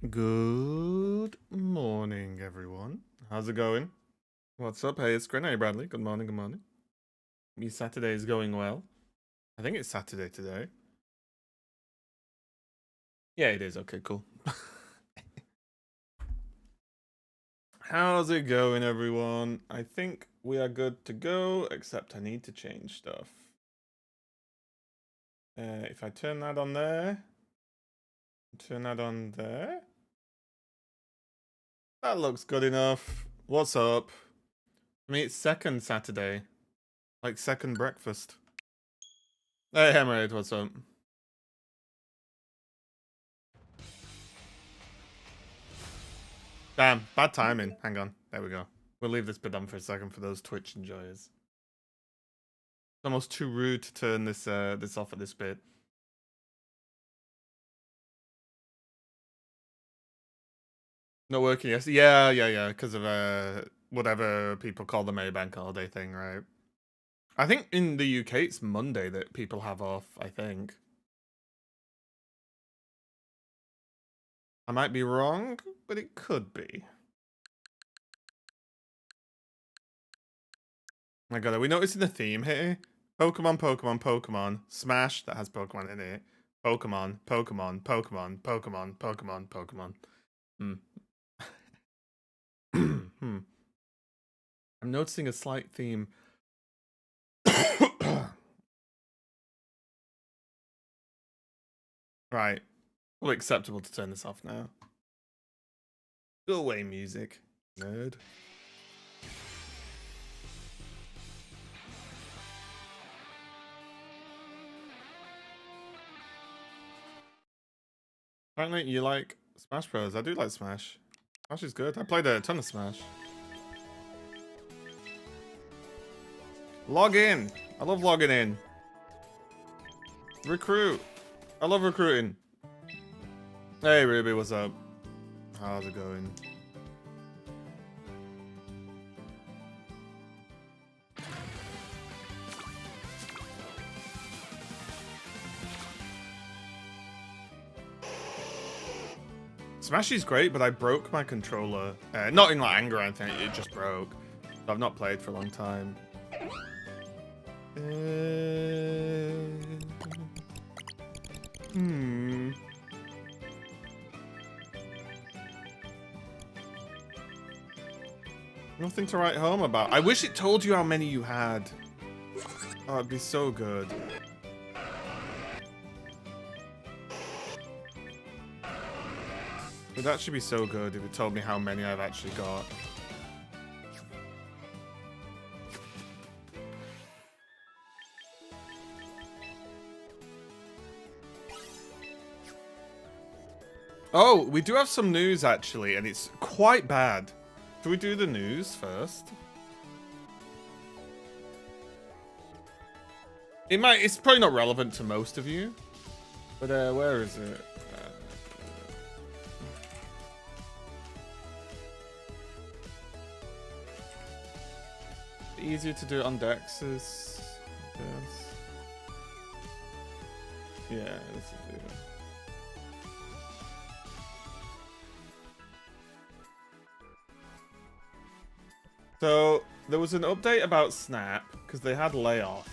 Good morning, everyone. How's it going? What's up? Hey, it's Grenade Bradley. Good morning, good morning. Me Saturday is going well. I think it's Saturday today. Yeah, it is. Okay, cool. How's it going, everyone? I think we are good to go, except I need to change stuff. If I turn that on there, turn that on there. That looks good enough. What's up? I mean, it's second Saturday. Like second breakfast. Hey, Hemorrhoid, what's up? Damn, bad timing. Hang on. There we go. We'll leave this bit on for a second for those Twitch enjoyers. It's almost too rude to turn this this off at this bit. Not working yesterday. Yeah. Because of whatever people call the Maybank holiday thing, right? I think in the UK it's Monday that people have off, I think. I might be wrong, but it could be. My god, are we noticing the theme here? Pokemon, Pokemon, Pokemon. Smash that has Pokemon in it. Pokemon, Pokemon, Pokemon, Pokemon, Pokemon, Pokemon. Hmm. I'm noticing a slight theme. Right. Well, acceptable to turn this off now. Go away, music. Nerd. Apparently you like Smash Bros. I do like Smash. Smash is good. I played a ton of Smash. Log in. I love logging in. Recruit. I love recruiting. Hey, Ruby, what's up? How's it going? Smash is great, but I broke my controller. Not in like anger or anything, it just broke. So I've not played for a long time. Nothing to write home about. I wish it told you how many you had. Oh, it'd be so good. It would actually be so good if it told me how many I've actually got. Oh, we do have some news actually, and it's quite bad. Should we do the news first? It's probably not relevant to most of you. But where is it? Easier to do it on Dex's. Yeah, this is it. So there was an update about Snap because they had layoffs.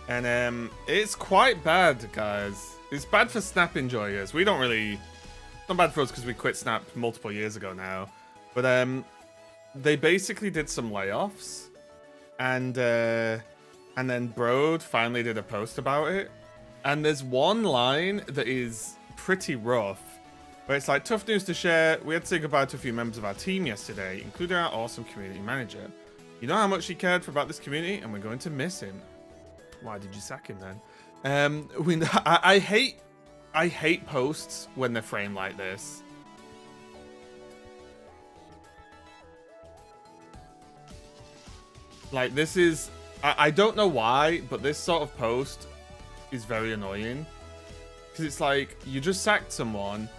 And it's quite bad, guys. It's bad for Snap enjoyers. We don't really... It's not bad for us because we quit Snap multiple years ago now. But they basically did some layoffs. And then Broad finally did a post about it. And there's one line that is pretty rough. Where it's like, tough news to share. We had to say goodbye to a few members of our team yesterday, including our awesome community manager. You know how much he cared for about this community, and we're going to miss him. Why did you sack him then? I hate posts when they're framed like this. Like this is, I don't know why, but this sort of post is very annoying. Because it's like, you just sacked someone,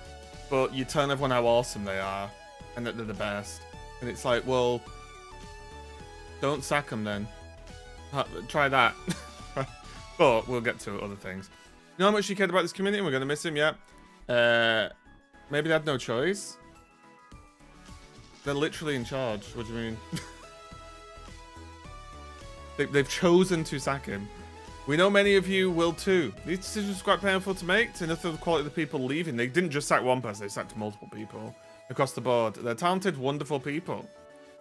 but you tell everyone how awesome they are, and that they're the best. And it's like, well, don't sack them then. Try that. But we'll get to other things. You know how much he cared about this community? We're going to miss him, yeah. Maybe they had no choice. They're literally in charge. What do you mean? They've chosen to sack him. We know many of you will too. These decisions are quite painful to make. To notice the quality of the people leaving. They didn't just sack one person, they sacked multiple people across the board. They're talented, wonderful people.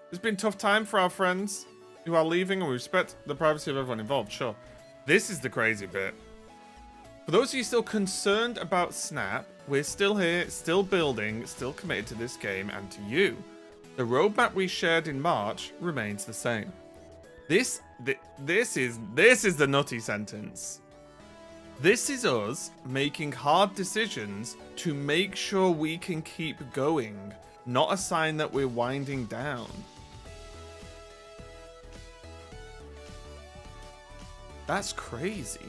It's been a tough time for our friends who are leaving, and we respect the privacy of everyone involved, sure. This is the crazy bit. For those of you still concerned about Snap, we're still here, still building, still committed to this game and to you. The roadmap we shared in March remains the same. This is the nutty sentence. This is us making hard decisions to make sure we can keep going, not a sign that we're winding down. That's crazy.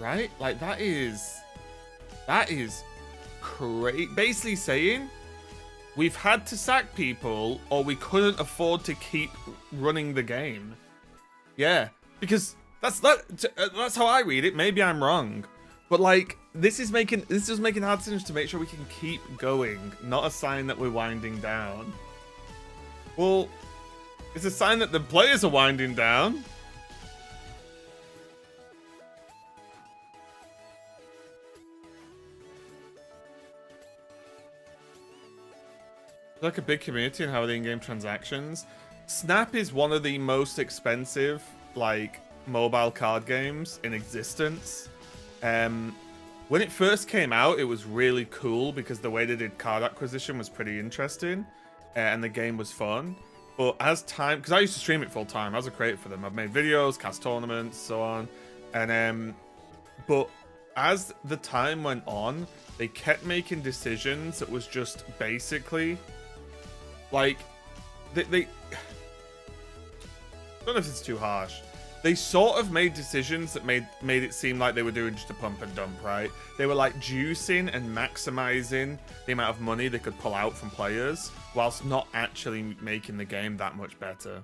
Right? Like, that is basically saying we've had to sack people or we couldn't afford to keep running the game. Yeah, because that's how I read it. Maybe I'm wrong. But like, this is making hard decisions to make sure we can keep going, not a sign that we're winding down. Well, it's a sign that the players are winding down. Like a big community and how the in-game transactions. Snap is one of the most expensive, like, mobile card games in existence. When it first came out, it was really cool because the way they did card acquisition was pretty interesting, and the game was fun. But as time, because I used to stream it full time, I was a creator for them. I've made videos, cast tournaments, so on, and but as the time went on, they kept making decisions that was just basically like they I don't know if it's too harsh. They sort of made decisions that made it seem like they were doing just a pump and dump, right? They were like juicing and maximizing the amount of money they could pull out from players, whilst not actually making the game that much better.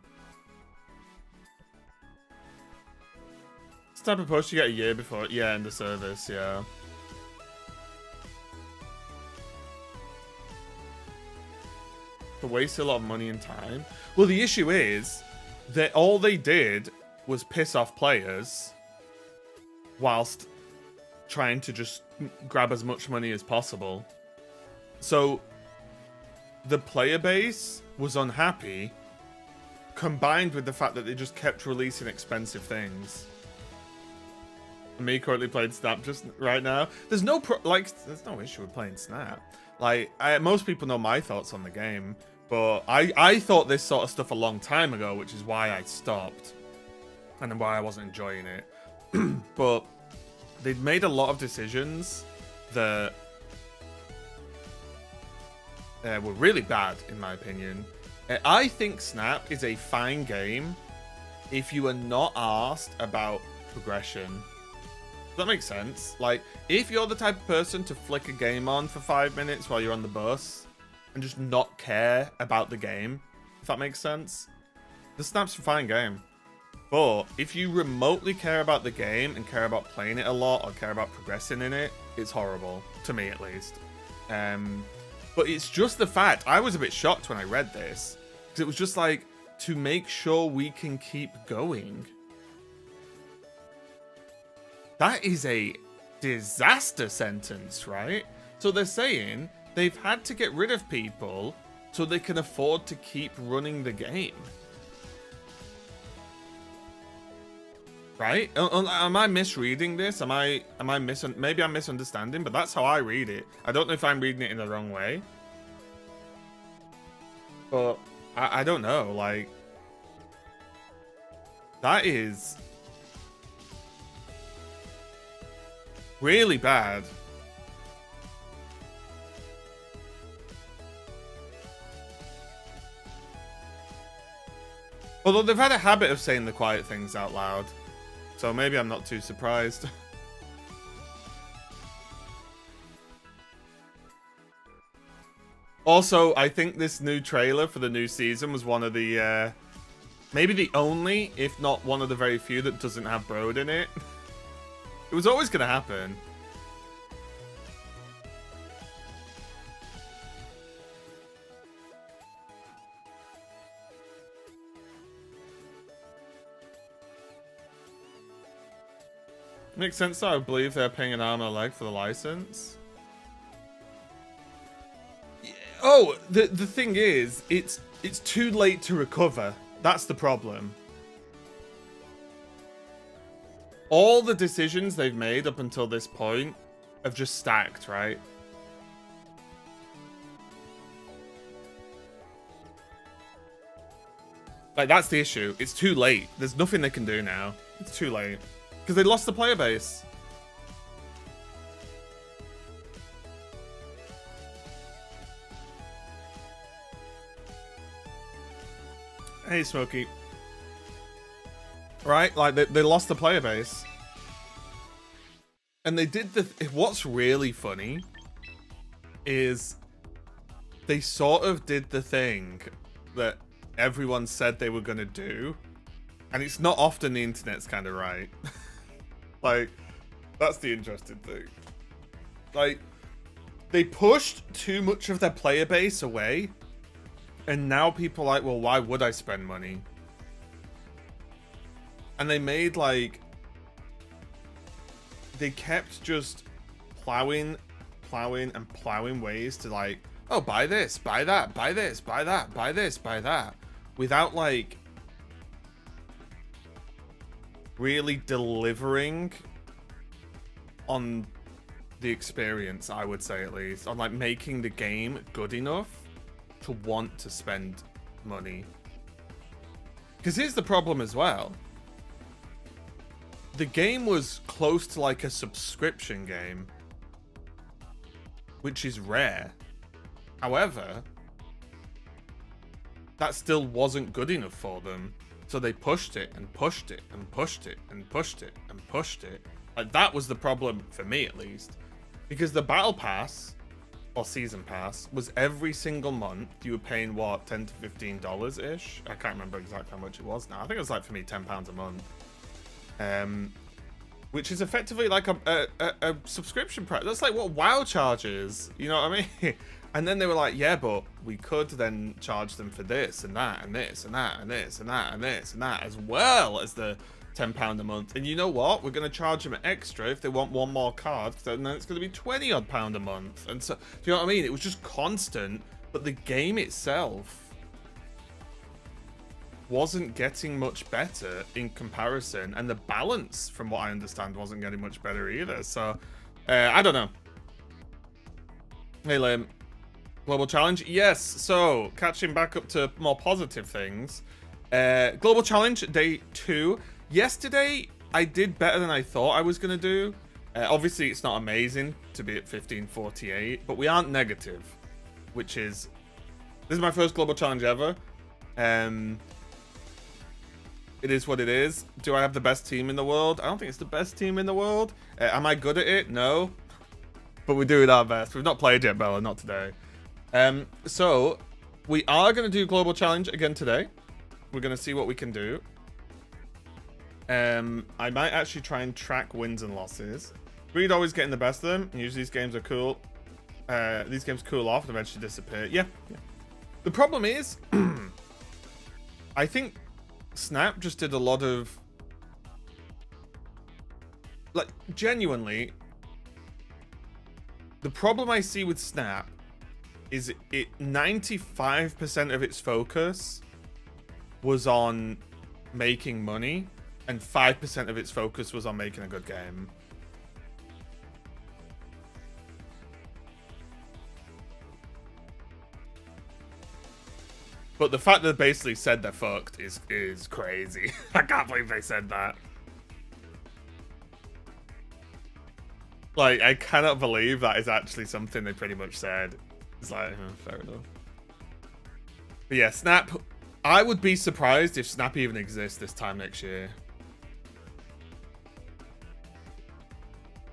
This type of post you get a year before, yeah, in the service, yeah. To waste a lot of money and time. Well, the issue is that all they did was piss off players whilst trying to just grab as much money as possible. So the player base was unhappy, combined with the fact that they just kept releasing expensive things. Me currently playing Snap just right now. There's no there's no issue with playing Snap. Like, most people know my thoughts on the game, but I thought this sort of stuff a long time ago, which is why I stopped. And why I wasn't enjoying it. But they'd made a lot of decisions that were really bad, in my opinion. I think Snap is a fine game if you are not asked about progression. Does that make sense? Like, if you're the type of person to flick a game on for 5 minutes while you're on the bus and just not care about the game, if that makes sense, the Snap's a fine game. But if you remotely care about the game and care about playing it a lot or care about progressing in it, it's horrible. To me, at least. But it's just the fact. I was a bit shocked when I read this. Because it was just like, to make sure we can keep going. That is a disaster sentence, right? So they're saying they've had to get rid of people so they can afford to keep running the game. Right? Am I misreading this? Maybe I'm misunderstanding, but that's how I read it. I don't know if I'm reading it in the wrong way. But I don't know, like, that is really bad. Although they've had a habit of saying the quiet things out loud. So maybe I'm not too surprised. Also, I think this new trailer for the new season was one of the Maybe the only, if not one of the very few, that doesn't have Broad in it. It was always going to happen. Makes sense though. I believe they're paying an arm and a leg for the license. Oh, the thing is, it's too late to recover. That's the problem. All the decisions they've made up until this point have just stacked, right? Like, that's the issue. It's too late. There's nothing they can do now. It's too late. Because they lost the player base. Hey, Smokey. Right? Like, they lost the player base. And they did the... What's really funny is they sort of did the thing that everyone said they were going to do. And it's not often the internet's kind of right. Like, that's the interesting thing. Like, they pushed too much of their player base away. And now people are like, well, why would I spend money? And they made, like... They kept just plowing ways to, like, oh, buy this, buy that, buy this, buy that, buy this, buy that. Without, like, really delivering on the experience, I would say, at least. On, like, making the game good enough to want to spend money. Because here's the problem as well. The game was close to like a subscription game, which is rare. However, that still wasn't good enough for them. So they pushed it and pushed it and pushed it and pushed it and pushed it. Like, that was the problem for me, at least. Because the Battle Pass, or Season Pass, was every single month you were paying, what, $10 to $15-ish? I can't remember exactly how much it was now. I think it was like, for me, £10 a month. Which is effectively like a subscription price. That's like what WoW charges. You know what I mean? And then they were like, yeah, but we could then charge them for this and that and this and that and this and that and this and that, as well as the £10 a month. And you know what? We're going to charge them extra if they want one more card. So then it's going to be £20-odd a month. And so, do you know what I mean? It was just constant. But the game itself wasn't getting much better in comparison. And the balance, from what I understand, wasn't getting much better either. So, I don't know. Hey, Lim. Global Challenge? Yes. So, catching back up to more positive things. Global Challenge, day 2. Yesterday, I did better than I thought I was going to do. Obviously, it's not amazing to be at 1548, but we aren't negative, which is... This is my first Global Challenge ever. It is what it is. Do I have the best team in the world? I don't think it's the best team in the world. Am I good at it? No. But we're doing our best. We've not played yet, Bella. Not today. So, we are going to do Global Challenge again today. We're going to see what we can do. I might actually try and track wins and losses. We'd always getting the best of them. And usually these games are cool. These games cool off and eventually disappear. Yeah. The problem is, I think Snap just did a lot of... Like, genuinely, the problem I see with Snap is it 95% of its focus was on making money, and 5% of its focus was on making a good game. But the fact that they basically said they're fucked is crazy. I can't believe they said that. Like, I cannot believe that is actually something they pretty much said. It's like, fair enough. But yeah, Snap... I would be surprised if Snap even exists this time next year.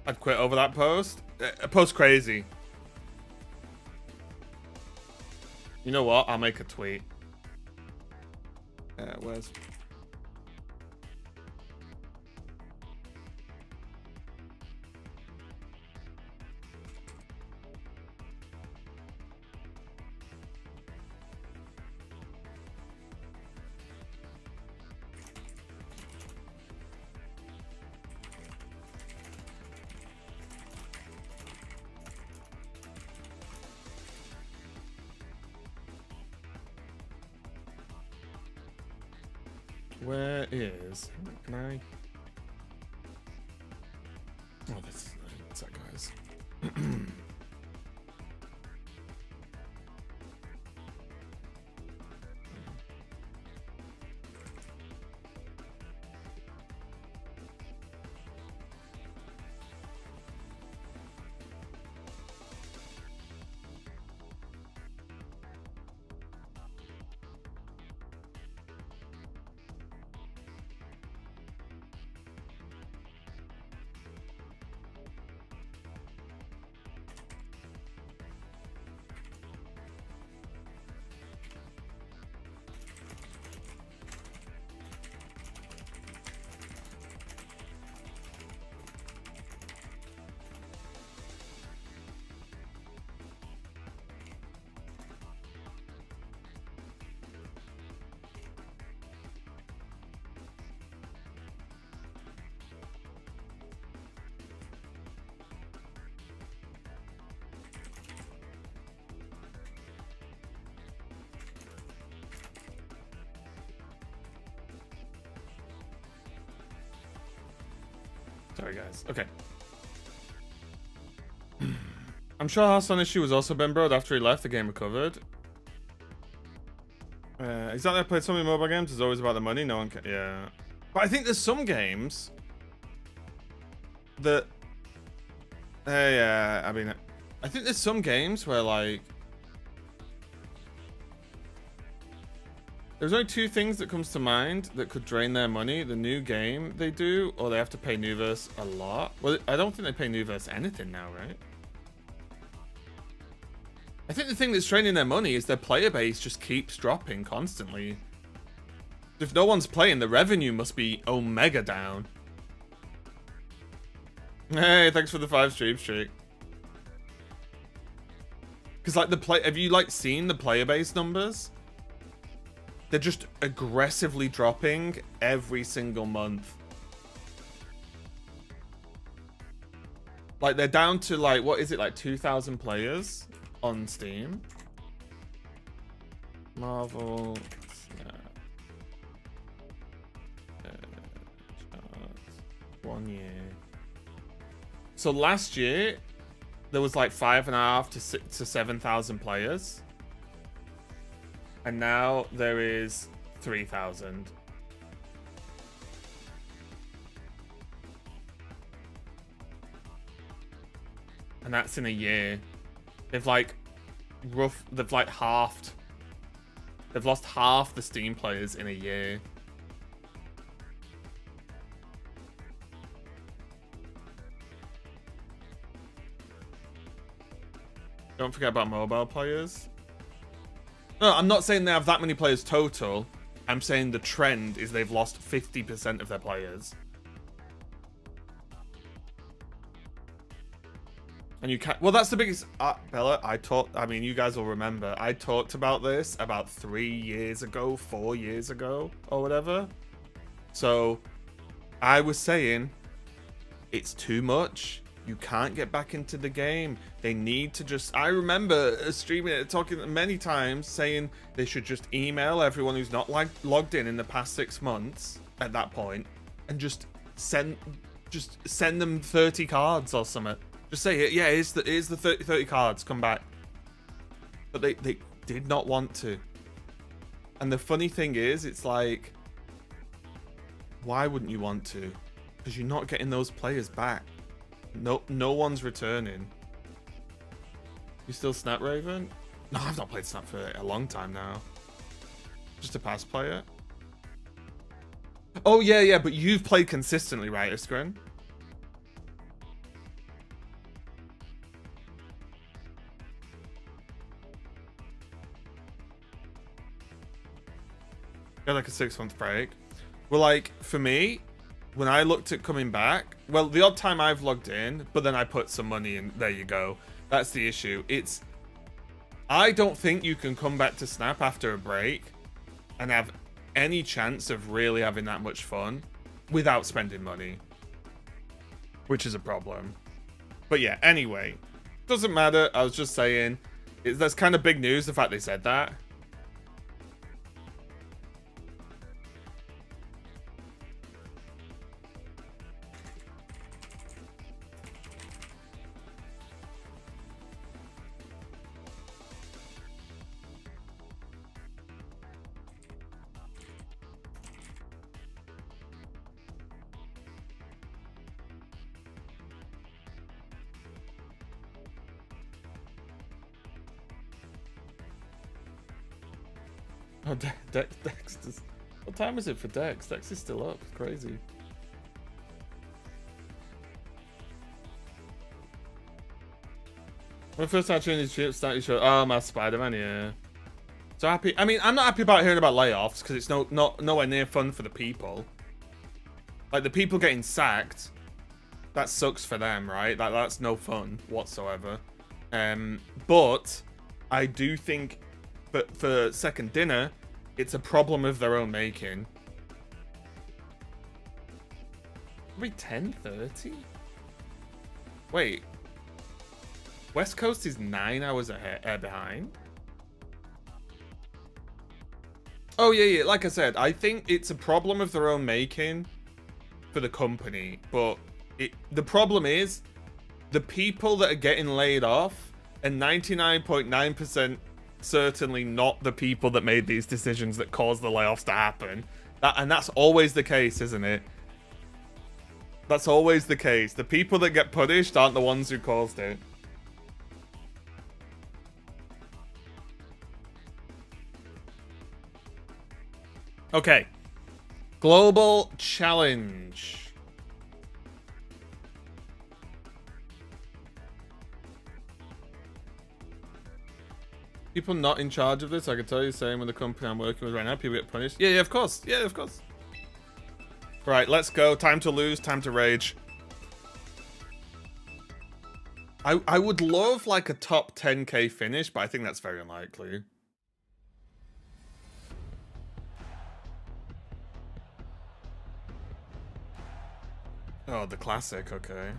I'd quit over that post. A post crazy. You know what? I'll make a tweet. Where's... Where is... Can I... Oh, that's that, guys. Sorry, guys. Okay. I'm sure Hearthstone issue was also Ben Broad after he left. The game recovered. Exactly. I played so many mobile games. It's always about the money. No one can. Yeah. But I think there's some games that. Yeah. I mean, I think there's some games where like. There's only two things that comes to mind that could drain their money. The new game they do, or they have to pay Nuverse a lot. Well, I don't think they pay Nuverse anything now, right? I think the thing that's draining their money is their player base just keeps dropping constantly. If no one's playing, the revenue must be omega down. Hey, thanks for the 5 stream streak. Because like have you like seen the player base numbers? They're just aggressively dropping every single month. Like they're down to like, what is it, like 2,000 players on Steam? Marvel Snap. 1 year. So last year there was like 5,500 to 7,000 players. And now there is 3,000. And that's in a year. They've like halved. They've lost half the Steam players in a year. Don't forget about mobile players. No, I'm not saying they have that many players total. I'm saying the trend is they've lost 50% of their players. And you can't... Well, that's the biggest... Bella, I mean, you guys will remember. I talked about this about 3 years ago, 4 years ago, or whatever. So, I was saying, it's too much. You can't get back into the game. They need to just... I remember streaming it, talking many times, saying they should just email everyone who's not logged in the past 6 months at that point, and just send them 30 cards or something. Just say, yeah, here's the 30 cards, come back. But they did not want to. And the funny thing is, it's like, why wouldn't you want to? Because you're not getting those players back. No one's returning. You still Snap Raven? No, I've not played Snap for a long time now. Just a past player. Oh yeah, but you've played consistently, right, Iskren? Got like a 6-month break. Well, like for me, when I looked at coming back, well, the odd time I've logged in, but then I put some money in. There you go. That's the issue. I don't think you can come back to Snap after a break and have any chance of really having that much fun without spending money, which is a problem. But yeah, anyway, doesn't matter. I was just saying, that's kind of big news, the fact they said that. Oh, Dex does. What time is it for Dex? Dex is still up. Crazy. When first started his trip, started show. Oh, my Spider-Man, yeah. So happy. I mean, I'm not happy about hearing about layoffs because it's nowhere near fun for the people. Like the people getting sacked, that sucks for them, right? That's no fun whatsoever. But I do think that for Second Dinner, it's a problem of their own making. Probably 10:30. Wait. West Coast is 9 hours ahead behind. Oh yeah. Like I said, I think it's a problem of their own making for the company, but the problem is the people that are getting laid off, and 99.9% certainly not the people that made these decisions that caused the layoffs to happen. And that's always the case, isn't it? That's always the case. The people that get punished aren't the ones who caused it. Okay. Global challenge. People not in charge of this, I can tell you, same with the company I'm working with right now, people get punished. Yeah, of course. Yeah, of course. Right, let's go. Time to lose, time to rage. I would love like a top 10k finish, but I think that's very unlikely. Oh, the classic, okay.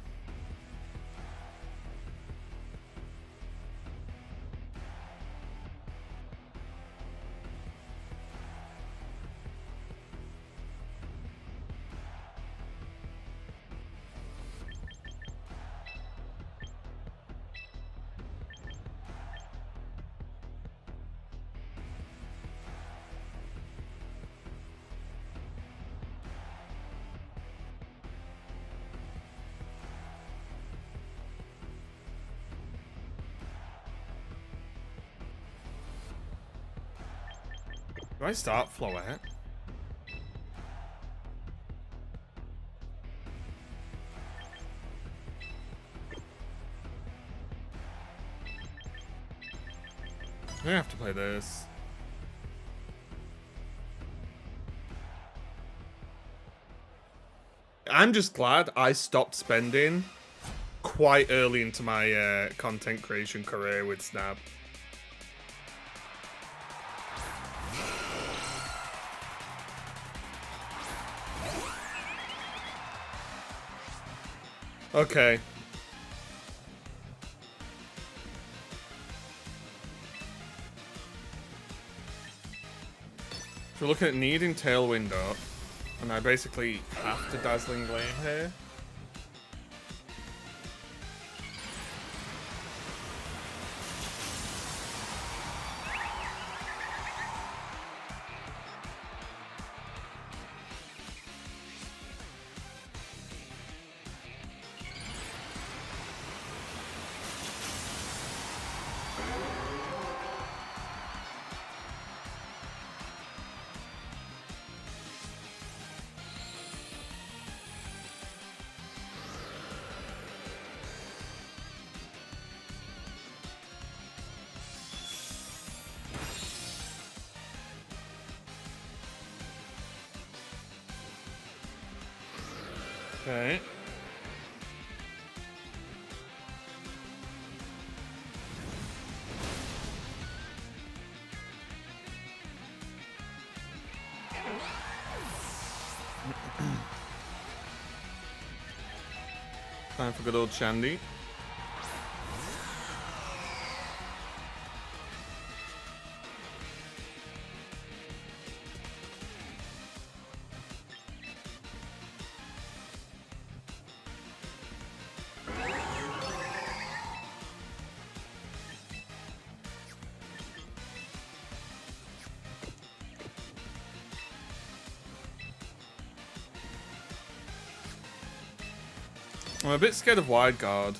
Do I start Floette? I'm gonna have to play this. I'm just glad I stopped spending quite early into my content creation career with Snap. Okay. So we're looking at needing Tailwind up, and I basically have to Dazzling Gleam here. Okay. Time for good old Shandy. I'm a bit scared of wide guard.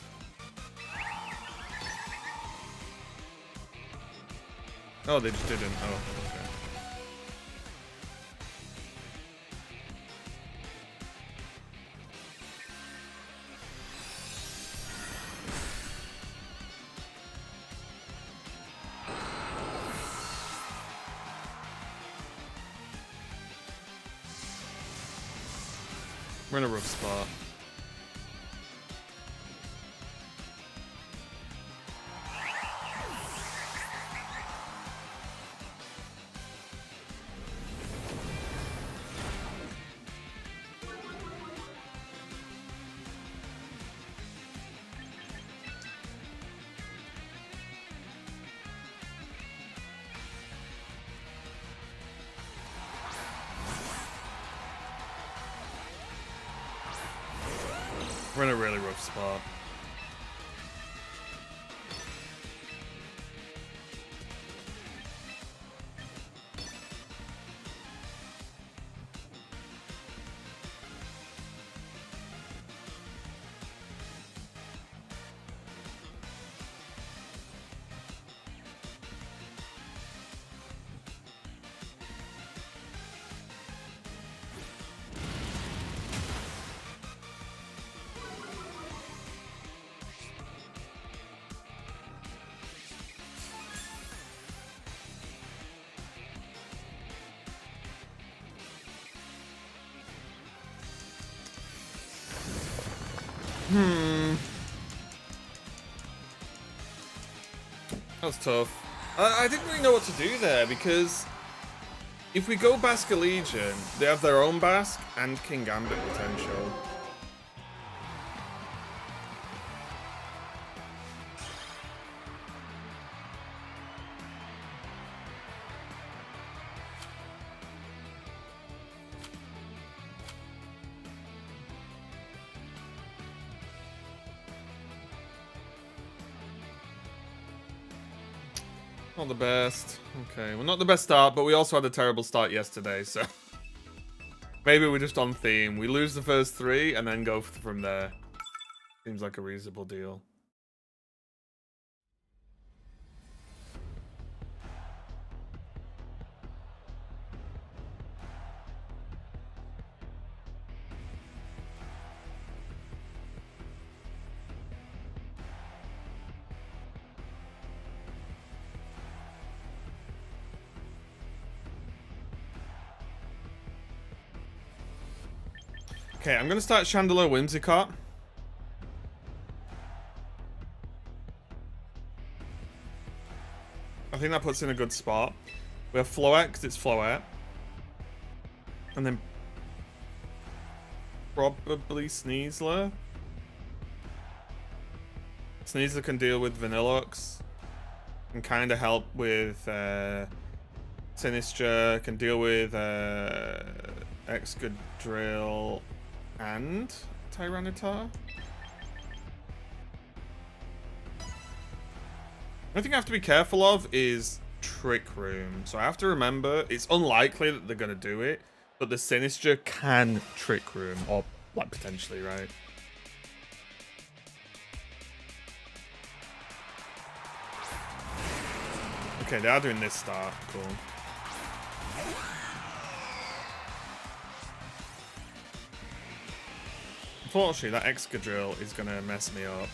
Oh, they just didn't. Oh, okay. We're in a rough spot. We're in a really rough spot. That was tough. I didn't really know what to do there because if we go Basque Legion, they have their own Basque and King Gambit potential. Not the best. Okay, well, not the best start, but we also had a terrible start yesterday, so maybe we're just on theme. We lose the first 3 and then go from there. Seems like a reasonable deal. Okay, I'm gonna start Chandelier Whimsicott. I think that puts in a good spot. We have Floette, because it's Floette. And then probably Sneasler. Sneasler can deal with Vanillux. Can kind of help with Sinistra. Can deal with Excadrill and Tyranitar. One thing I have to be careful of is Trick Room. So I have to remember, it's unlikely that they're going to do it, but the Sinistra can Trick Room, or like potentially, right? Okay, they are doing this start. Cool. Unfortunately, that Excadrill is going to mess me up.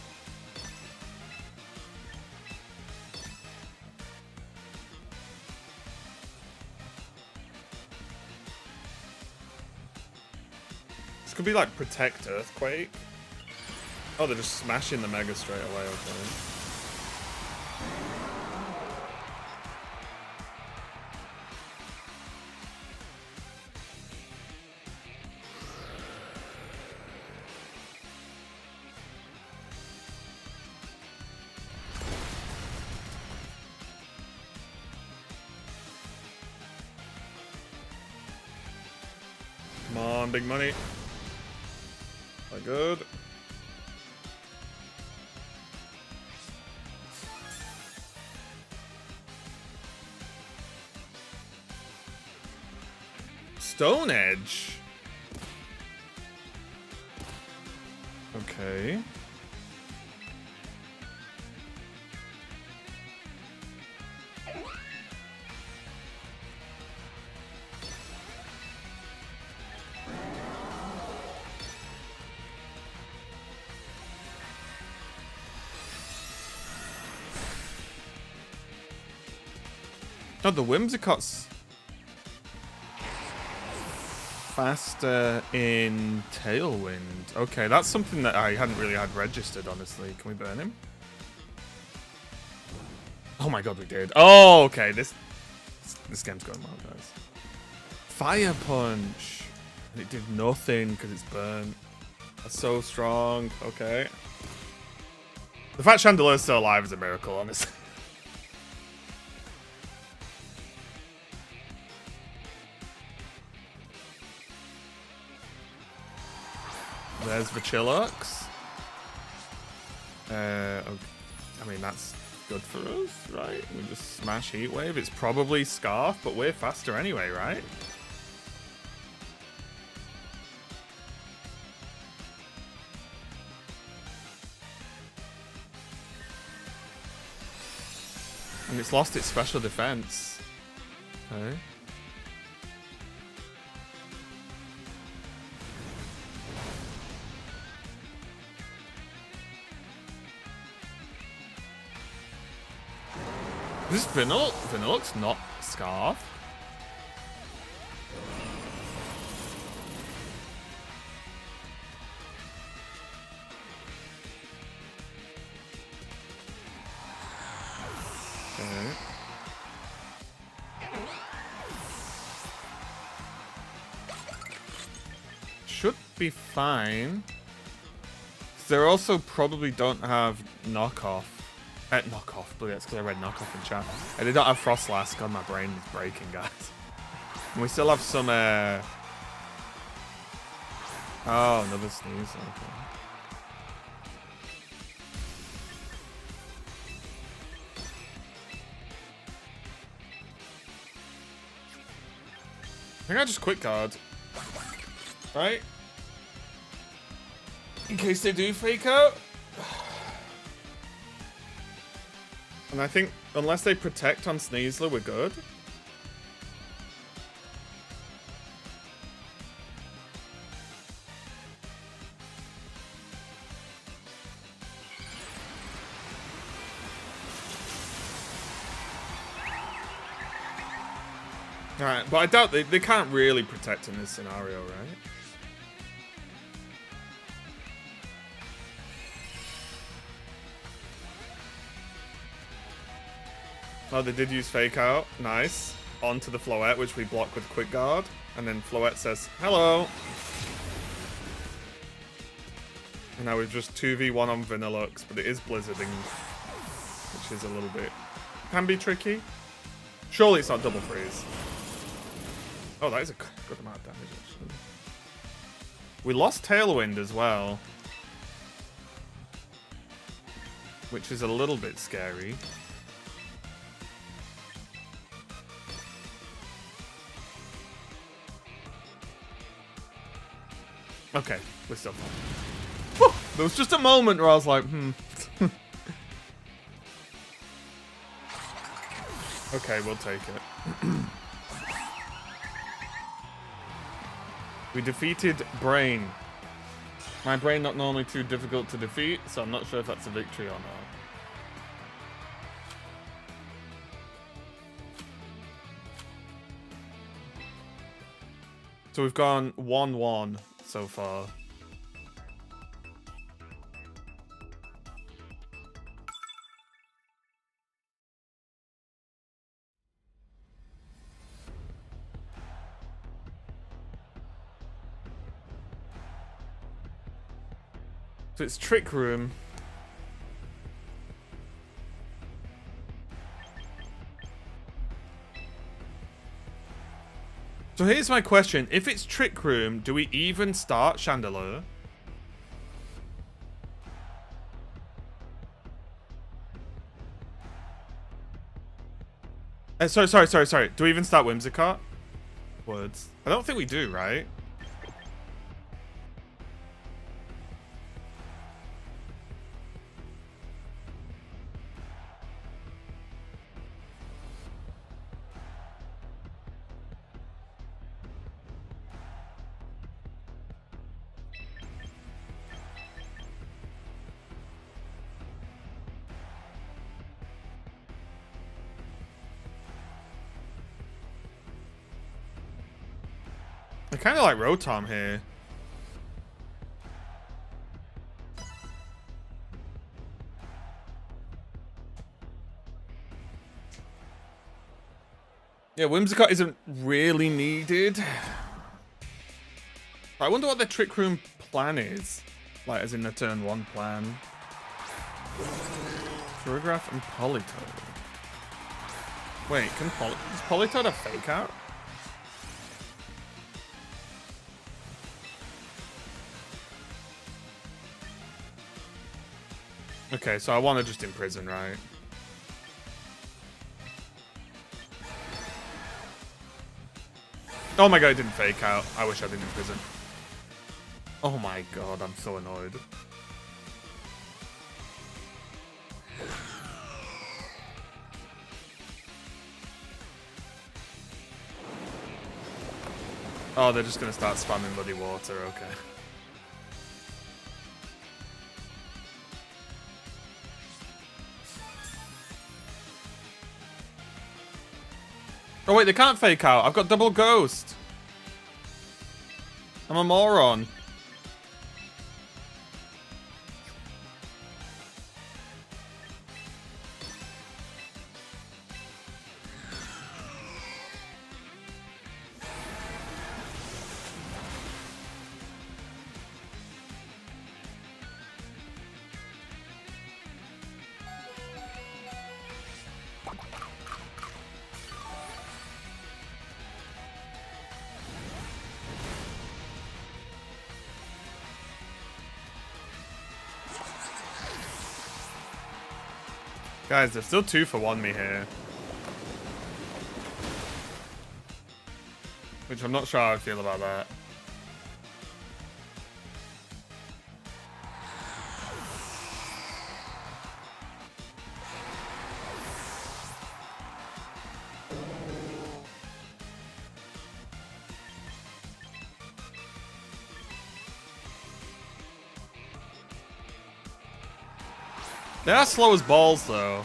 could be like Protect Earthquake. Oh, they're just smashing the Mega straight away, okay. Come on, big money. Quite good. Stone Edge. Okay. Oh, the Whimsicott's faster in Tailwind. Okay, that's something that I hadn't really had registered, honestly. Can we burn him? Oh my god, we did. Oh, okay. This game's going well, guys. Fire Punch. And it did nothing because it's burnt. That's so strong. Okay. The fact Chandelier's still alive is a miracle, honestly. There's Vachilux. Okay. I mean, that's good for us, right? We just smash Heat Wave. It's probably Scarf, but we're faster anyway, right? And it's lost its special defense. Okay. This Vanillux not Scarf. Okay. Should be fine. They also probably don't have knockoff. Knockoff, but that's because I read knockoff in chat. And they don't have Frostlass. God, my brain is breaking, guys. And we still have some, Oh, another sneeze. Okay. I think I just quick guard. Right? In case they do fake out. And I think, unless they protect on Sneasler, we're good. Alright, but I doubt they can't really protect in this scenario, right? Oh, they did use Fake Out. Nice. Onto the Floette, which we block with Quick Guard. And then Floette says, hello. And now we've just 2v1 on Vanillux, but it is blizzarding, which is a little bit... can be tricky. Surely it's not double freeze. Oh, that is a good amount of damage, actually. We lost Tailwind as well, which is a little bit scary. Okay, we're still fine. Whew, there was just a moment where I was like, Okay, we'll take it. We defeated Brain. My Brain not normally too difficult to defeat, so I'm not sure if that's a victory or not. So we've gone 1-1 so far. So it's Trick Room. So here's my question. If it's Trick Room, do we even start Chandelier? Sorry. Do we even start Whimsicott? Words. I don't think we do, right? I kind of like Rotom here. Yeah, Whimsicott isn't really needed. I wonder what the Trick Room plan is. Like, as in the turn 1 plan. Choreograph and Politoed. Wait, does Politoed have Fake Out? Okay, so I want to just imprison, right? Oh my god, it didn't Fake Out. I wish I didn't imprison. Oh my god, I'm so annoyed. Oh, they're just gonna start spamming bloody water, okay. Oh wait, they can't Fake Out. I've got double Ghost. I'm a moron. Guys, they're still 2 for 1 me here. Which I'm not sure how I feel about that. They are slow as balls, though.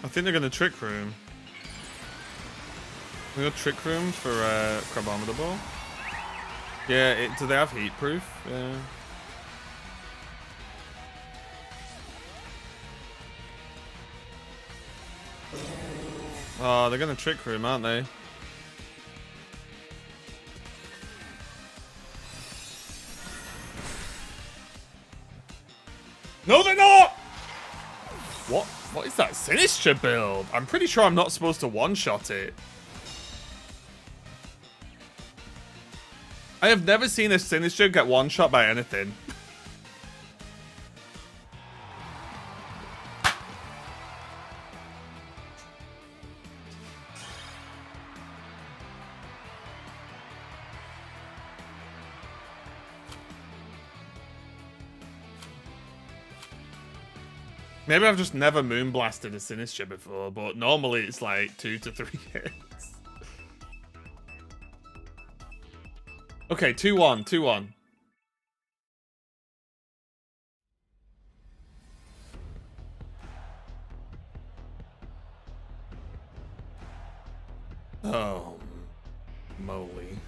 I think they're gonna Trick Room. We got Trick Room for Crabominable Ball. Yeah, do they have Heat Proof? Yeah. Oh, they're gonna Trick Room, aren't they? No, they're not! What? What is that Sinister build? I'm pretty sure I'm not supposed to one-shot it. I have never seen a Sinister get one-shot by anything. Maybe I've just never moonblasted a Sinister before, but normally it's like 2 to 3 hits. Okay, 2-1, 2-1. Oh, moly.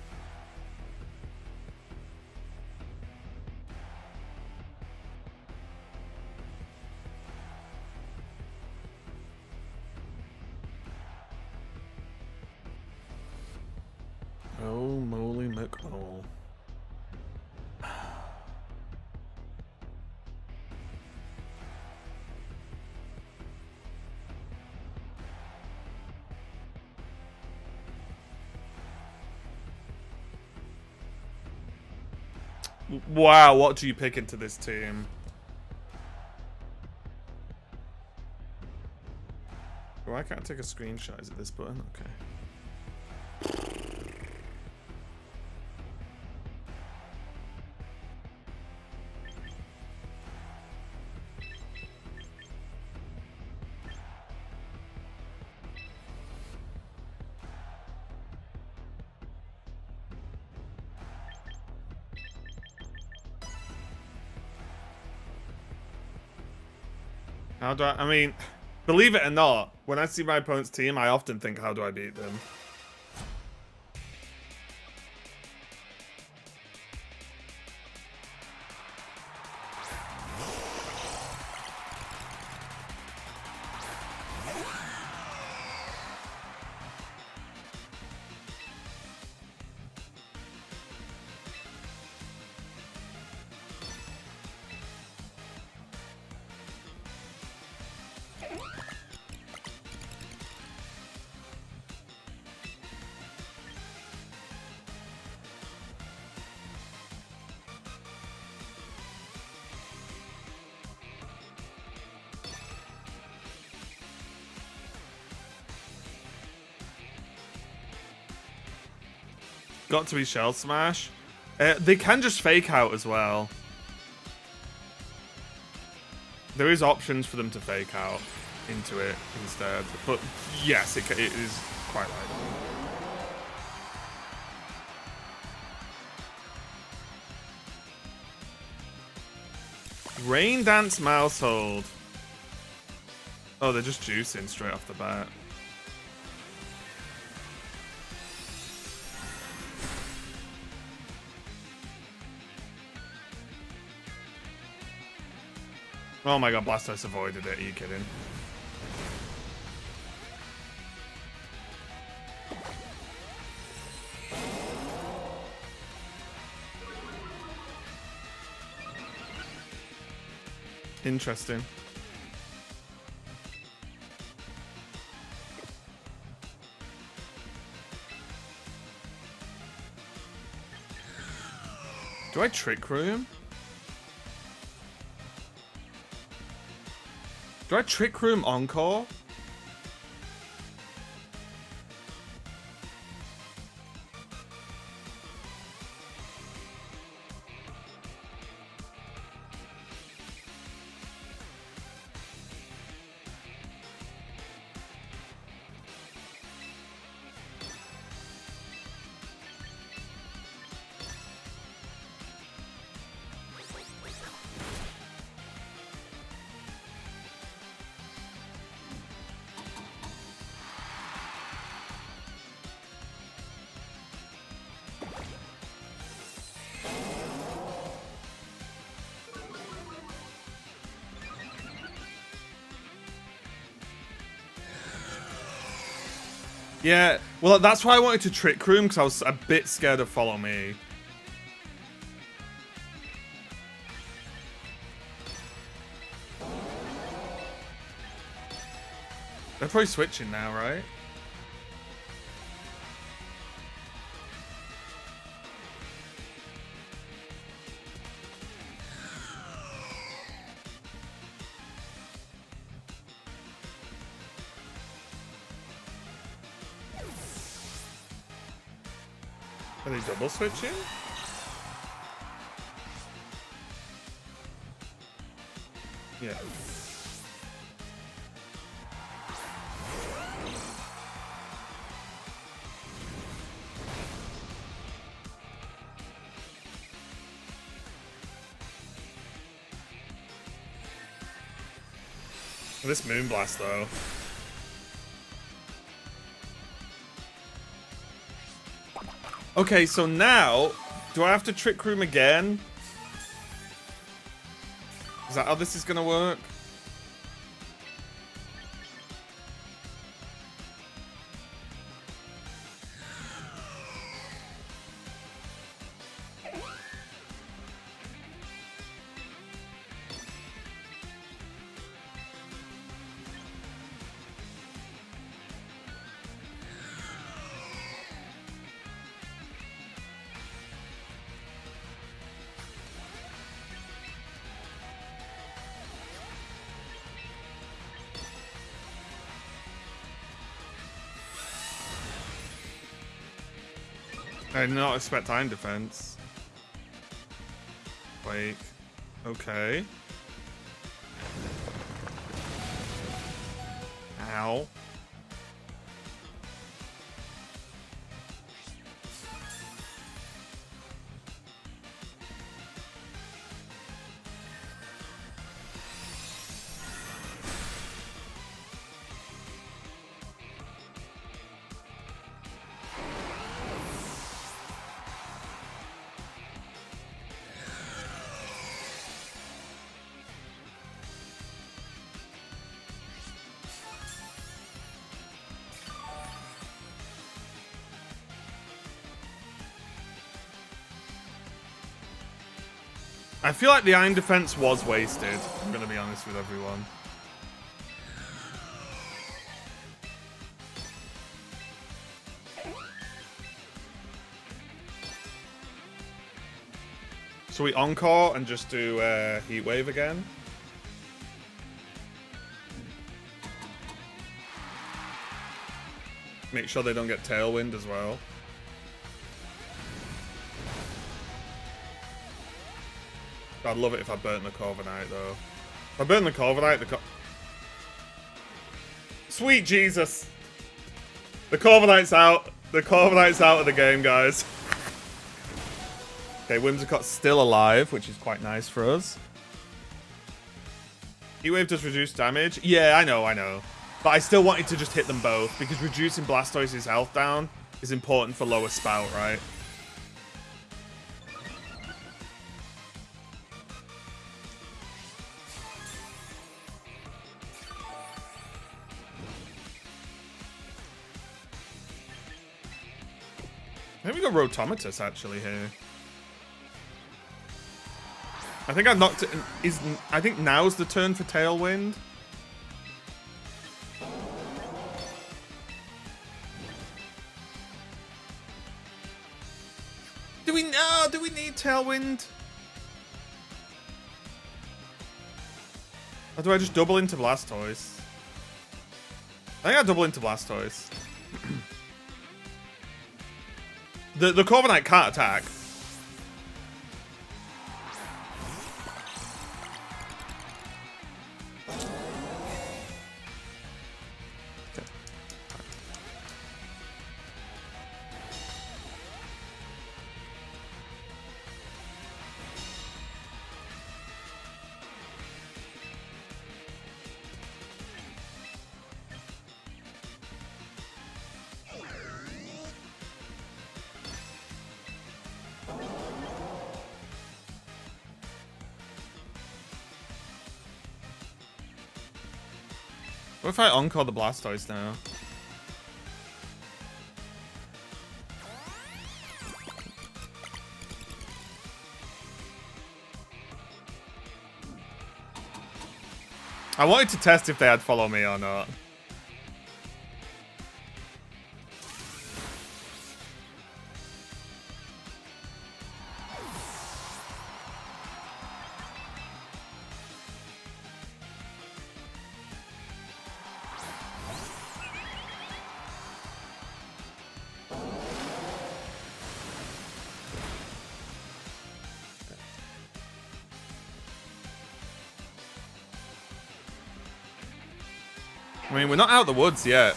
Oh, moly McMole. Wow, what do you pick into this team? Why can't I take a screenshot? Is it this button? Okay. How do I mean, believe it or not, when I see my opponent's team, I often think, how do I beat them? Got to be Shell Smash. They can just fake out as well. There is options for them to fake out into it instead. But yes, it is quite likely. Rain Dance Mousehold. Oh, they're just juicing straight off the bat. Oh my god, Blastoise avoided it. Are you kidding? Interesting. Do I Trick Room? Do I Trick Room Encore? Yeah, well, that's why I wanted to Trick Room, because I was a bit scared of Follow Me. They're probably switching now, right? Are they double switching? Yeah. This Moonblast, though. Okay, so now, do I have to Trick Room again? Is that how this is gonna work? I did not expect time defense. Wait. Okay. Ow. I feel like the Iron Defense was wasted. I'm gonna be honest with everyone. So we encore and just do Heat Wave again. Make sure they don't get Tailwind as well. I'd love it if I burnt the Corviknight, though. If I burn the Corviknight, Sweet Jesus! The Corviknight's out. The Corviknight's out of the game, guys. Okay, Whimsicott's still alive, which is quite nice for us. Heatwave does reduce damage. Yeah, I know. But I still wanted to just hit them both, because reducing Blastoise's health down is important for lower spout, right? I think we got Rotomatus actually here. I think I knocked it. I think now's the turn for Tailwind. Do we need Tailwind? Or do I just double into Blastoise? I think I double into Blastoise. The Corviknight can't attack. What if I encore the Blastoise now? I wanted to test if they had follow me or not. I mean, we're not out of the woods yet.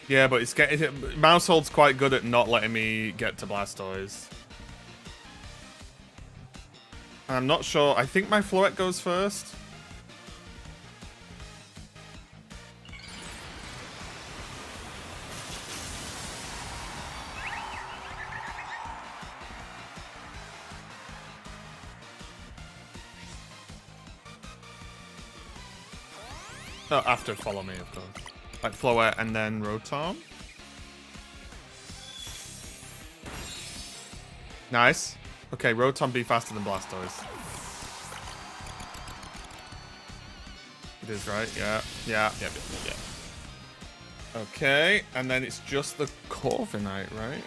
Yeah, but it's getting mouse hold's quite good at not letting me get to Blastoise. I'm not sure. I think my Floette goes first. Oh, after Follow Me, of course. Like Floette and then Rotom. Nice. Okay, Rotom be faster than Blastoise. It is, right? Yeah. Yeah. Yeah. Okay, and then it's just the Corviknight, right?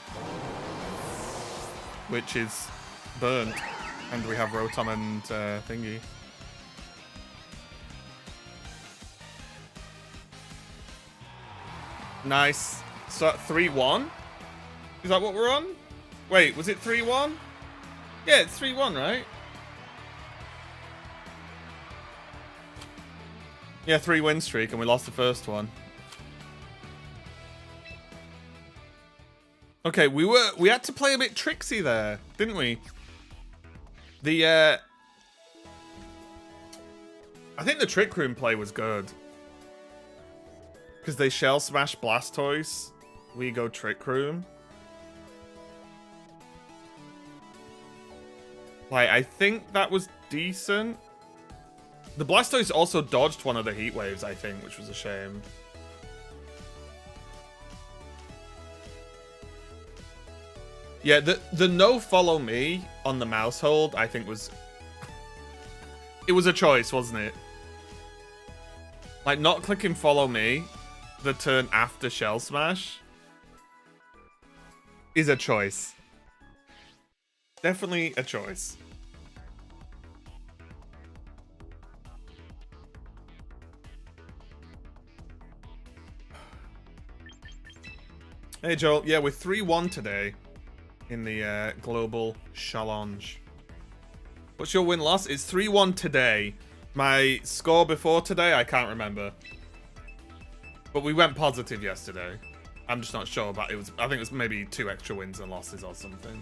Which is burnt. And we have Rotom and thingy. Nice. So 3-1? Is that what we're on? Wait, was it 3-1? Yeah, it's 3-1, right? Yeah, 3-win streak, and we lost the first one. Okay, we had to play a bit tricksy there, didn't we? I think the Trick Room play was good. Because they Shell Smash Blastoise, we go Trick Room. Like, I think that was decent. The Blastoise also dodged one of the Heat Waves, I think, which was a shame. Yeah, the no follow me on the mouse hold, I think was... It was a choice, wasn't it? Like, not clicking follow me the turn after Shell Smash is a choice. Definitely a choice. Hey Joel, yeah, we're 3-1 today in the Global Challenge. What's your win-loss? It's 3-1 today. My score before today, I can't remember. But we went positive yesterday. I'm just not sure, but it was. I think it was maybe 2 extra wins and losses or something.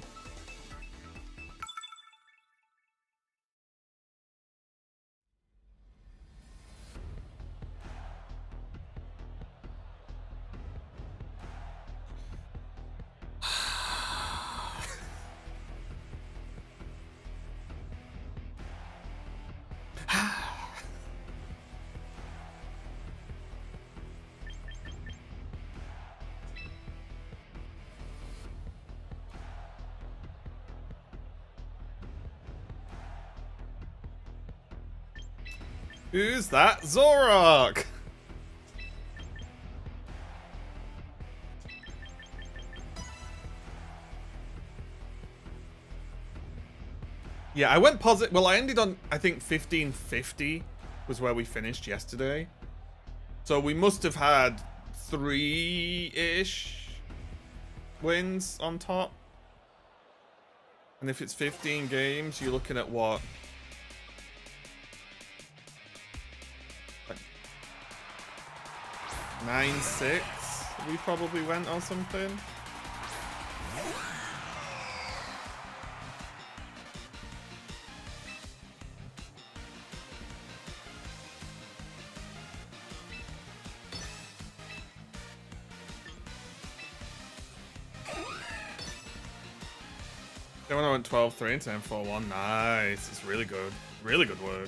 Who's that? Zoroark! Yeah, I went positive. Well, I ended on, I think, 1550 was where we finished yesterday. So we must have had 3-ish wins on top. And if it's 15 games, you're looking at what? Like 9-6 we probably went or something. Then when I went 12-3 and 10-4-1, nice. It's really good. Really good work.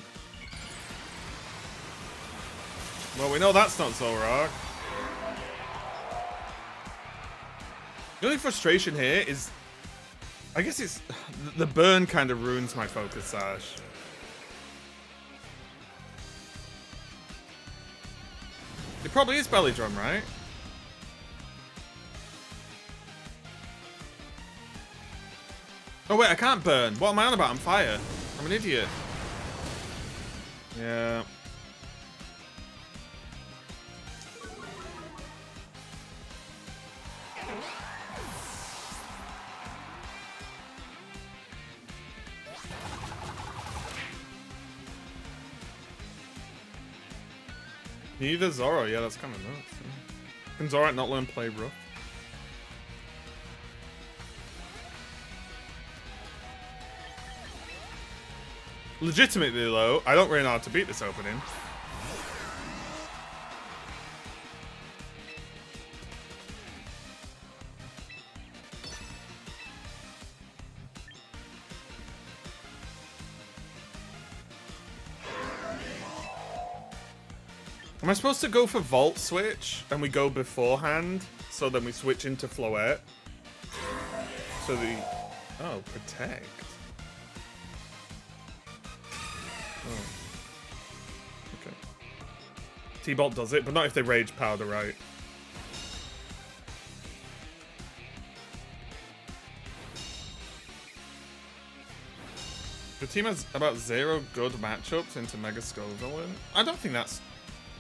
Well, we know that's not Zoroark. The only frustration here is... I guess it's... The burn kind of ruins my Focus Sash. It probably is Belly Drum, right? Oh wait, I can't burn. What am I on about? I'm fire. I'm an idiot. Yeah. Neither Zoro. Yeah, that's kind of nuts. It's alright not learn play rough. Legitimately though, I don't really know how to beat this opening. Am I supposed to go for Vault Switch and we go beforehand so then we switch into Floette? So the... Oh, Protect. Oh. Okay. T-Bolt does it, but not if they Rage Powder, right? The team has about 0 good matchups into Mega Scovillain. I don't think that's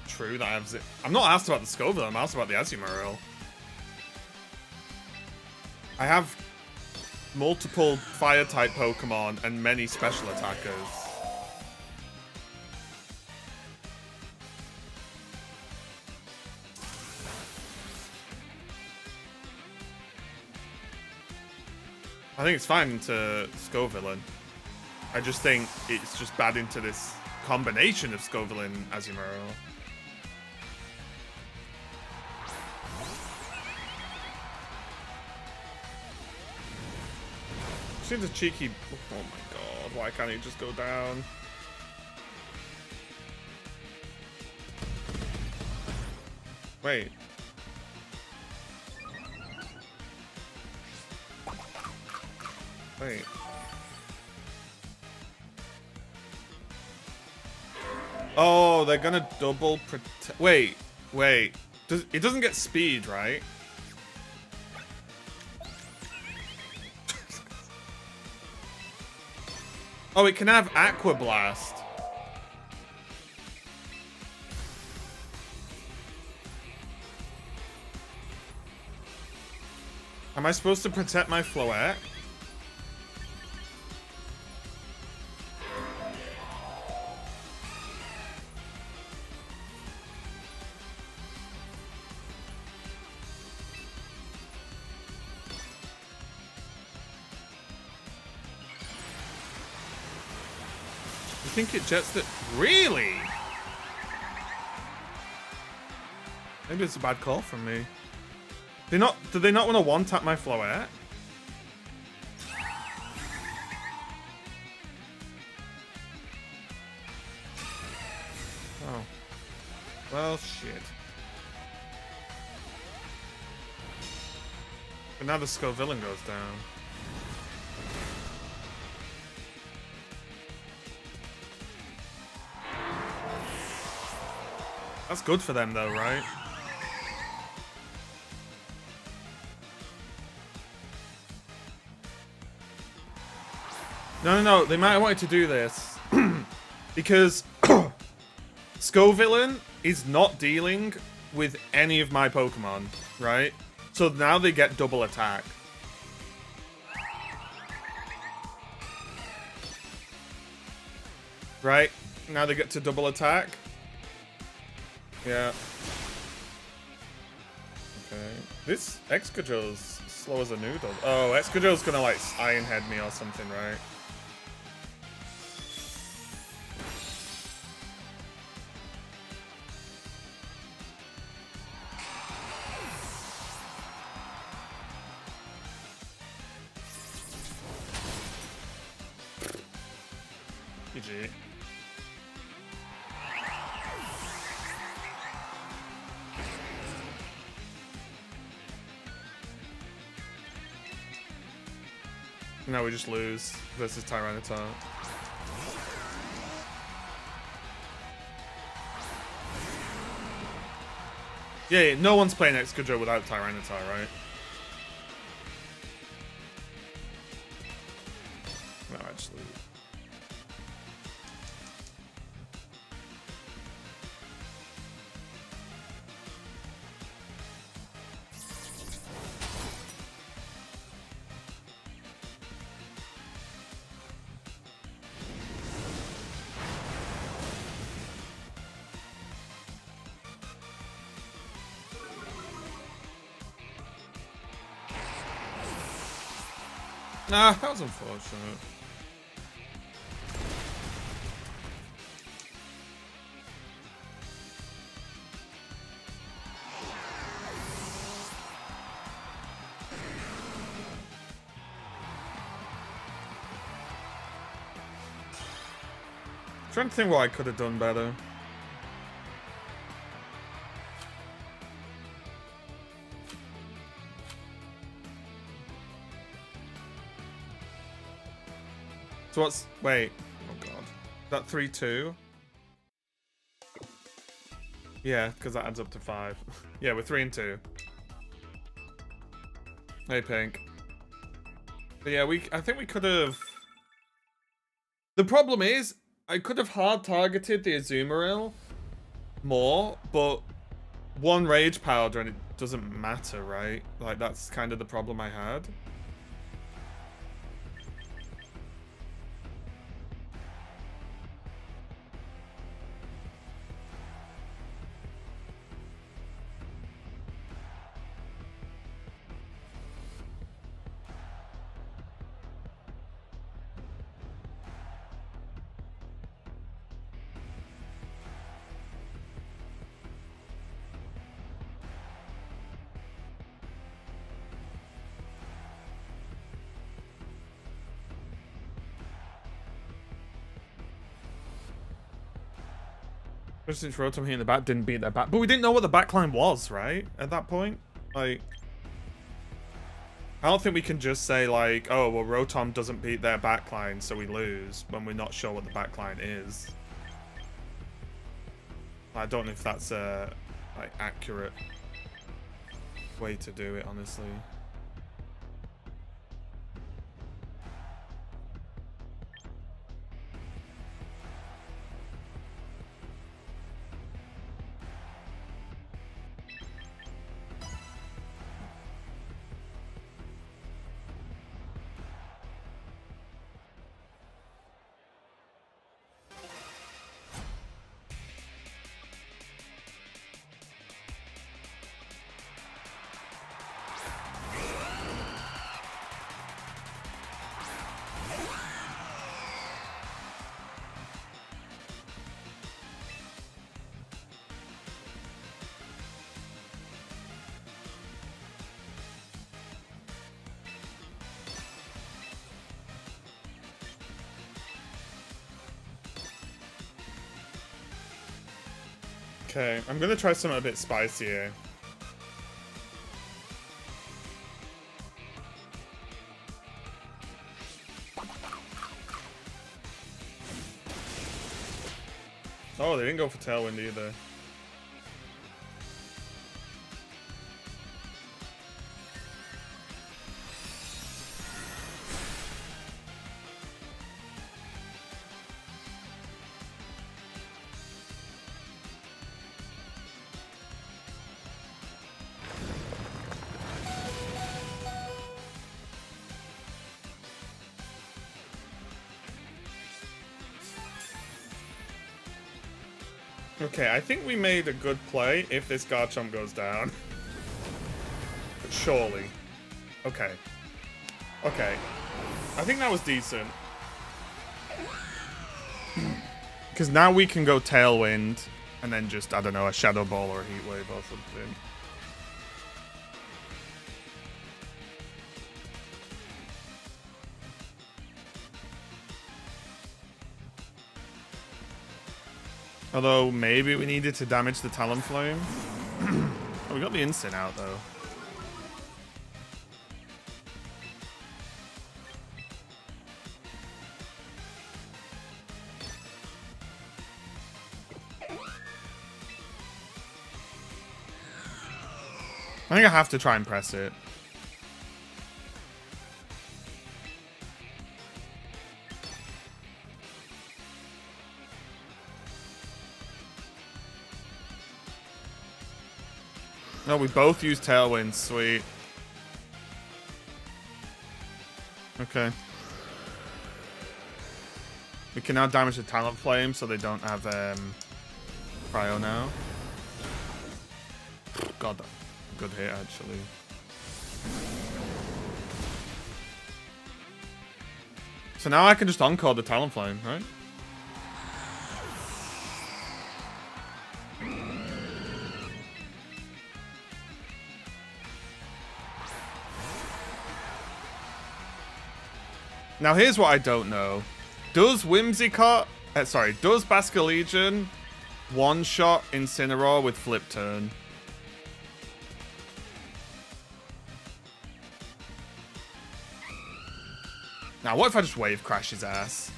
true that I have I'm not asked about the Scovillain, I'm asked about the Azumarill. I have multiple Fire-type Pokemon and many special attackers. I think it's fine into Scovillain. I just think it's just bad into this combination of Scovillain and Azumarill. Seems a cheeky... Oh my god, why can't he just go down? Wait. Wait. Oh, they're gonna double protect... Wait. It doesn't get speed, right? Oh, it can have Aqua Blast. Am I supposed to protect my Floette? I think it jets that. Really? Maybe it's a bad call from me. Do they not want to one-tap my Floette? Oh. Well, shit. But now the Scovillain goes down. That's good for them, though, right? No. They might have wanted to do this. Because Scovillain is not dealing with any of my Pokemon, right? So now they get double attack. Right? Now they get to double attack. Yeah. Okay. This Excadrill's slow as a noodle. Oh, Excadrill's gonna like Iron Head me or something, right? GG. Now we just lose versus Tyranitar. Yeah, no one's playing Excadrill without Tyranitar, right? No, actually. Nah, that was unfortunate. I'm trying to think what I could have done better. So what's... Wait. Oh, God. Is that 3-2? Yeah, because that adds up to 5. Yeah, we're 3-2. Hey, Pink. But yeah, I think we could have... The problem is, I could have hard targeted the Azumarill more, but one Rage Powder and it doesn't matter, right? Like, that's kind of the problem I had. Since Rotom here in the back didn't beat their back, but we didn't know what the backline was, right? At that point, like, I don't think we can just say like, oh well, Rotom doesn't beat their backline, so we lose when we're not sure what the backline is. I don't know if that's a like accurate way to do it, honestly. Okay, I'm gonna try something a bit spicier. Oh, they didn't go for Tailwind either. Okay, I think we made a good play if this Garchomp goes down. Surely. Okay. Okay. I think that was decent. Because now we can go Tailwind and then just, I don't know, a Shadow Ball or a Heat Wave or something. Although, maybe we needed to damage the Talonflame. Oh, we got the Instant out, though. I think I have to try and press it. No, we both use Tailwind. Sweet. Okay. We can now damage the Talonflame so they don't have Cryo now. God, good hit, actually. So now I can just encore the Talonflame, right? Now here's what I don't know. Does Whimsicott... does Basculegion one-shot Incineroar with Flip Turn? Now, what if I just Wave Crash his ass?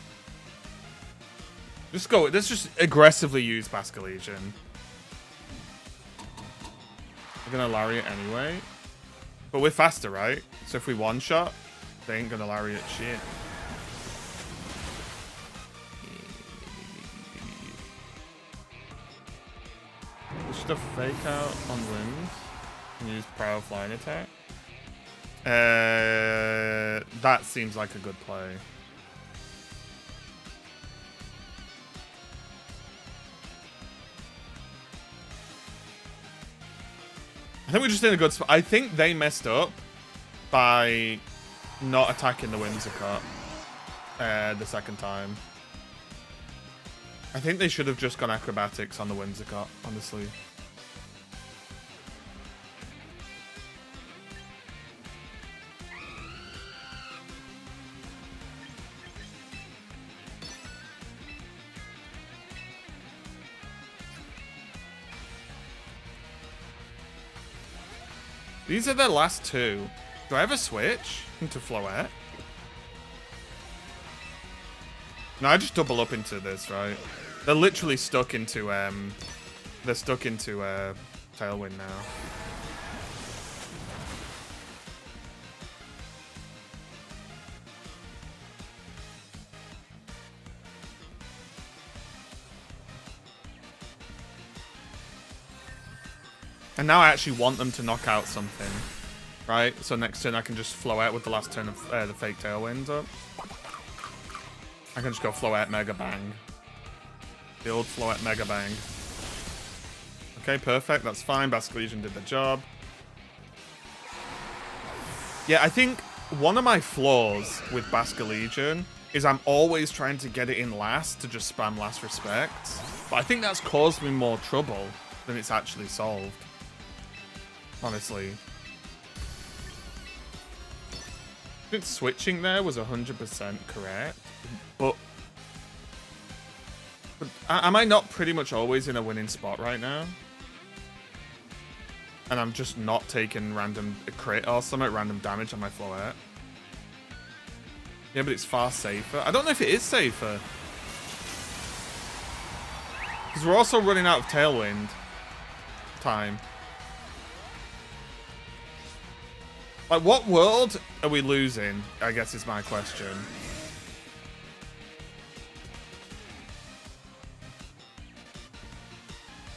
Just go... Let's just aggressively use Basculegion. We're gonna Lariat anyway. But we're faster, right? So if we one-shot, they ain't gonna Lariat shit. Just a Fake Out on Winds and use Prow Flying Attack. That seems like a good play. I think we're just in a good spot. I think they messed up by not attacking the Whimsicott the second time. I think they should have just gone Acrobatics on the Whimsicott, honestly. These are the last two. Do I ever switch into Floette? No, I just double up into this, right? They're literally stuck into Tailwind now. And now I actually want them to knock out something, right? So next turn I can just Floette with the last turn of the fake Tailwind up. I can just go Floette Mega Bang. The old Floette Mega Bang. Okay, perfect. That's fine. Basculegion did the job. Yeah, I think one of my flaws with Basculegion is I'm always trying to get it in last to just spam Last Respect. But I think that's caused me more trouble than it's actually solved. Honestly. I think switching there was 100% correct. But am I not pretty much always in a winning spot right now? And I'm just not taking random crit or something, random damage on my Floette. Yeah, but it's far safer. I don't know if it is safer. Because we're also running out of Tailwind time. Like, what world are we losing? I guess is my question.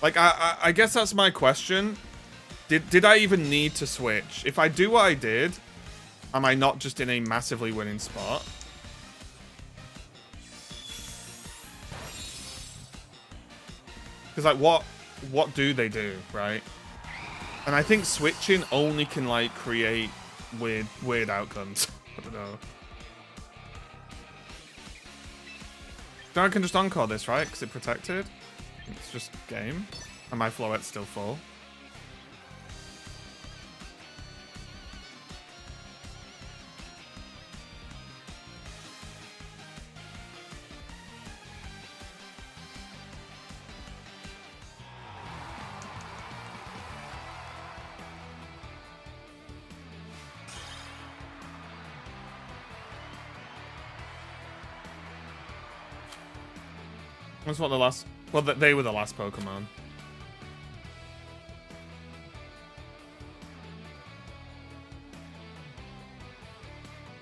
Like, I guess that's my question. Did I even need to switch? If I do what I did, am I not just in a massively winning spot? Because, like, what do they do, right? And I think switching only can, like, create weird outcomes. I don't know. Then I can just encore this, right? Because it protected. It's just game. And my Floette's still full. That's what the last... Well, they were the last Pokemon.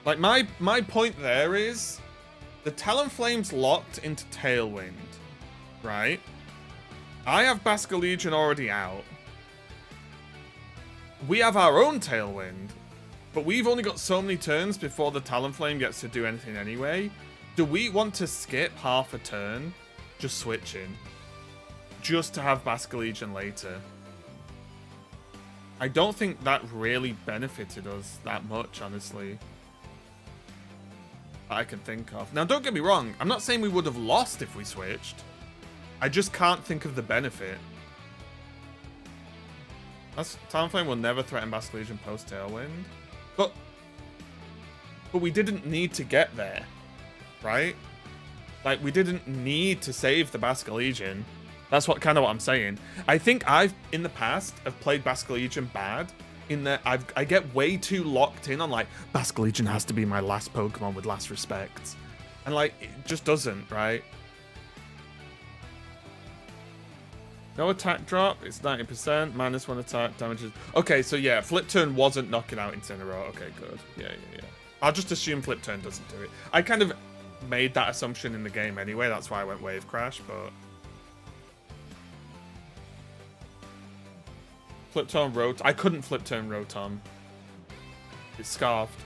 Like, my point there is... The Talonflame's locked into Tailwind. Right? I have Basculegion already out. We have our own Tailwind. But we've only got so many turns before the Talonflame gets to do anything anyway. Do we want to skip half a turn... just switching, just to have Basculegion later? I don't think that really benefited us that much, honestly. I can think of. Now, don't get me wrong. I'm not saying we would have lost if we switched. I just can't think of the benefit. Talonflame will never threaten Basque Legion post Tailwind. But we didn't need to get there, right? Like, we didn't need to save the Basque Legion. That's what I'm saying. I think I've, in the past, have played Basque Legion bad. In that I get way too locked in on, like, Basque Legion has to be my last Pokemon with last respect. And, like, it just doesn't, right? No attack drop, it's 90%, -1 attack, damages. Okay, so yeah, Flip Turn wasn't knocking out Incineroar. Okay, good. Yeah. I'll just assume Flip Turn doesn't do it. I kind of made that assumption in the game anyway, that's why I went Wave Crash, but... Flip Turn Rotom. I couldn't Flip Turn Rotom. It's Scarfed.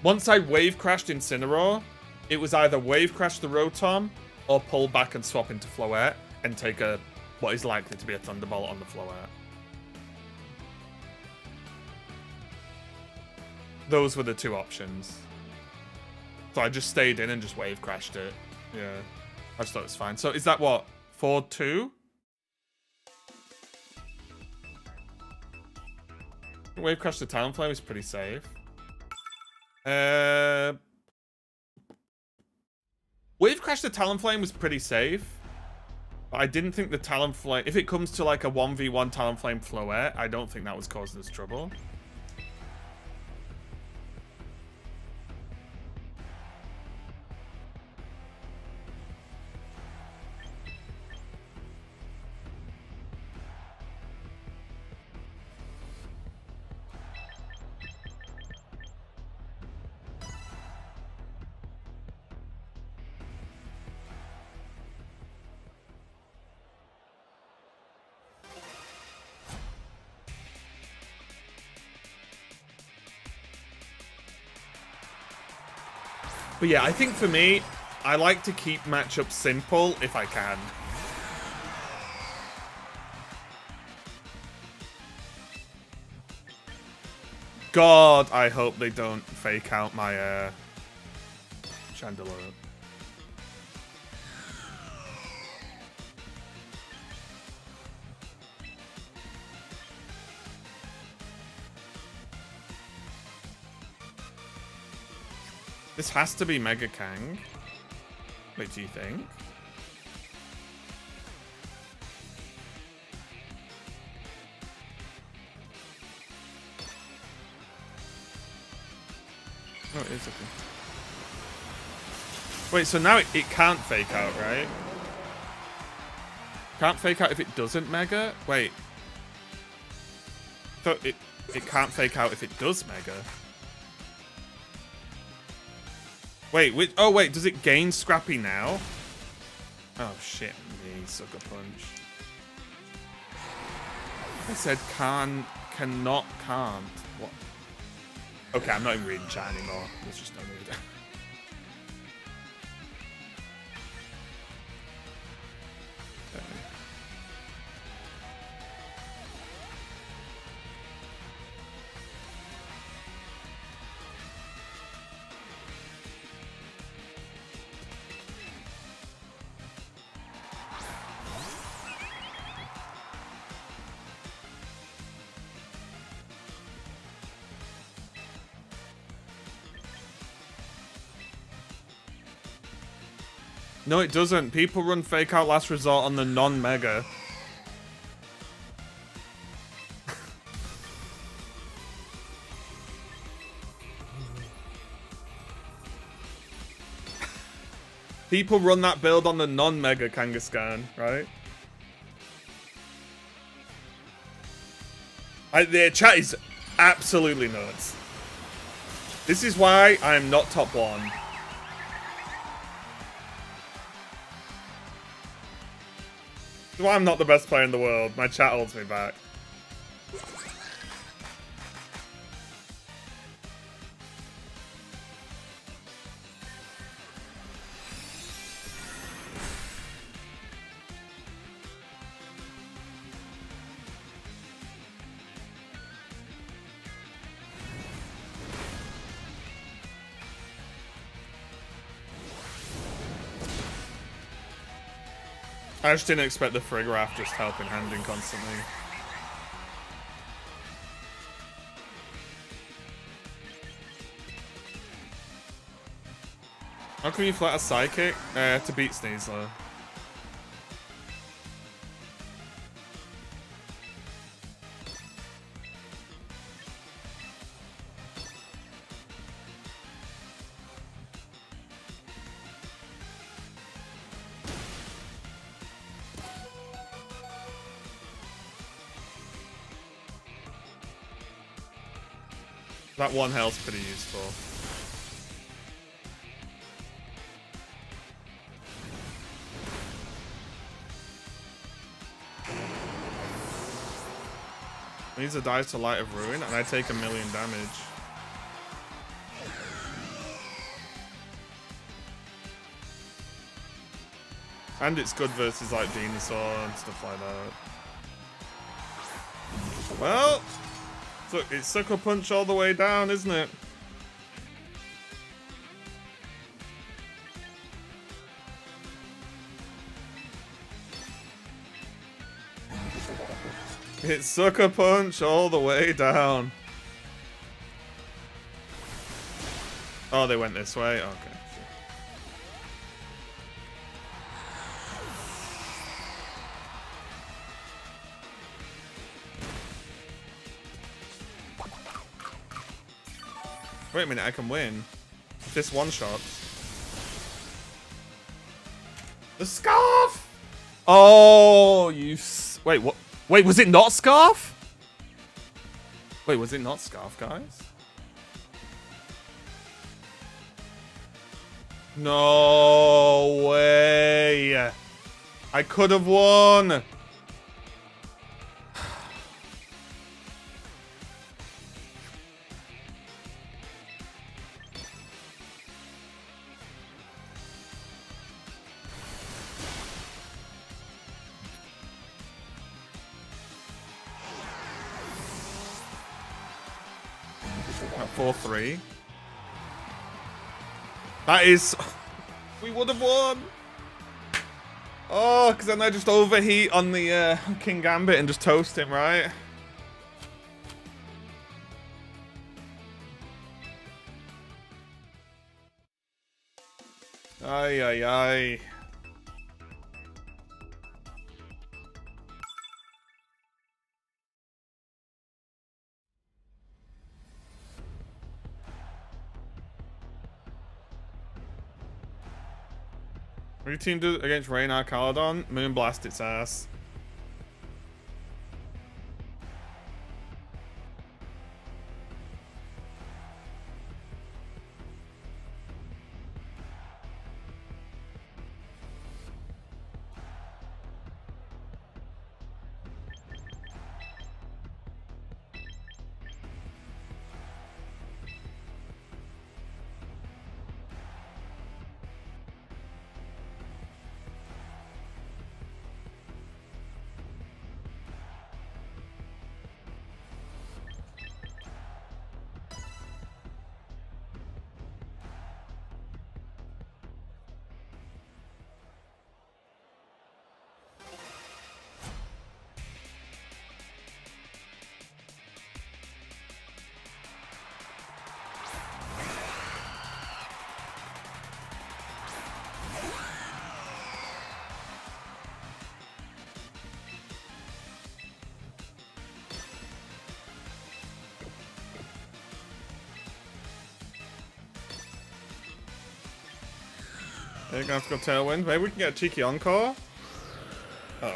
Once I Wave Crashed Incineroar, it was either Wave Crash the Rotom or pull back and swap into Floette and take what is likely to be a Thunderbolt on the Floette. Those were the two options. So I just stayed in and just Wave Crashed it. Yeah. I just thought it was fine. So is that what? 4-2? Wave Crash the Talonflame is pretty safe. Wave Crash the Talonflame was pretty safe. But I didn't think the Talonflame... If it comes to like a 1v1 Talonflame Floette, I don't think that was causing us trouble. But yeah, I think for me, I like to keep matchups simple if I can. God, I hope they don't fake out my Chandelier. This has to be Mega Kang. Wait, do you think? Oh, it is okay. Wait, so now it can't fake out, right? Can't fake out if it doesn't Mega? Wait. I thought it can't fake out if it does Mega. Wait, oh wait, does it gain Scrappy now? Oh shit me, Sucker Punch. I said cannot, can't. What? Okay, I'm not even reading chat anymore. There's just no need. No, it doesn't. People run Fake Out Last Resort on the non-Mega. People run that build on the non-Mega Kangaskhan, right? Their chat is absolutely nuts. This is why I am not top one. This is why I'm not the best player in the world. My chat holds me back. I just didn't expect the Friggrath just helping handing constantly. How can you flat a Psychic? To beat Sneasler. That one health's pretty useful. Lisa dies to Light of Ruin, and I take 1,000,000 damage. And it's good versus like Venusaur and stuff like that. Well, so it's Sucker Punch all the way down, isn't it? It's Sucker Punch all the way down. Oh, they went this way? Okay. Wait a minute, I can win. If this one-shot. The Scarf! Oh, you... Wait, what? Wait, was it not Scarf? Wait, was it not Scarf, guys? No way. I could have won. At 4-3. That is... We would have won. Oh, because then I just overheat on the King Gambit and just toast him, right? Ay, ay, ay. What do your team do against Raynar Caledon? Moonblast its ass. They're gonna have to go Tailwind. Maybe we can get a cheeky encore. Uh oh.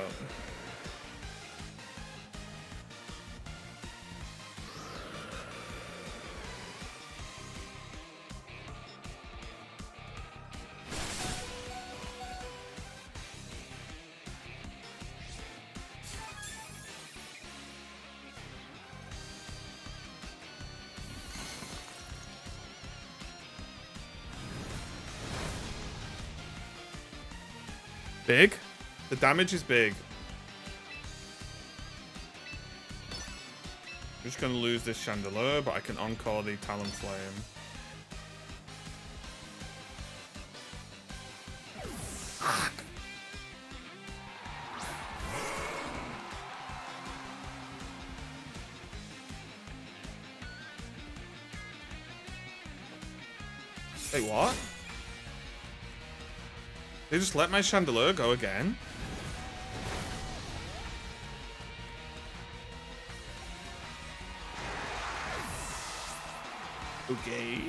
Big? The damage is big. I'm just gonna lose this Chandelure, but I can encore the Talonflame. Wait, what? They just let my Chandelier go again? Okay.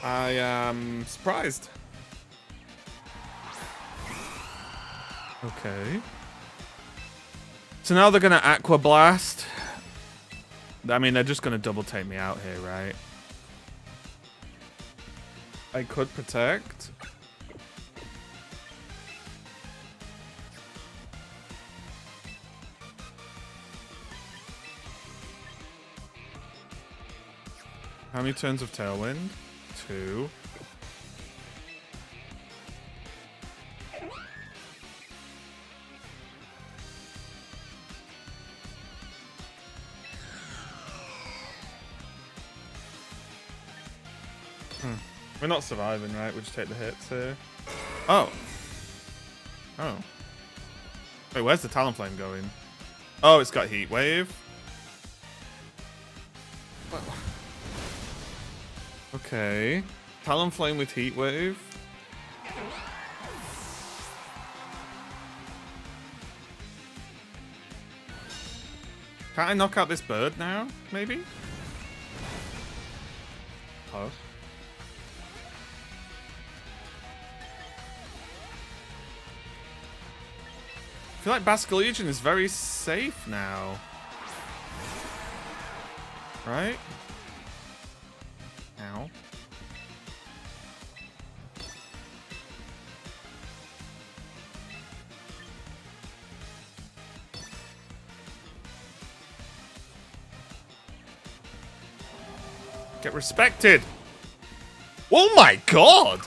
I am surprised. Okay. So now they're gonna Aqua Blast. I mean, they're just gonna double take me out here, right? I could protect. How many turns of Tailwind? 2. We're not surviving, right? We just take the hits here. Oh. Oh. Wait, where's the Talonflame going? Oh, it's got Heat Wave. Okay. Talonflame with Heat Wave. Can't I knock out this bird now? Maybe? Oh. I feel like Basculegion is very safe now. Right? Ow. Get respected. Oh my god!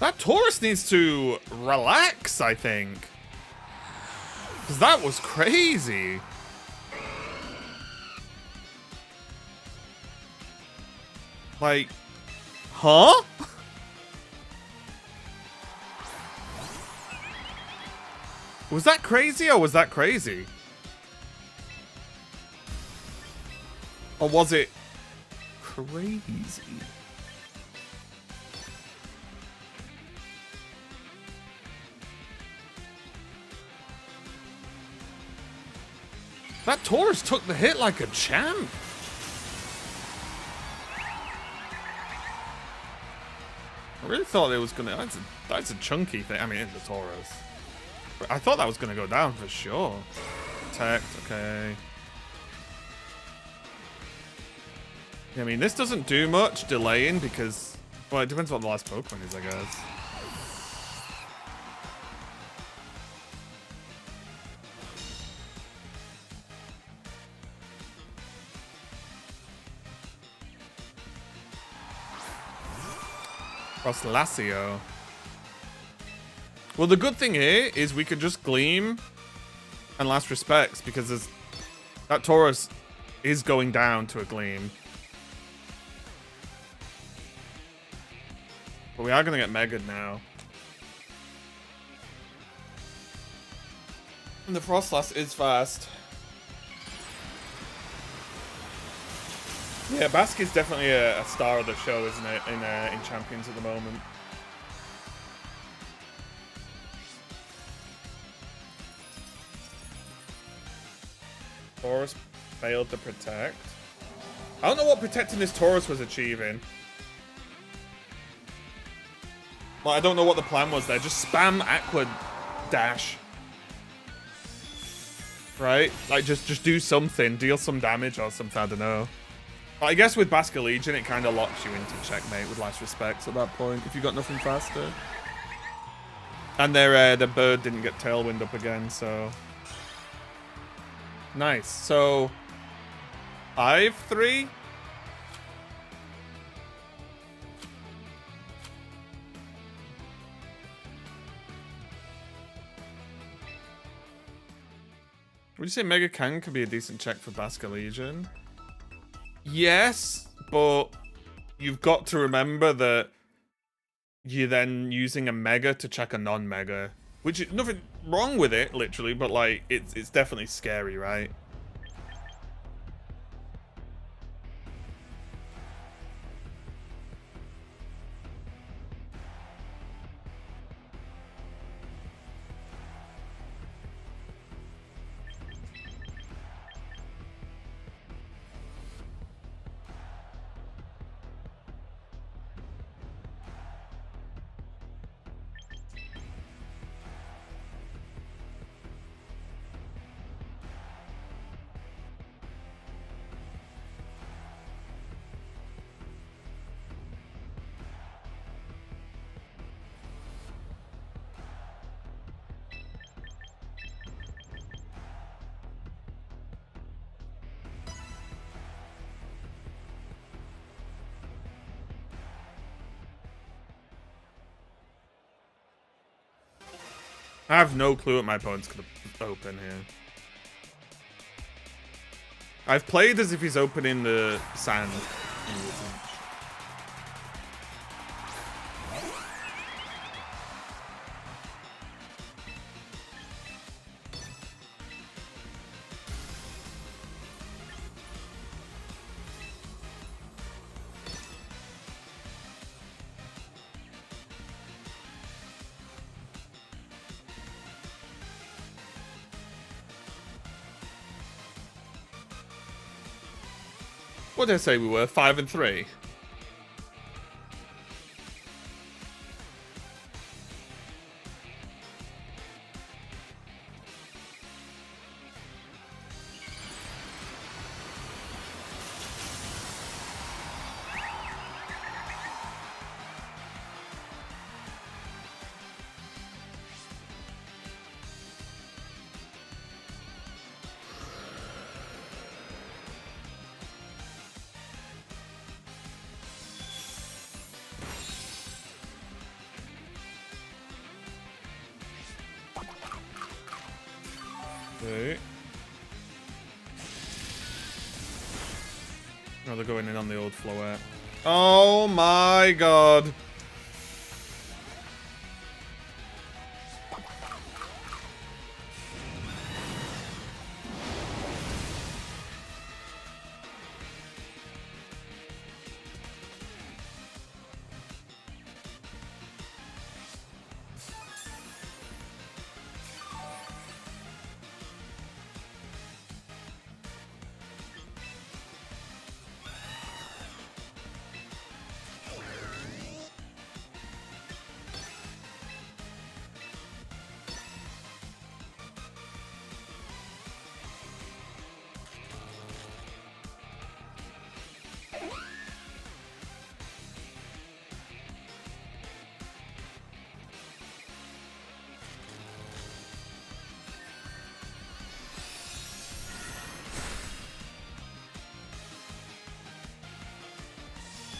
That Taurus needs to relax, I think. Because that was crazy. Like, huh? Was that crazy or was that crazy? Or was it crazy? That Taurus took the hit like a champ. I really thought it was gonna. That's a chunky thing. I mean, it's a Taurus. But I thought that was gonna go down for sure. Protect, okay. Yeah, I mean, this doesn't do much delaying because, well, it depends what the last Pokemon is, I guess. Frostlacio. Well, the good thing here is we could just Gleam and Last Respects because that Taurus is going down to a Gleam. But we are going to get Mega'd now. And the Frostlass is fast. Yeah, Basque is definitely a star of the show, isn't it, in Champions at the moment. Taurus failed to protect. I don't know what protecting this Taurus was achieving. Well, I don't know what the plan was there. Just spam Aqua Dash. Right? Like, just do something. Deal some damage or something, I don't know. I guess with Basculegion, it kind of locks you into checkmate with Last Respects at that point, if you got nothing faster. And their bird didn't get Tailwind up again, so... Nice. So... 5-3? Would you say Mega Kang could be a decent check for Basculegion? Yes, but you've got to remember that you're then using a Mega to check a non-Mega. Which is nothing wrong with it, literally, but like it's definitely scary, right? I have no clue what my opponent's gonna open here. I've played as if he's opening the sand. What did I say we were? 5 and 3. Okay. Oh, they're going in on the old floor. Oh my god.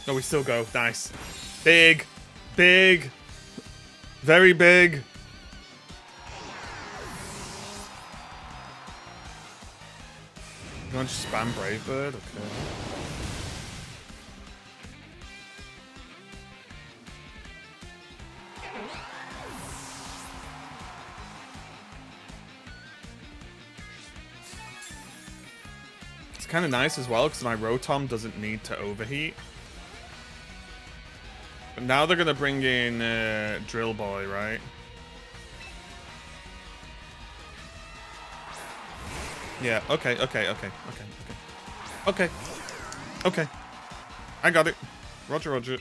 No, we still go. Nice. Big. Big. Very big. You want to spam Brave Bird? Okay. It's kind of nice as well because my Rotom doesn't need to overheat. But now they're going to bring in Drill Boy, right? Yeah, okay. Okay. I got it. Roger.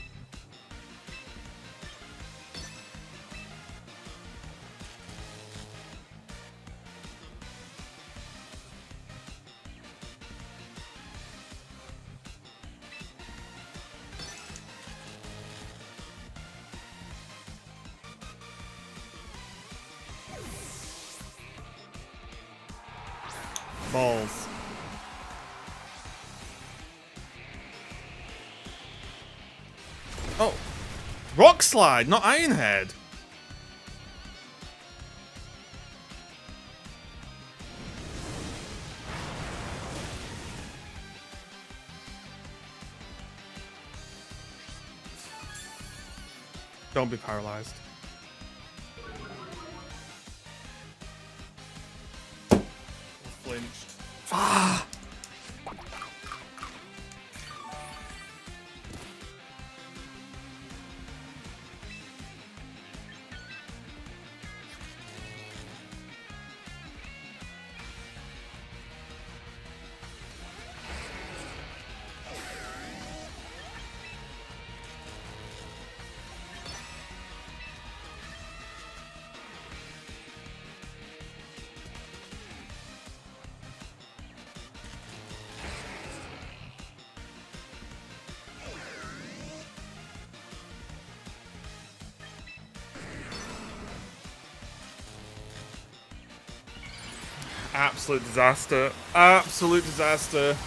Balls. Oh. Rock Slide, not Iron Head. Don't be paralyzed. flinched. Ah! Absolute disaster. Absolute disaster.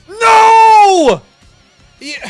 No! Yeah.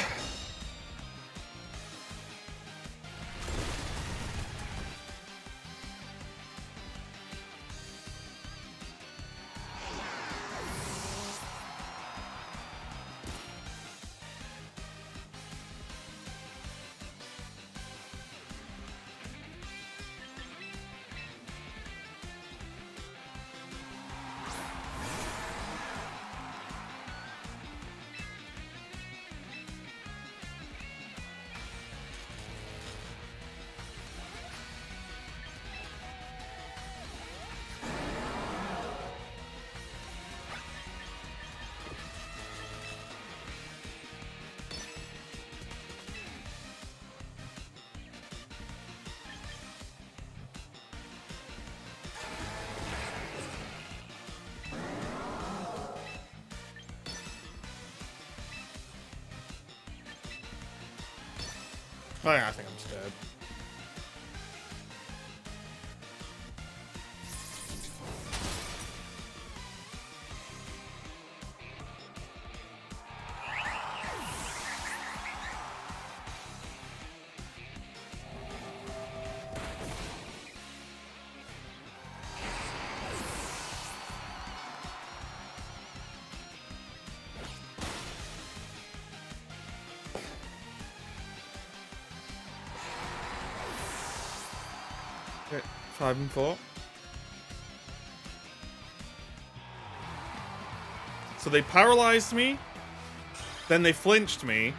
Oh, yeah, I think I'm just dead. Okay, 5 and 4. So they paralyzed me, then they flinched me,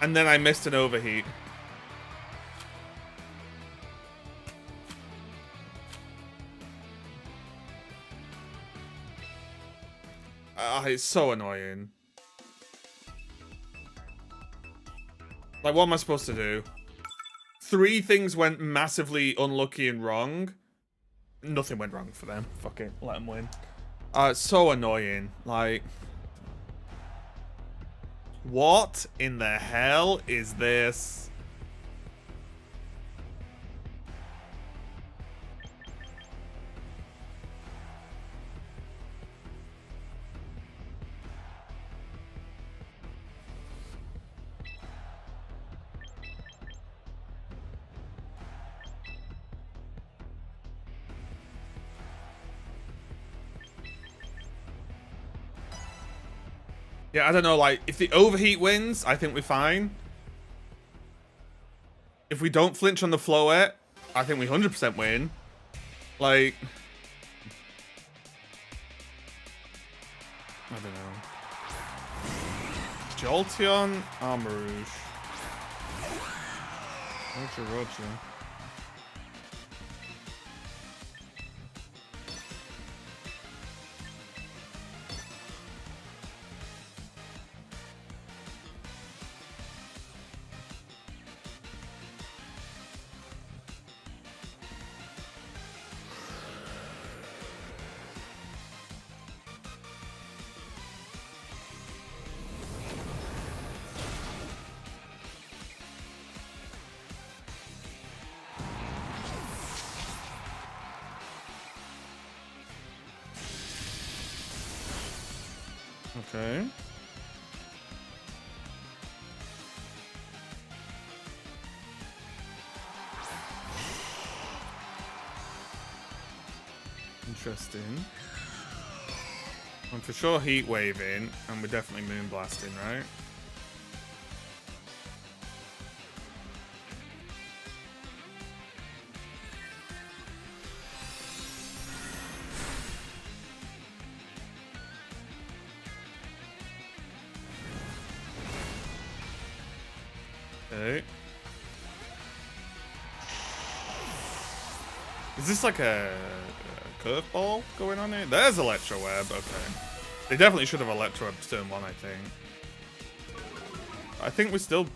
and then I missed an overheat. It's so annoying. Like, what am I supposed to do? 3 things went massively unlucky and wrong. Nothing went wrong for them. Fuck it. Let them win. It's so annoying. Like, what in the hell is this? Yeah, I don't know, like, if the overheat wins, I think we're fine. If we don't flinch on the floet, I think we 100% win. Like, I don't know. Jolteon, Armarouge. Roger. Okay. Interesting. I'm for sure heat waving, and we're definitely moon blasting, right? Okay. Is this like a curveball going on here? There's Electro Web. Okay. They definitely should have Electro Web turn 1, I think. I think we're still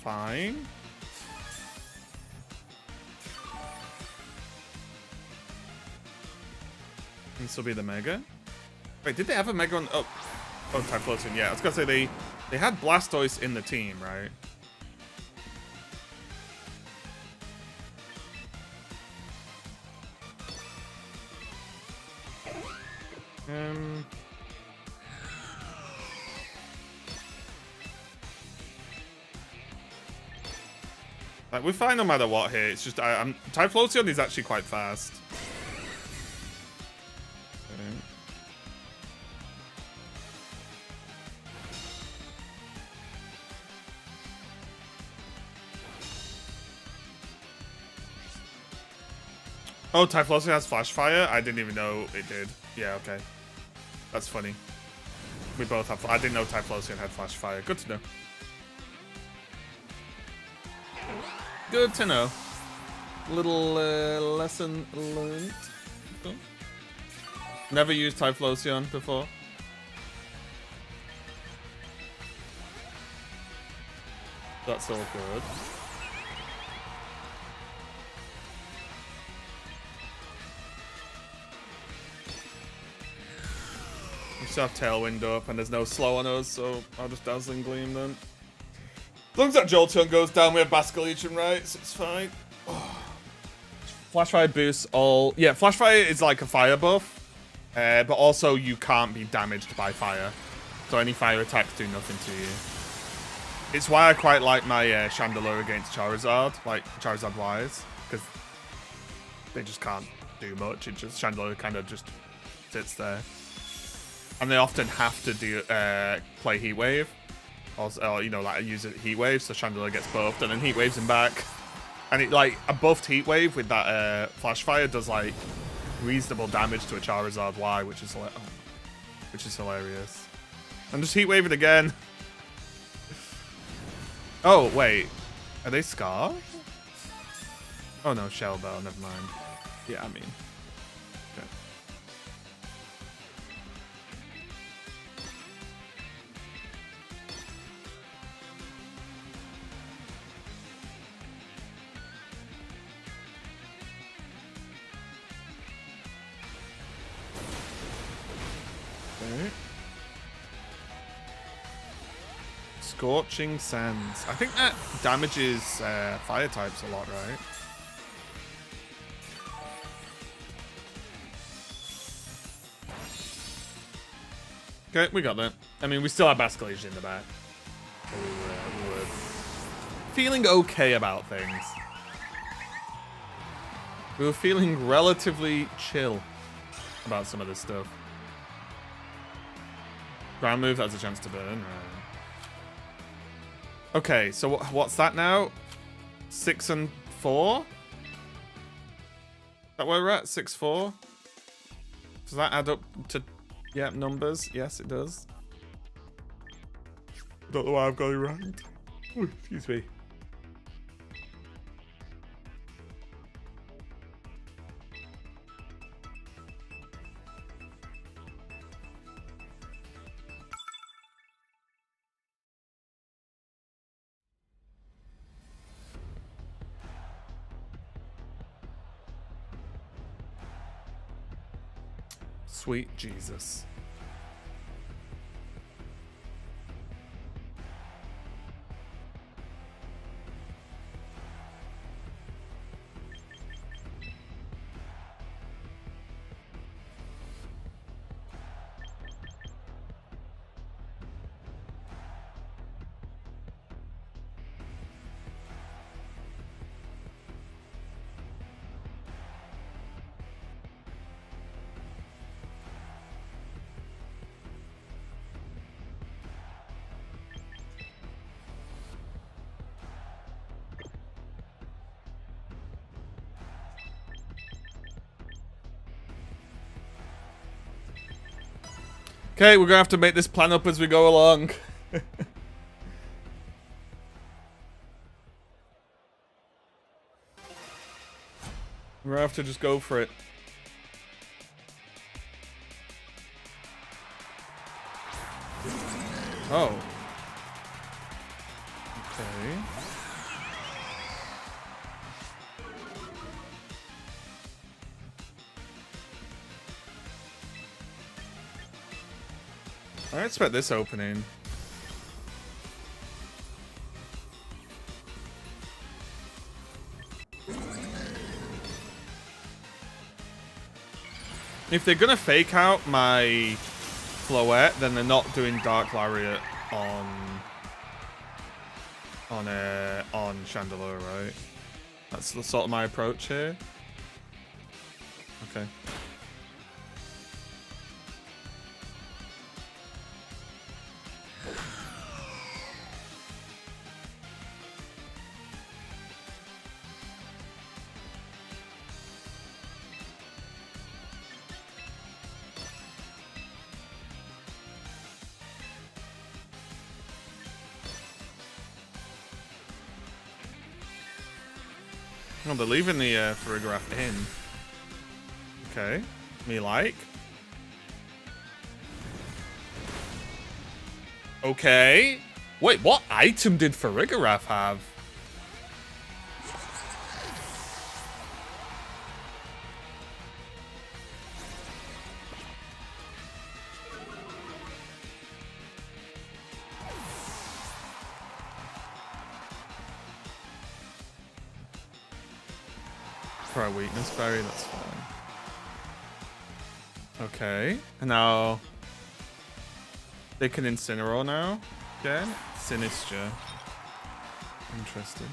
fine. This will be the Mega. Wait, did they have a Mega on? Oh, Typhlosion. Yeah, I was gonna say they had Blastoise in the team, right? Like, we're fine no matter what here. It's just Typhlosion is actually quite fast. Okay. Oh, Typhlosion has Flash Fire? I didn't even know it did. Yeah, okay. That's funny. We both have... I didn't know Typhlosion had Flash Fire. Good to know. Good to know. Little lesson learned. Cool. Never used Typhlosion before. That's all good. We still have Tailwind up, and there's no slow on us, so I'll just Dazzling Gleam then. As long as that Jolteon goes down, we have Basculegion, right? So it's fine. Flash Fire boosts all... Yeah, Flash Fire is like a fire buff, but also you can't be damaged by fire. So any fire attacks do nothing to you. It's why I quite like my Chandelure against Charizard, like Charizard-wise, because they just can't do much. It just Chandelure kind of just sits there. And they often have to do play Heat Wave. Or, you know, like use a Heat Wave, so Chandelure gets buffed, and then Heat Waves him back. And it, like, a buffed Heat Wave with that Flash Fire does, like, reasonable damage to a Charizard Y, which is hilarious. And just Heat Wave it again. Oh, wait. Are they Scar? Oh, no, Shell Bell, never mind. Yeah, I mean... Okay. Okay. Scorching Sands. I think that damages fire types a lot, right? Okay, we got that. I mean, we still have Basculegion in the back. So we were feeling okay about things. We were feeling relatively chill about some of this stuff. Ground move has a chance to burn. Right. Okay, so what's that now? 6 and 4? Is that where we're at? 6-4? Does that add up to, yeah, numbers? Yes, it does. Don't know why I've got it right. Ooh, excuse me. Sweet Jesus. Okay, we're gonna have to make this plan up as we go along. We're gonna have to just go for it. Oh. Okay. I expect this opening. If they're gonna fake out my Floette, then they're not doing Dark Lariat on Chandelure, right? That's the sort of my approach here. Okay. Oh, they're leaving the Farigiraf in. Okay. Me like. Okay. Wait, what item did Farigiraf have? For a weakness berry, that's fine. Okay. And now they can Incineroar now. Again. Sinistra. Interesting.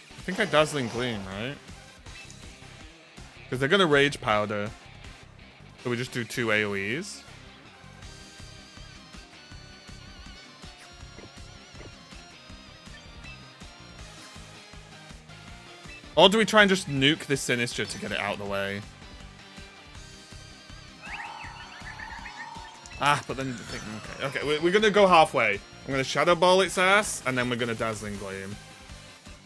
I think I Dazzling Gleam, right? Because they're gonna Rage Powder. So we just do 2 AoEs. Or do we try and just nuke this Sinistra to get it out of the way? Ah, but then... Okay, we're going to go halfway. I'm going to Shadow Ball its ass, and then we're going to Dazzling Gleam.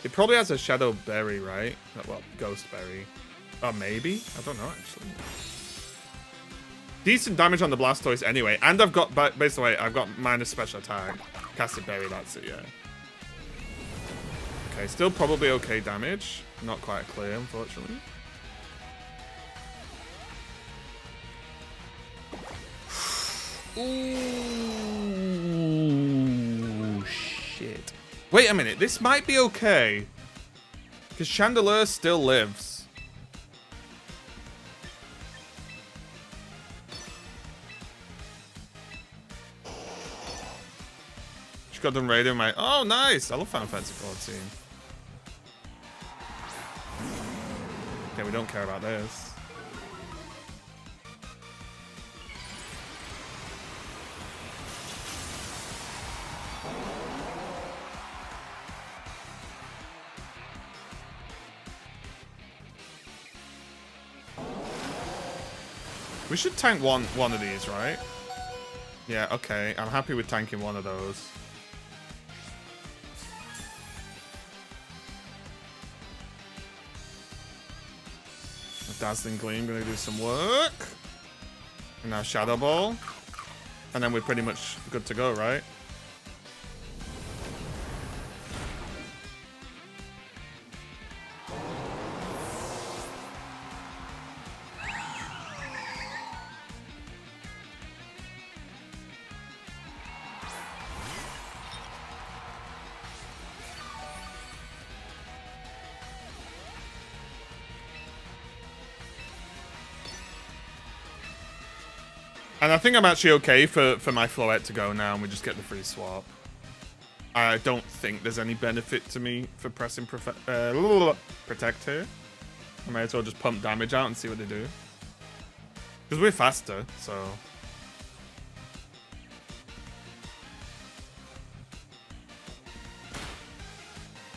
It probably has a Shadow Berry, right? Well, Ghost Berry. Oh, maybe? I don't know, actually. Decent damage on the Blastoise anyway. And I've got... Basically, I've got minus special attack. Casted Berry, that's it, yeah. Okay, still probably okay damage. Not quite clear, unfortunately. Ooh, shit. Wait a minute, this might be okay. Because Chandelure still lives. She got done raiding my... Oh, nice! I love Final Fantasy 14. Okay, we don't care about this. We should tank one of these, right? Yeah, okay. I'm happy with tanking one of those. Dazzling Gleam gonna do some work. And now Shadow Ball. And then we're pretty much good to go, right? And I think I'm actually okay for my Floette to go now and we just get the free swap. I don't think there's any benefit to me for pressing Protect here. I may as well just pump damage out and see what they do. Because we're faster, so...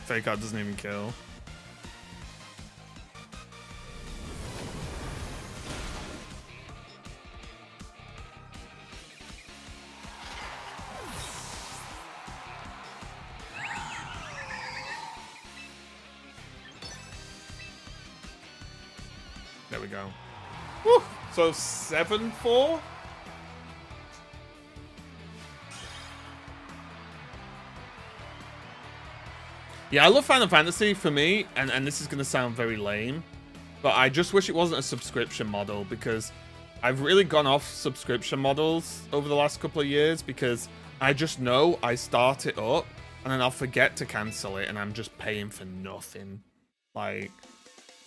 Fake out doesn't even kill. There we go. Woo! So 7-4? Yeah, I love Final Fantasy for me, and this is going to sound very lame, but I just wish it wasn't a subscription model, because I've really gone off subscription models over the last couple of years, because I just know I start it up, and then I'll forget to cancel it, and I'm just paying for nothing. Like,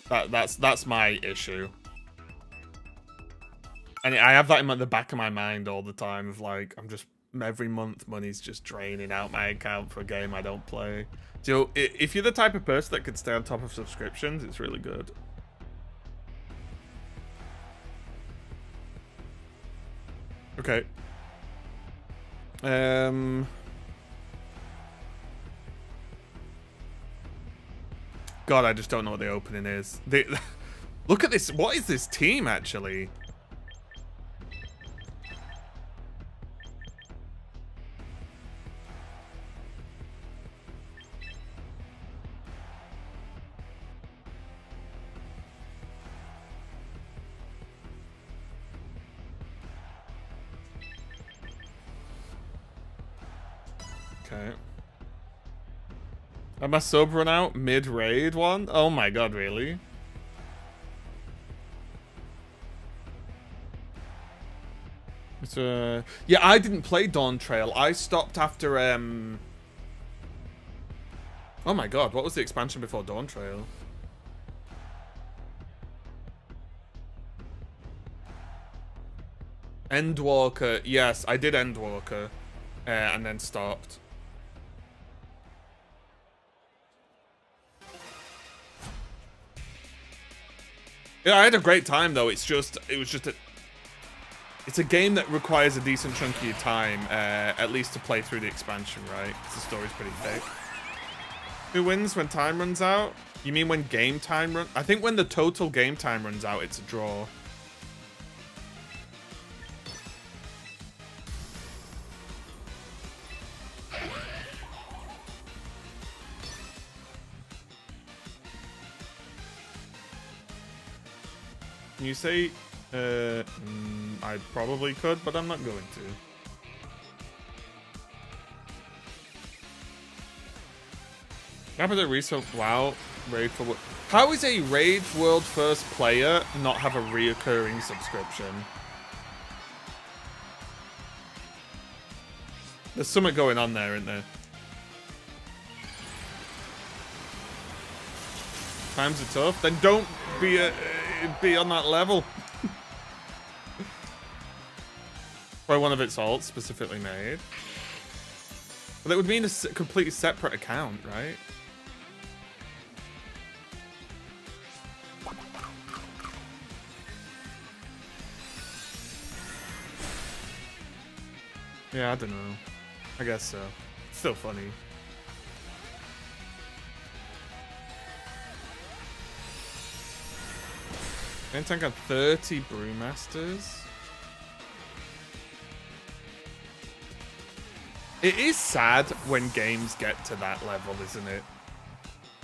that's my issue. And I have that in the back of my mind all the time, of like, I'm just, every month money's just draining out my account for a game I don't play. So if you're the type of person that can stay on top of subscriptions, it's really good. Okay. God, I just don't know what the opening is. Look at this. What is this team, actually? Okay. Am I sub run out mid-raid one? Oh my god, really? So, yeah, I didn't play Dawn Trail. I stopped after, oh my god, what was the expansion before Dawn Trail? Endwalker. Yes, I did Endwalker. And then stopped. Yeah, I had a great time though. It's a game that requires a decent chunk of your time, at least to play through the expansion, right? 'Cause the story's pretty thick. Who wins when time runs out? You mean when game time runs? I think when the total game time runs out, it's a draw. Can you say, I probably could, but I'm not going to. Capital Research, wow, Raid for... How is a Raid World First player not have a reoccurring subscription? There's something going on there, isn't there? Times are tough. Then don't be on that level. Probably one of its alts specifically made. But that would mean a completely separate account, right? Yeah, I don't know. I guess so. Still funny. Main tank got 30 Brewmasters. It is sad when games get to that level, isn't it?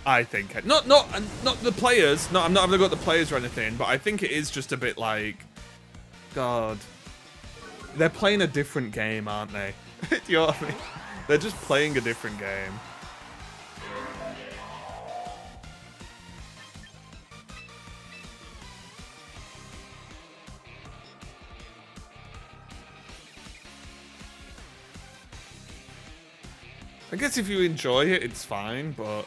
I think. Not the players. No, I'm not having to go at the players or anything, but I think it is just a bit like, God. They're playing a different game, aren't they? Do you know what I mean? They're just playing a different game. I guess if you enjoy it, it's fine, but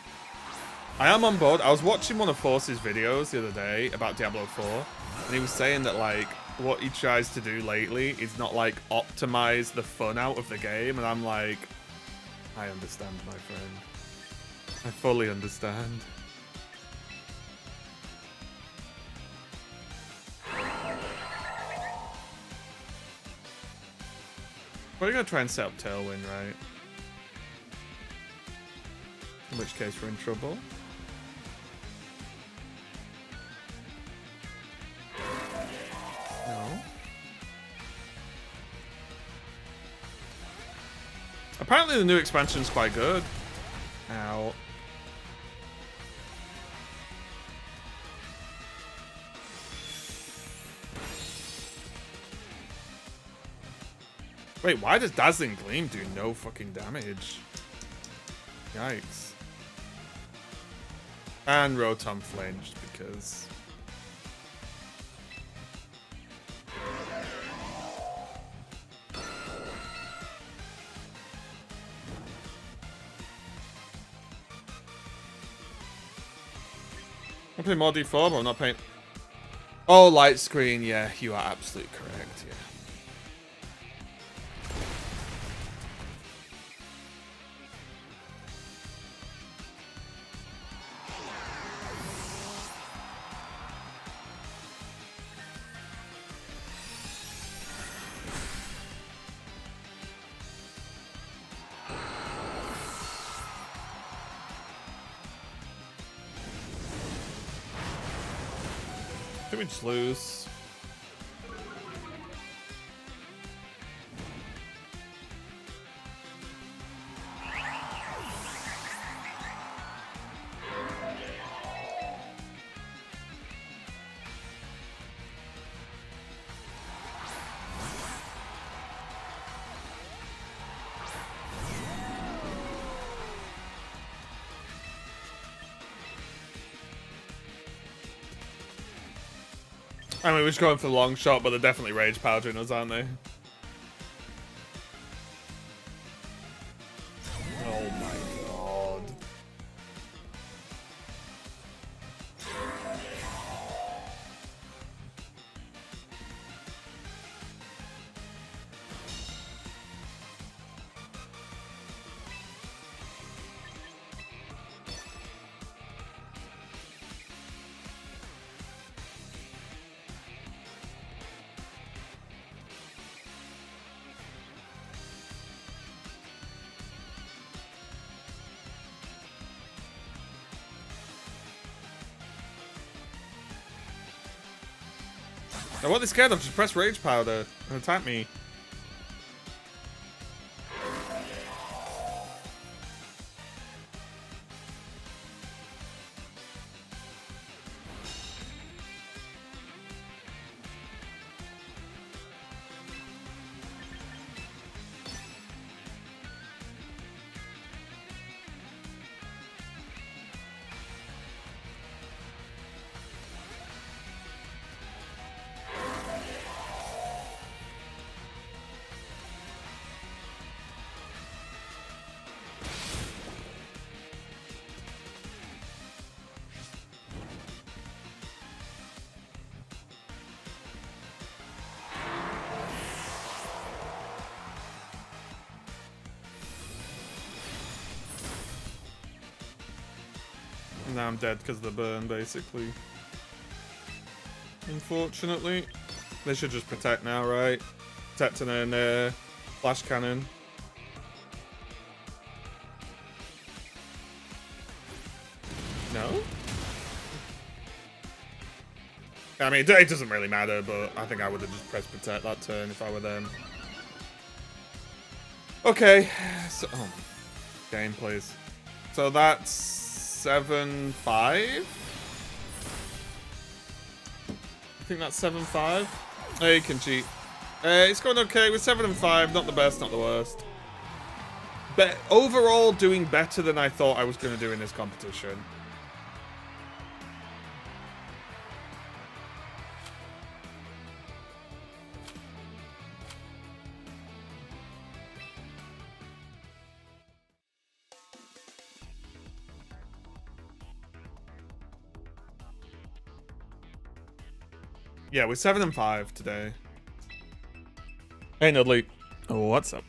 I am on board. I was watching one of Force's videos the other day about Diablo 4, and he was saying that, like, what he tries to do lately is not, like, optimize the fun out of the game, and I'm like, I understand, my friend. I fully understand. We're gonna try and set up Tailwind, right? In which case we're in trouble. No. Apparently the new expansion's quite good. Ow. Wait, why does Dazzling Gleam do no fucking damage? Yikes. And Rotom flinched because... I'm playing more D4, but I'm not paying... Oh, light screen. Yeah, you are absolutely correct. Yeah. I think we just lose. I mean, we're just going for the long shot, but they're definitely rage powdering us, aren't they? Oh my god. Now, what are they scared of? Just press Rage Powder and attack me. Now I'm dead because of the burn, basically. Unfortunately. They should just protect now, right? Protect and then flash cannon. No? I mean, it doesn't really matter, but I think I would have just pressed protect that turn if I were them. Okay. So, oh, game, please. So that's 7-5. I think that's 7-5. Hey, you can cheat. It's going okay with 7-5. Not the best, not the worst. But overall, doing better than I thought I was going to do in this competition. Yeah, we're 7-5 today. Hey, Nudley. Oh, what's up?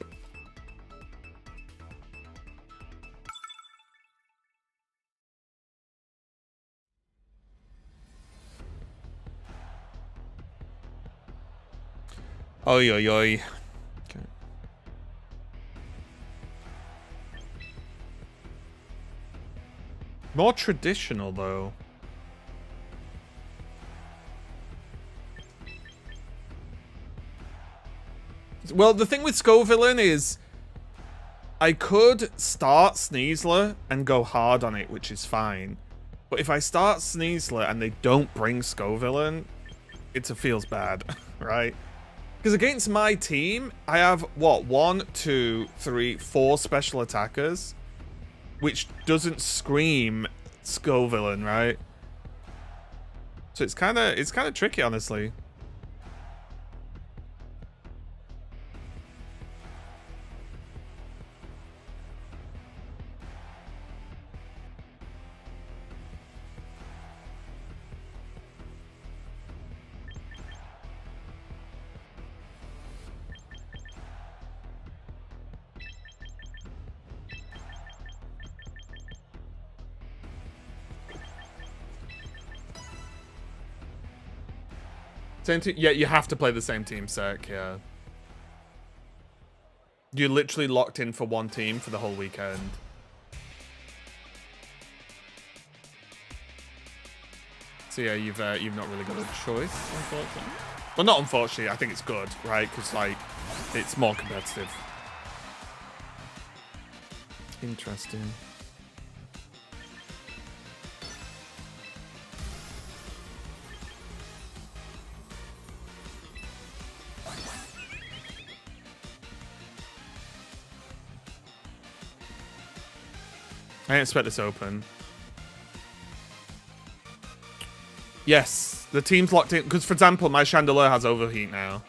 Oi, oi, oi. Okay. More traditional, though. Well, the thing with Scovillain is I could start Sneasler and go hard on it, which is fine. But if I start Sneasler and they don't bring Scovillain, it feels bad, right? Because against my team, I have, what, 1, 2, 3, 4 special attackers, which doesn't scream Scovillain, right? So it's kind of tricky, honestly. Same team? Yeah, you have to play the same team sec, yeah. You're literally locked in for one team for the whole weekend. So yeah, you've not really got a choice, unfortunately. Well, not unfortunately, I think it's good, right? Because, like, it's more competitive. Interesting. I didn't expect this open. Yes, the team's locked in. Because, for example, my Chandelier has overheat now.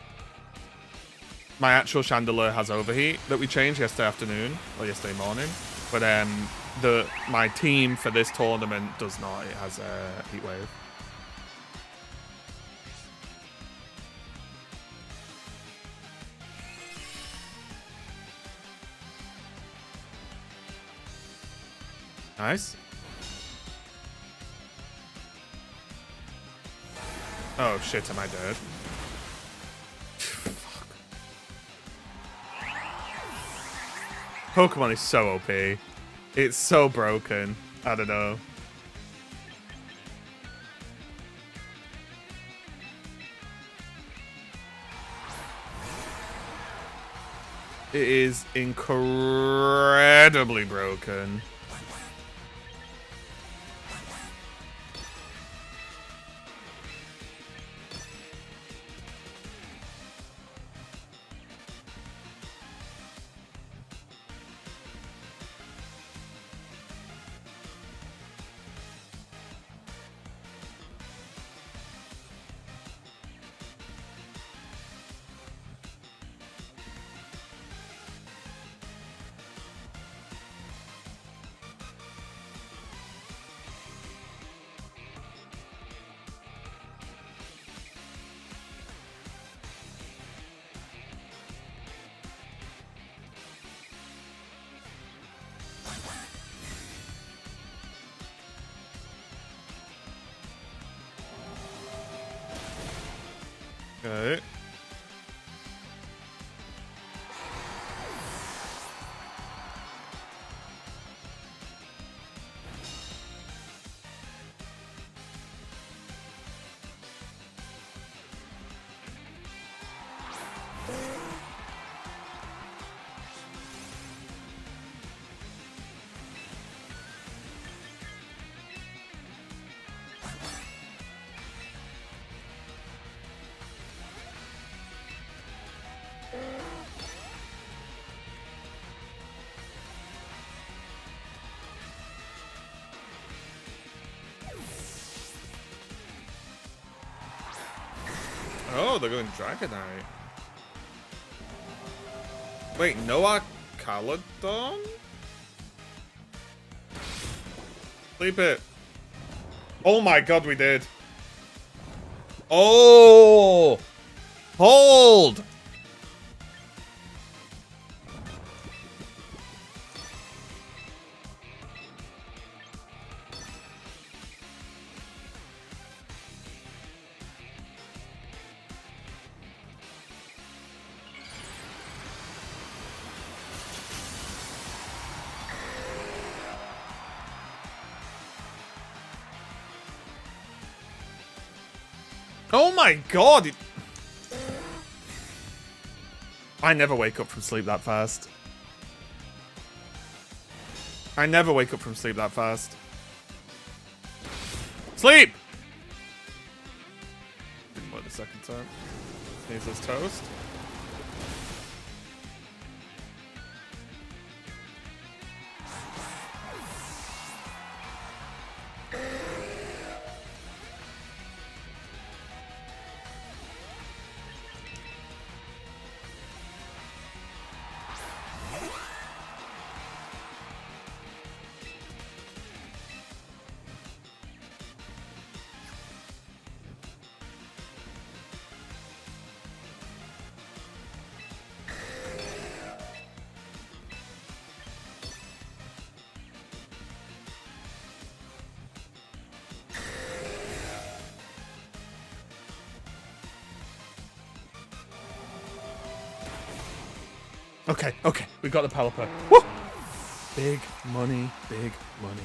My actual Chandelier has overheat that we changed yesterday afternoon. Or yesterday morning. But my team for this tournament does not. It has a heat wave. Nice. Oh shit, am I dead? Fuck. Pokemon is so OP. It's so broken. I don't know. It is incredibly broken. Okay. Oh, they're going Dragonite. Wait, Noah Caledon? Sleep it. Oh my god, we did. Oh! Hold! Oh my god! I never wake up from sleep that fast. I never wake up from sleep that fast. Sleep! Didn't work the second time. Needs this toast. Okay, okay, we got the power perk. Woo! Big money, big money.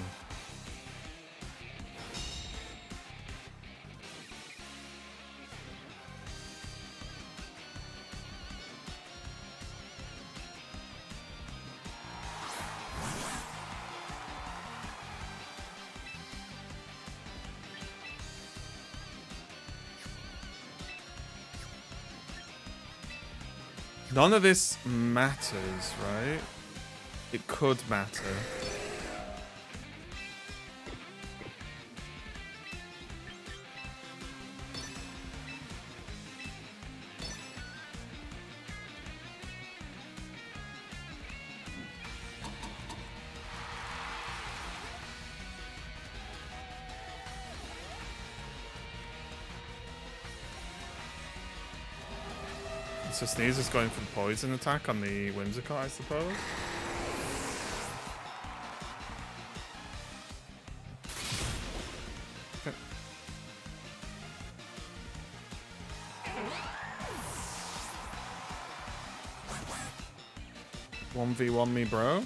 None of this matters, right? It could matter. So Sneeze is going for the poison attack on the Whimsicott, I suppose. Okay. 1v1 me, bro.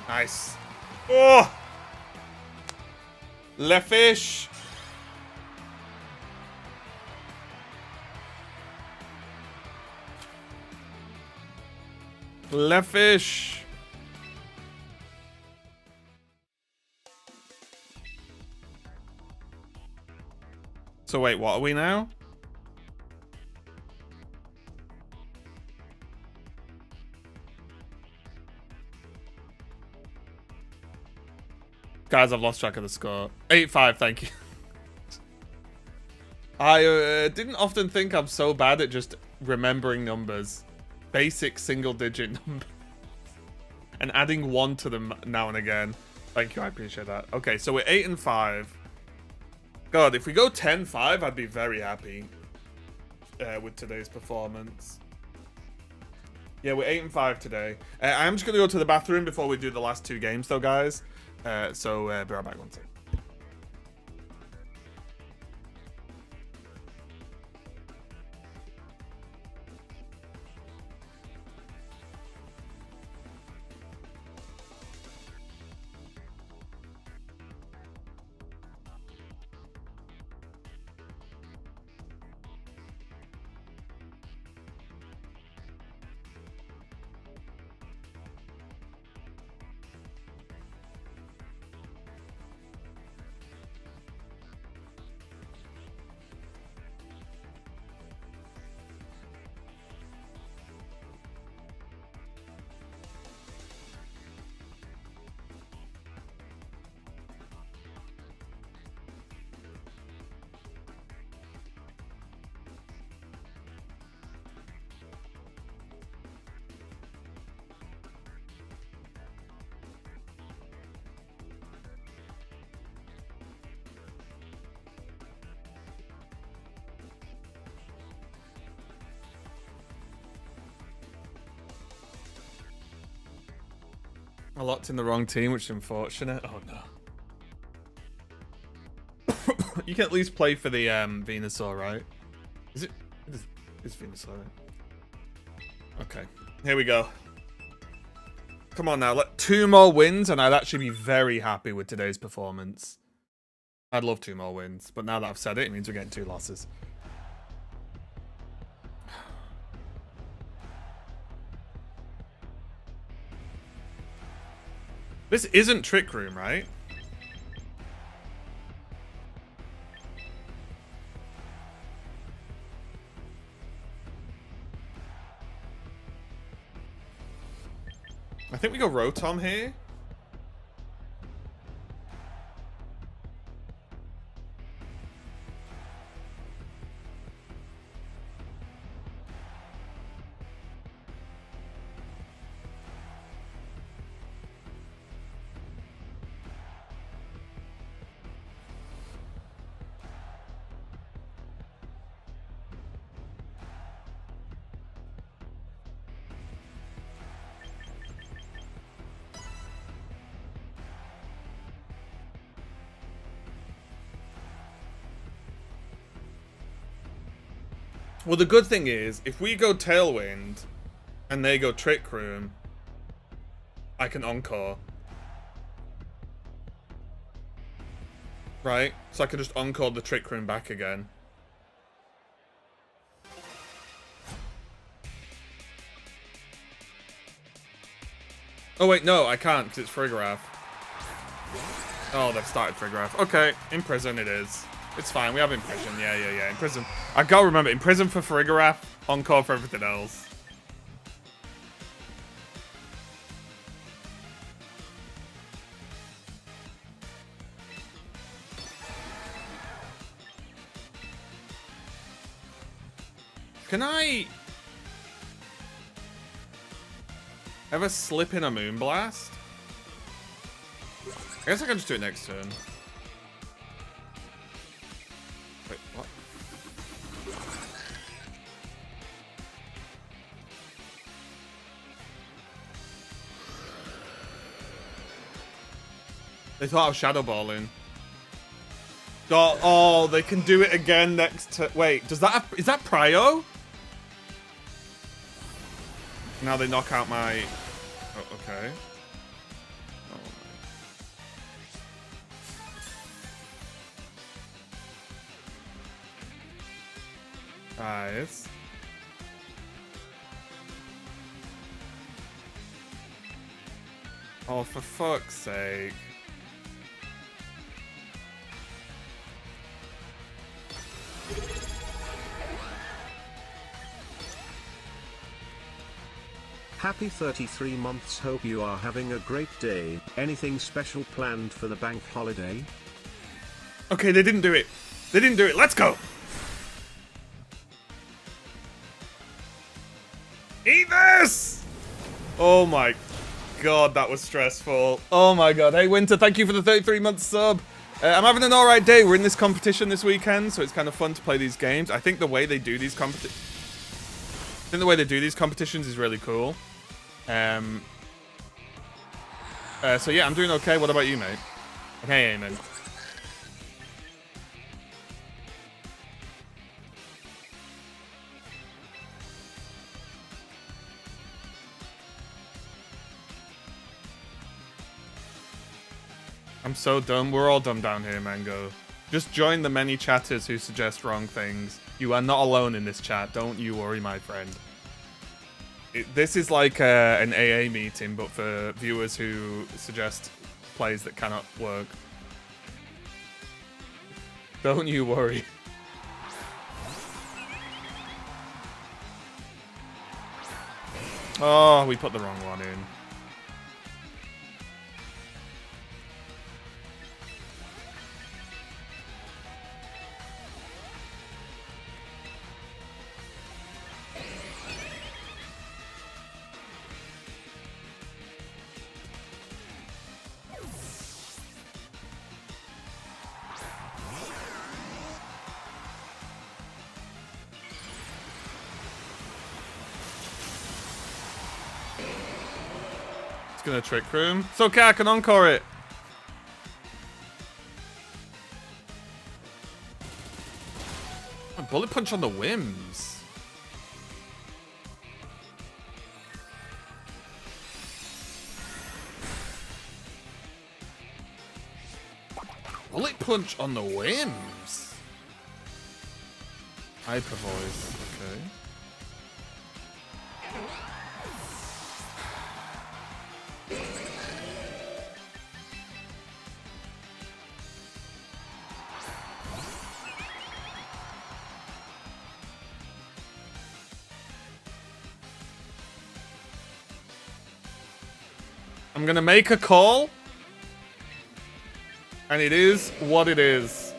Nice. Oh! Le fish! Le fish! So wait, what are we now? Guys, I've lost track of the score. 8-5, thank you. I didn't often think I'm so bad at just remembering numbers. Basic single-digit numbers. And adding 1 to them now and again. Thank you, I appreciate that. Okay, so we're 8-5. God, if we go 10-5, I'd be very happy with today's performance. Yeah, we're 8-5 today. I'm just going to go to the bathroom before we do the last 2 games, though, guys. Be right back one second. I locked in the wrong team, which is unfortunate. Oh no. You can at least play for the Venusaur, right? Is it? It's Venusaur, right? Okay, here we go. Come on now, 2 more wins and I'd actually be very happy with today's performance. I'd love 2 more wins, but now that I've said it, it means we're getting 2 losses. This isn't Trick Room, right? I think we go Rotom here. Well, the good thing is, if we go Tailwind and they go Trick Room, I can Encore. Right? So I can just Encore the Trick Room back again. Oh wait, no, I can't, because it's Frigoraph. Oh, they've started Frigoraph. Okay, Imprison it is. It's fine, we have Imprison. Yeah. Imprison. I gotta remember, Imprison for Frigoraph, Encore for everything else. Can I ever slip in a Moonblast? I guess I can just do it next turn. Wait, what? They thought I was Shadow Balling. Oh, they can do it again next turn. Wait, does that have, is that Prio? Now they knock out my... Oh, okay. Oh. Nice. Oh, for fuck's sake. Happy 33 months, hope you are having a great day. Anything special planned for the bank holiday? Okay, they didn't do it. They didn't do it. Let's go. Eat this! Oh my god, that was stressful. Oh my god. Hey, Winter, thank you for the 33-month sub. I'm having an alright day. We're in this competition this weekend, so it's kind of fun to play these games. I think the way they do these competitions is really cool. So yeah, I'm doing okay. What about you, mate? Hey, Eamon. I'm so dumb. We're all dumb down here, Mango. Just join the many chatters who suggest wrong things. You are not alone in this chat. Don't you worry, my friend. This is like an AA meeting, but for viewers who suggest plays that cannot work. Don't you worry. Oh, we put the wrong one in. It's gonna Trick Room. It's okay, I can Encore it. A Bullet Punch on the whims. Bullet punch on the whims. Hyper voice. Okay. I'm gonna make a call. And it is what it is.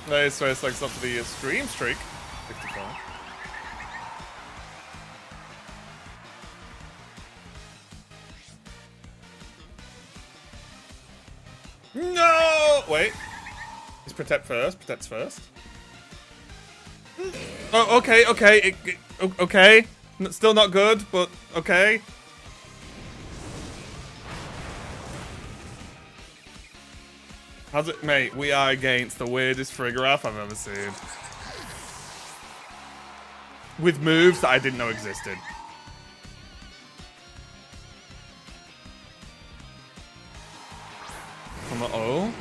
Nice, so it's like up to the stream streak. 64. No! Wait. Is protect first? Protects first. Oh, okay, okay. Okay. Still not good, but okay. How's it, mate? We are against the weirdest Frigoraph I've ever seen. With moves that I didn't know existed. Oh.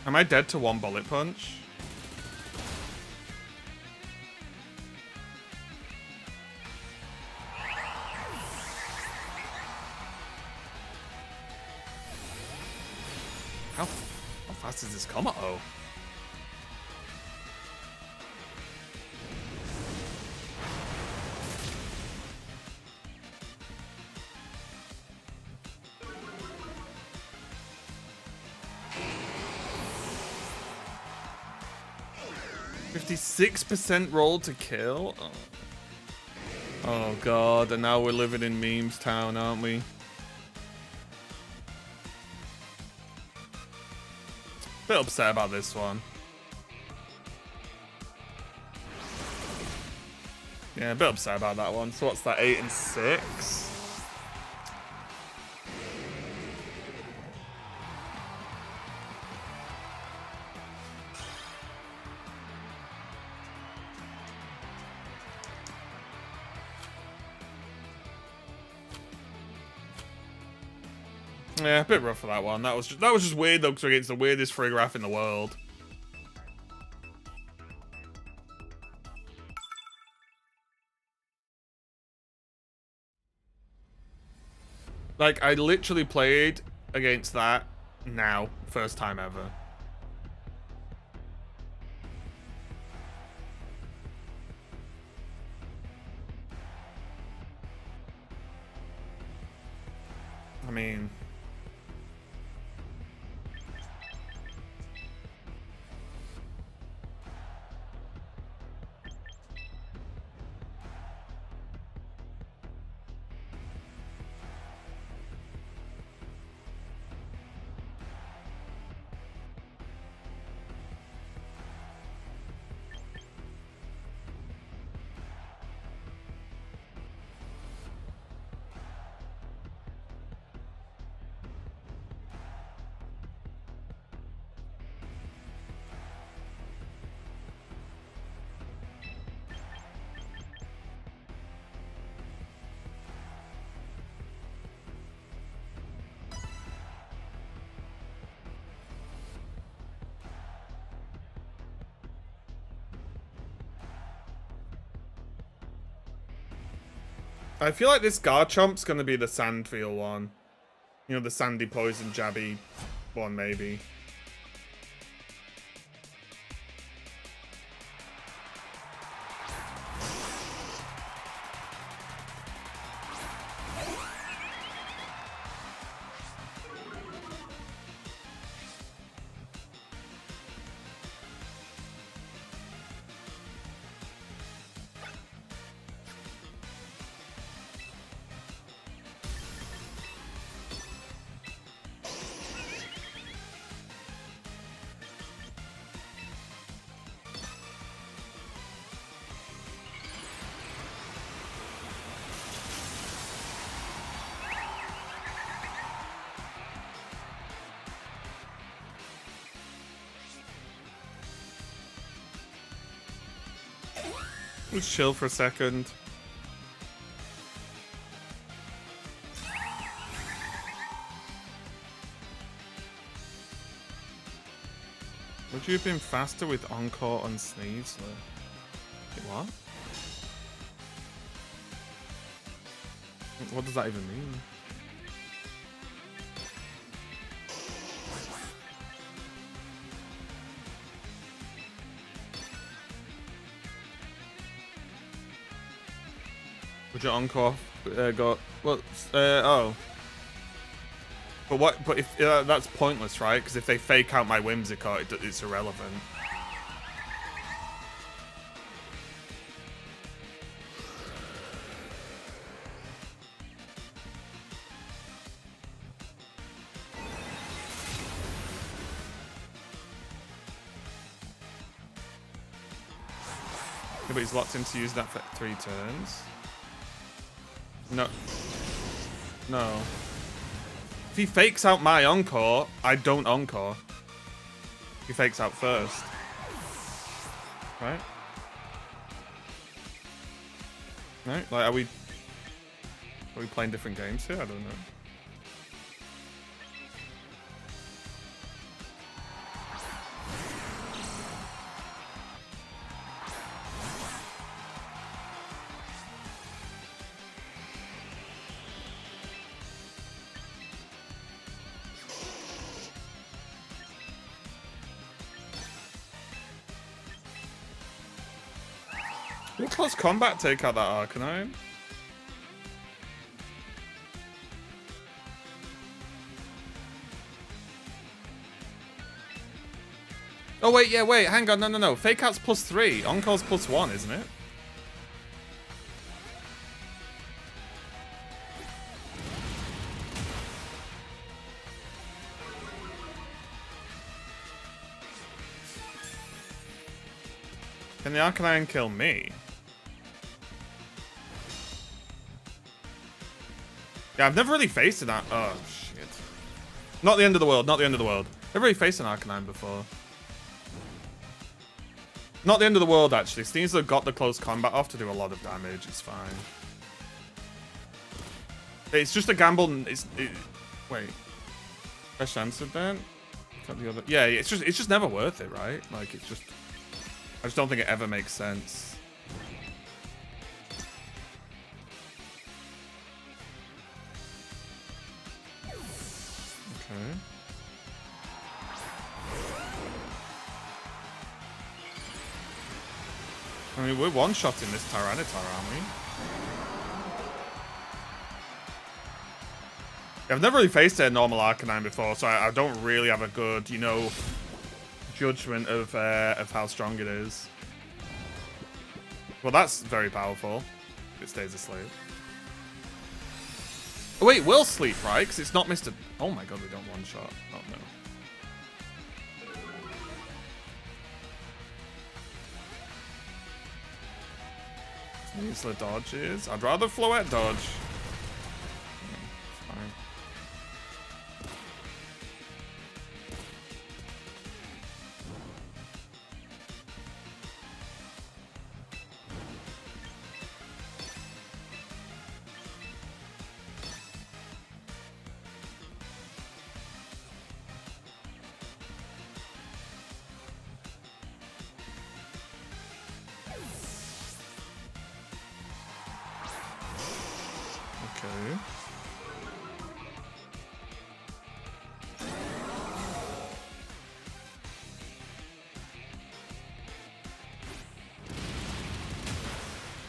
Am I dead to one bullet punch? How fast is this Komodo? %56 roll to kill? Oh god, and now we're living in memes town, aren't we? Bit upset about this one. Yeah, a bit upset about that one. So what's that, 8 and 6? Yeah, a bit rough for that one. That was just weird though, because we're against the weirdest Frigoraph in the world. Like, I literally played against that now, first time ever. I mean... I feel like this Garchomp's gonna be the Sandfield one. You know, the sandy poison jabby one, maybe. Let's chill for a second. Would you have been faster with Encore on Sneasler? Wait, what? What does that even mean? Would your Encore go... Well, oh. But what? But if that's pointless, right? Because if they fake out my Whimsicott, it's irrelevant. Yeah, but he's locked in to use that for 3 turns. No. No. If he fakes out my Encore, I don't Encore. He fakes out first. Right? Right? Like, are we playing different games here? I don't know. Will close combat take out that Arcanine? Oh wait, yeah, wait, hang on, no. Fake out's +3, Encore's +1, isn't it? Can the Arcanine kill me? Yeah, I've never really faced an oh, shit. Not the end of the world, not the end of the world. Never really faced an Arcanine before. Not the end of the world, actually. Sneasler got the close combat off to do a lot of damage. It's fine. It's just a gamble. Wait. Fresh answered then? Is that the other? Yeah, it's just never worth it, right? Like, it's just... I just don't think it ever makes sense. Okay. I mean, we're one-shotting this Tyranitar, aren't we? Yeah, I've never really faced a normal Arcanine before, so I don't really have a good, you know, judgment of how strong it is. Well, that's very powerful. If it stays asleep. Oh, wait, will sleep, right? Because it's not Mr. Oh my god, we don't one-shot. Oh no. Sneasler dodges. I'd rather Floette dodge. It's fine. Okay.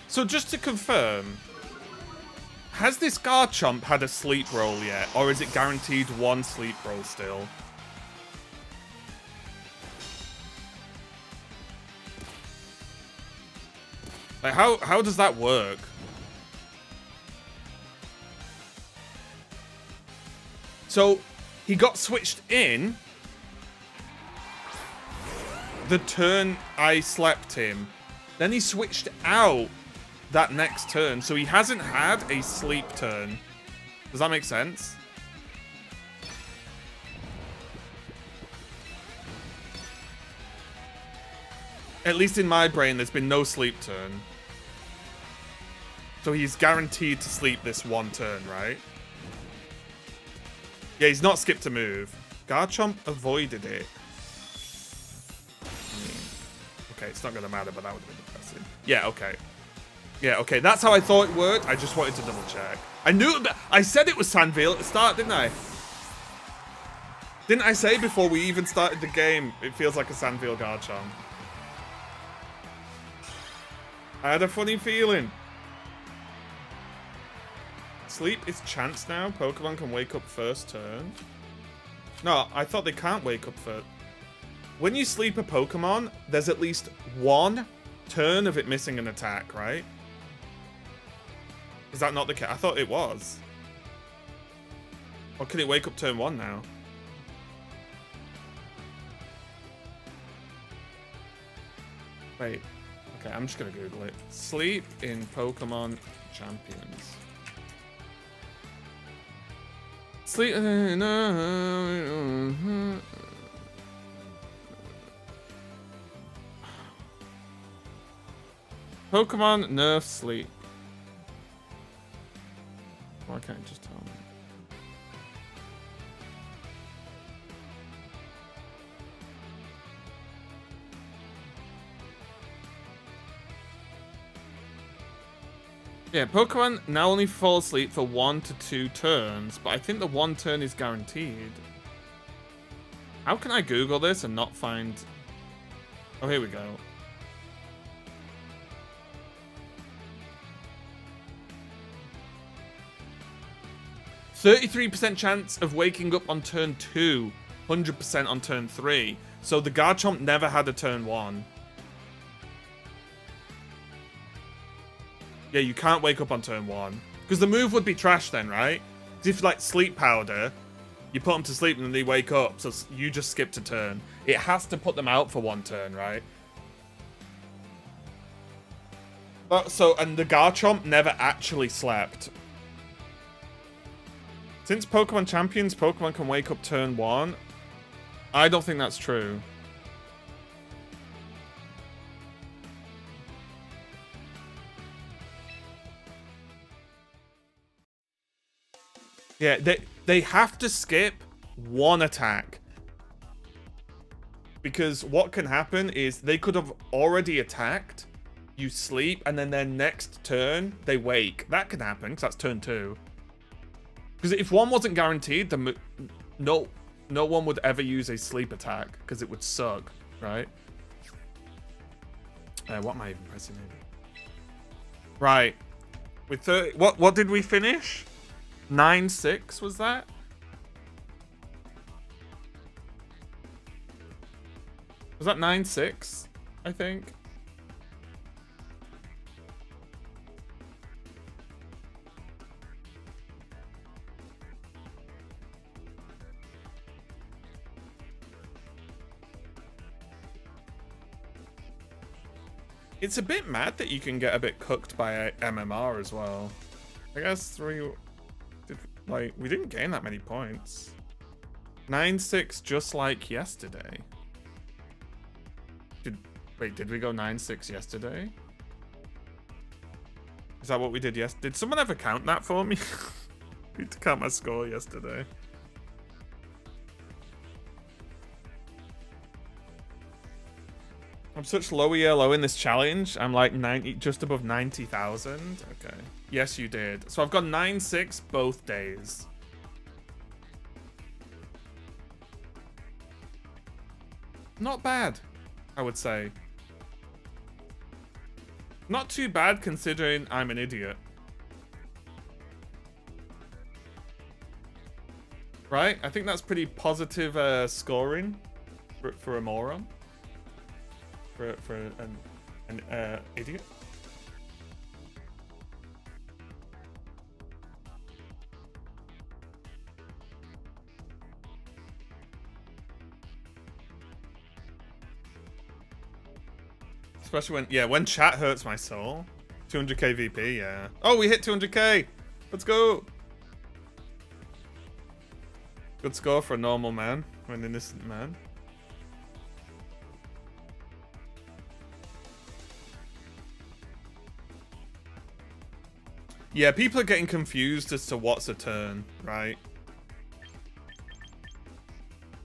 So just to confirm, has this Garchomp had a sleep roll yet? Or is it guaranteed one sleep roll still? Like, how does that work? So, he got switched in the turn I slept him. Then he switched out that next turn. So he hasn't had a sleep turn. Does that make sense? At least in my brain, there's been no sleep turn. So he's guaranteed to sleep this one turn, right? Yeah, he's not skipped a move. Garchomp avoided it. Okay, it's not going to matter, but that would have been impressive. Yeah, okay. Yeah, okay. That's how I thought it worked. I just wanted to double check. I knew that. I said it was Sandville at the start, didn't I? Didn't I say before we even started the game, it feels like a Sandville Garchomp? I had a funny feeling. Sleep is chance now. Pokemon can wake up first turn. No, I thought they can't wake up first. When you sleep a Pokemon, there's at least one turn of it missing an attack, right? Is that not the case? I thought it was. Or can it wake up turn 1 now? Wait. Okay, I'm just gonna Google it. Sleep in Pokemon Champions. Sleep. Pokemon nerf sleep. Why can't you just tell me? Yeah, Pokemon now only fall asleep for 1 to 2 turns, but I think the 1 turn is guaranteed. How can I Google this and not find... Oh, here we go. %33% chance of waking up on turn 2, 100% on turn 3. So the Garchomp never had a turn 1. Yeah, you can't wake up on turn 1. Because the move would be trash then, right? Because if, like, Sleep Powder, you put them to sleep and then they wake up, so you just skipped a turn. It has to put them out for 1 turn, right? And the Garchomp never actually slept. Since Pokemon Champions, Pokemon can wake up turn 1. I don't think that's true. Yeah, they have to skip 1 attack. Because what can happen is they could have already attacked, you sleep, and then their next turn, they wake. That can happen, because that's turn 2. Because if 1 wasn't guaranteed, then no one would ever use a sleep attack, because it would suck, right? What am I even pressing in? Right. With 30, what did we finish? 9-6 was that? Was that 9-6? I think. It's a bit mad that you can get a bit cooked by MMR as well. I guess we didn't gain that many points. 9-6 just like yesterday. Did we go 9-6 yesterday? Is that what we did yesterday? Did someone ever count that for me? I need to count my score yesterday. I'm such low ELO in this challenge. I'm like 90, just above 90,000. Okay. Yes, you did. So I've got 9-6 both days. Not bad, I would say. Not too bad considering I'm an idiot. Right? I think that's pretty positive scoring for a moron. For an idiot. Especially when chat hurts my soul. 200k VP, yeah. Oh, we hit 200k. Let's go. Good score for a normal man, or an innocent man. Yeah, people are getting confused as to what's a turn, right?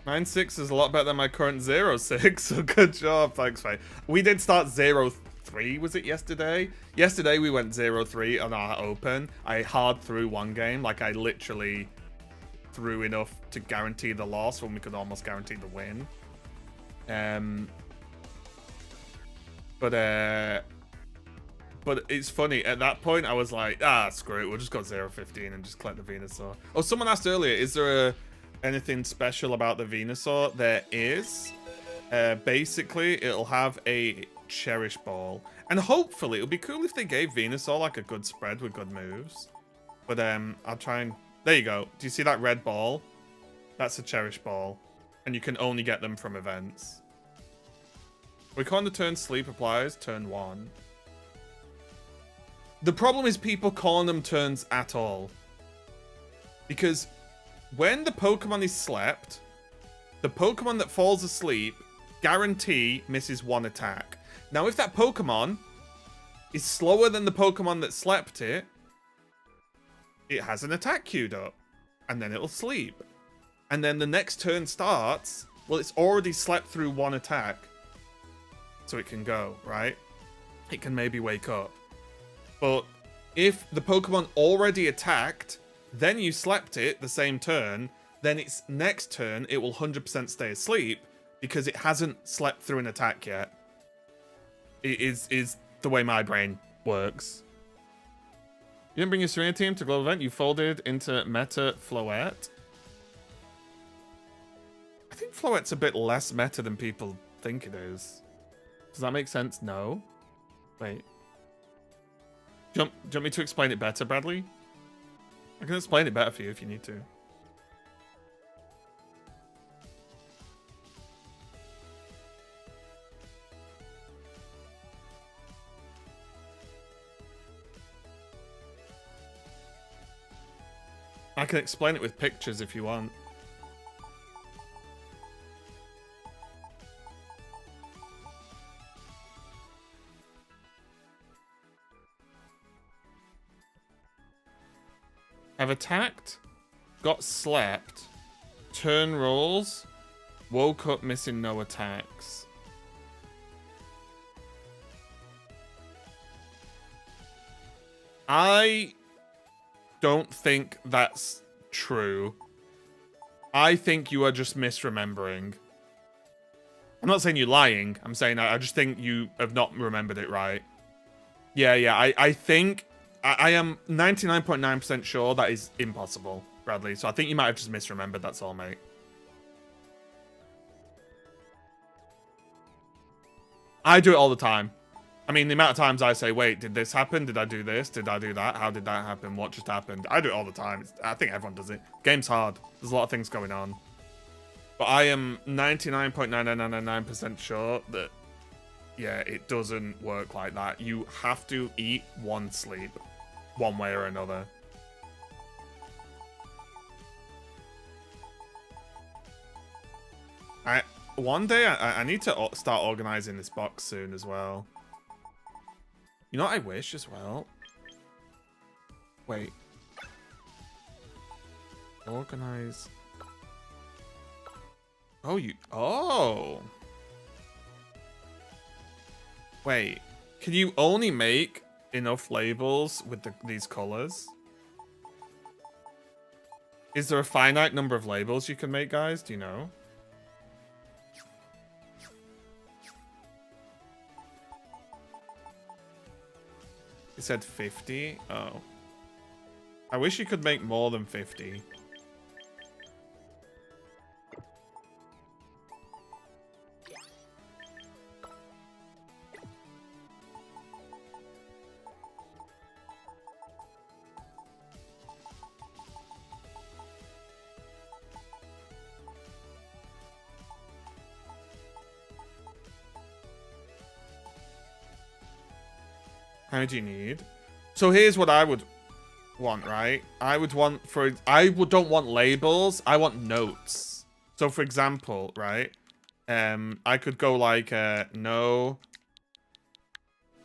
9-6 is a lot better than my current 0-6, so good job. Thanks, mate. We did start 0-3, was it yesterday? Yesterday we went 0-3 on our open. I hard threw one game, like I literally threw enough to guarantee the loss when we could almost guarantee the win. But it's funny, at that point I was like, screw it, we'll just go 0-15 and just collect the Venusaur. Oh, someone asked earlier, is there anything special about the Venusaur? There is. Basically, it'll have a Cherish Ball. And hopefully, it would be cool if they gave Venusaur like a good spread with good moves. But I'll try and... There you go. Do you see that red ball? That's a Cherish Ball. And you can only get them from events. We call the turn sleep applies, turn 1. The problem is people calling them turns at all. Because when the Pokemon is slept, the Pokemon that falls asleep guarantee misses 1 attack. Now, if that Pokemon is slower than the Pokemon that slept it, it has an attack queued up. And then it'll sleep. And then the next turn starts, well, it's already slept through 1 attack. So it can go, right? It can maybe wake up. But if the Pokemon already attacked, then you slept it the same turn, then its next turn, it will 100% stay asleep because it hasn't slept through an attack yet. It is the way my brain works. You didn't bring your Serena team to global event, you folded into meta Floette. I think Floette's a bit less meta than people think it is. Does that make sense? No. Wait. Do you want me to explain it better, Bradley? I can explain it better for you if you need to. I can explain it with pictures if you want. Have attacked, got slept, turn rolls, woke up missing no attacks. I don't think that's true. I think you are just misremembering. I'm not saying you're lying. I'm saying I just think you have not remembered it right. Yeah, I think... I am 99.9% sure that is impossible, Bradley. So I think you might have just misremembered, that's all, mate. I do it all the time. I mean, the amount of times I say, wait, did this happen? Did I do this? Did I do that? How did that happen? What just happened? I do it all the time. I think everyone does it. Game's hard. There's a lot of things going on. But I am 99.9999% sure that, yeah, it doesn't work like that. You have to eat 1 sleep. One way or another. One day I need to start organizing this box soon as well. You know what I wish as well? Wait. Organize. Oh, oh. Wait. Can you only make enough labels with these colors? Is there a finite number of labels you can make, guys? Do you know? It said 50. Oh. I wish you could make more than 50. How many do you need? So here's what I would want, right? I would want don't want labels. I want notes. So for example, right? I could go like no.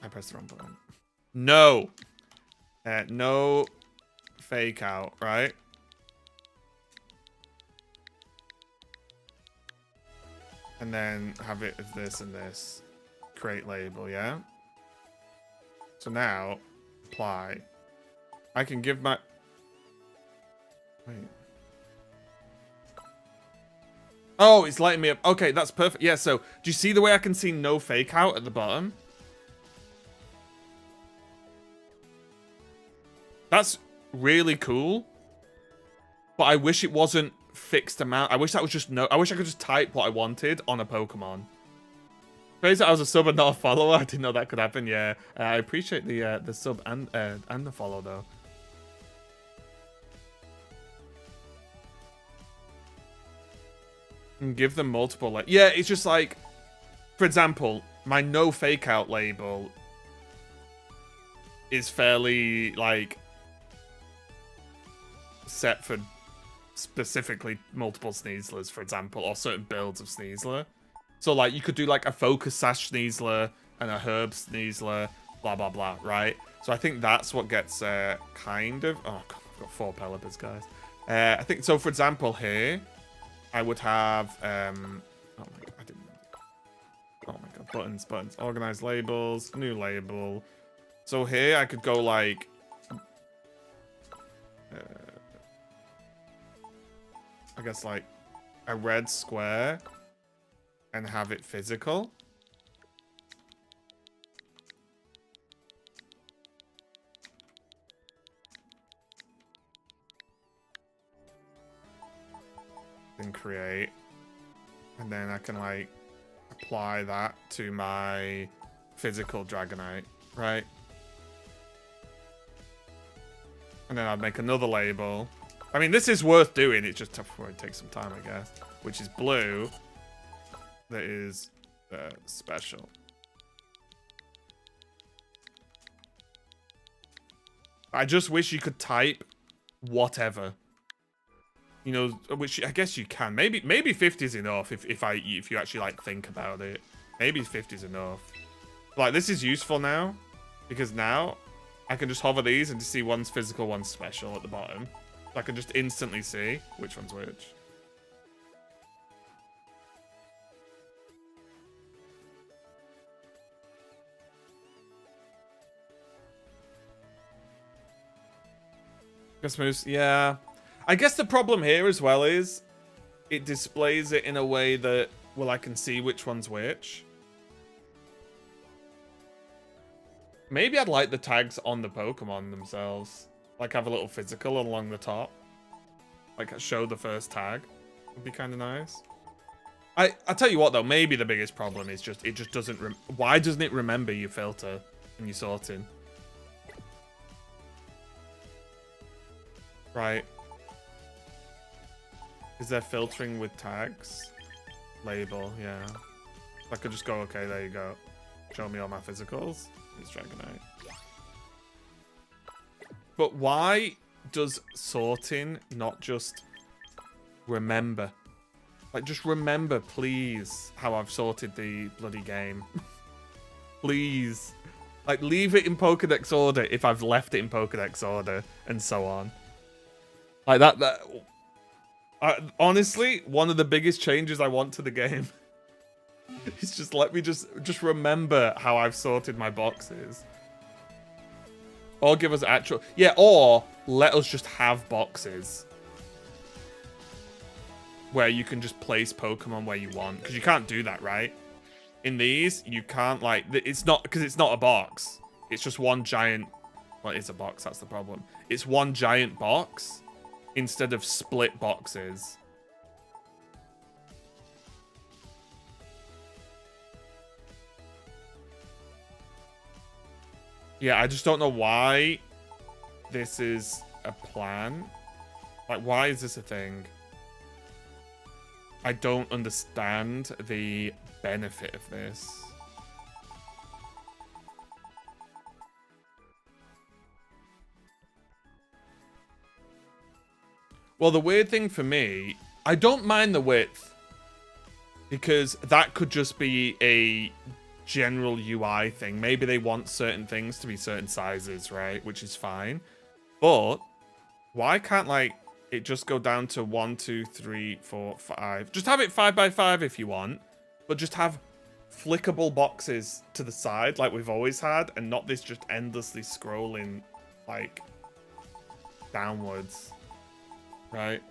I pressed the wrong button. No. No fake out, right? And then have it as this and this. Create label, yeah? So now, apply. I can give my... Wait. Oh, it's lighting me up. Okay, that's perfect. Yeah, so do you see the way I can see no fake out at the bottom? That's really cool. But I wish it wasn't fixed amount. I wish that was just no. I wish I could just type what I wanted on a Pokemon. Crazy that I was a sub and not a follower. I didn't know that could happen. Yeah, I appreciate the sub and the follow though. And give them multiple like yeah. It's just like, for example, my no fake out label is fairly like set for specifically multiple Sneaslers, for example, or certain builds of Sneasler. So like you could do like a Focus Sash Sneasler and a Herb Sneasler, blah blah blah, right? So I think that's what gets kind of. Oh god, I've got 4 Pelipper's, guys. I think so. For example, here I would have. Oh my god, I didn't. Oh my god, buttons, organize labels, new label. So here I could go like. I guess like a red square and have it physical. Then create. And then I can like apply that to my physical Dragonite, right? And then I'd make another label. I mean, this is worth doing. It's just tough for it takes some time, I guess. Which is blue. That is special. I just wish you could type whatever. You know, which I guess you can. Maybe 50 is enough if you actually like think about it. Maybe 50 is enough. Like this is useful now because now I can just hover these and just see one's physical, one's special at the bottom. I can just instantly see which one's which. Guess moves, yeah. I guess the problem here as well is it displays it in a way that, well, I can see which one's which. Maybe I'd like the tags on the Pokemon themselves. Like have a little physical along the top. Like show the first tag. Would be kind of nice. I tell you what though, maybe the biggest problem is just it just doesn't. Why doesn't it remember your filter when you're sorting? Right. Is there filtering with tags? Label, yeah. I could just go, okay, there you go. Show me all my physicals. It's Dragonite. But why does sorting not just remember? Like, just remember, please, how I've sorted the bloody game. Please. Like, leave it in Pokedex order if I've left it in Pokedex order, and so on. Like, honestly, one of the biggest changes I want to the game is just let me just remember how I've sorted my boxes. Or give us actual... Yeah, or let us just have boxes. Where you can just place Pokemon where you want. Because you can't do that, right? In these, you can't, like... It's not... Because it's not a box. It's just one giant... Well, it's a box, that's the problem. It's one giant box instead of split boxes. Yeah, I just don't know why this is a plan. Like, why is this a thing? I don't understand the benefit of this. Well, the weird thing for me, I don't mind the width. Because that could just be a general UI thing. Maybe they want certain things to be certain sizes, right? Which is fine. But why can't, like, it just go down to 1, 2, 3, 4, 5? Just have it 5 by 5 if you want, but just have flickable boxes to the side like we've always had, and not this just endlessly scrolling, like, downwards, right?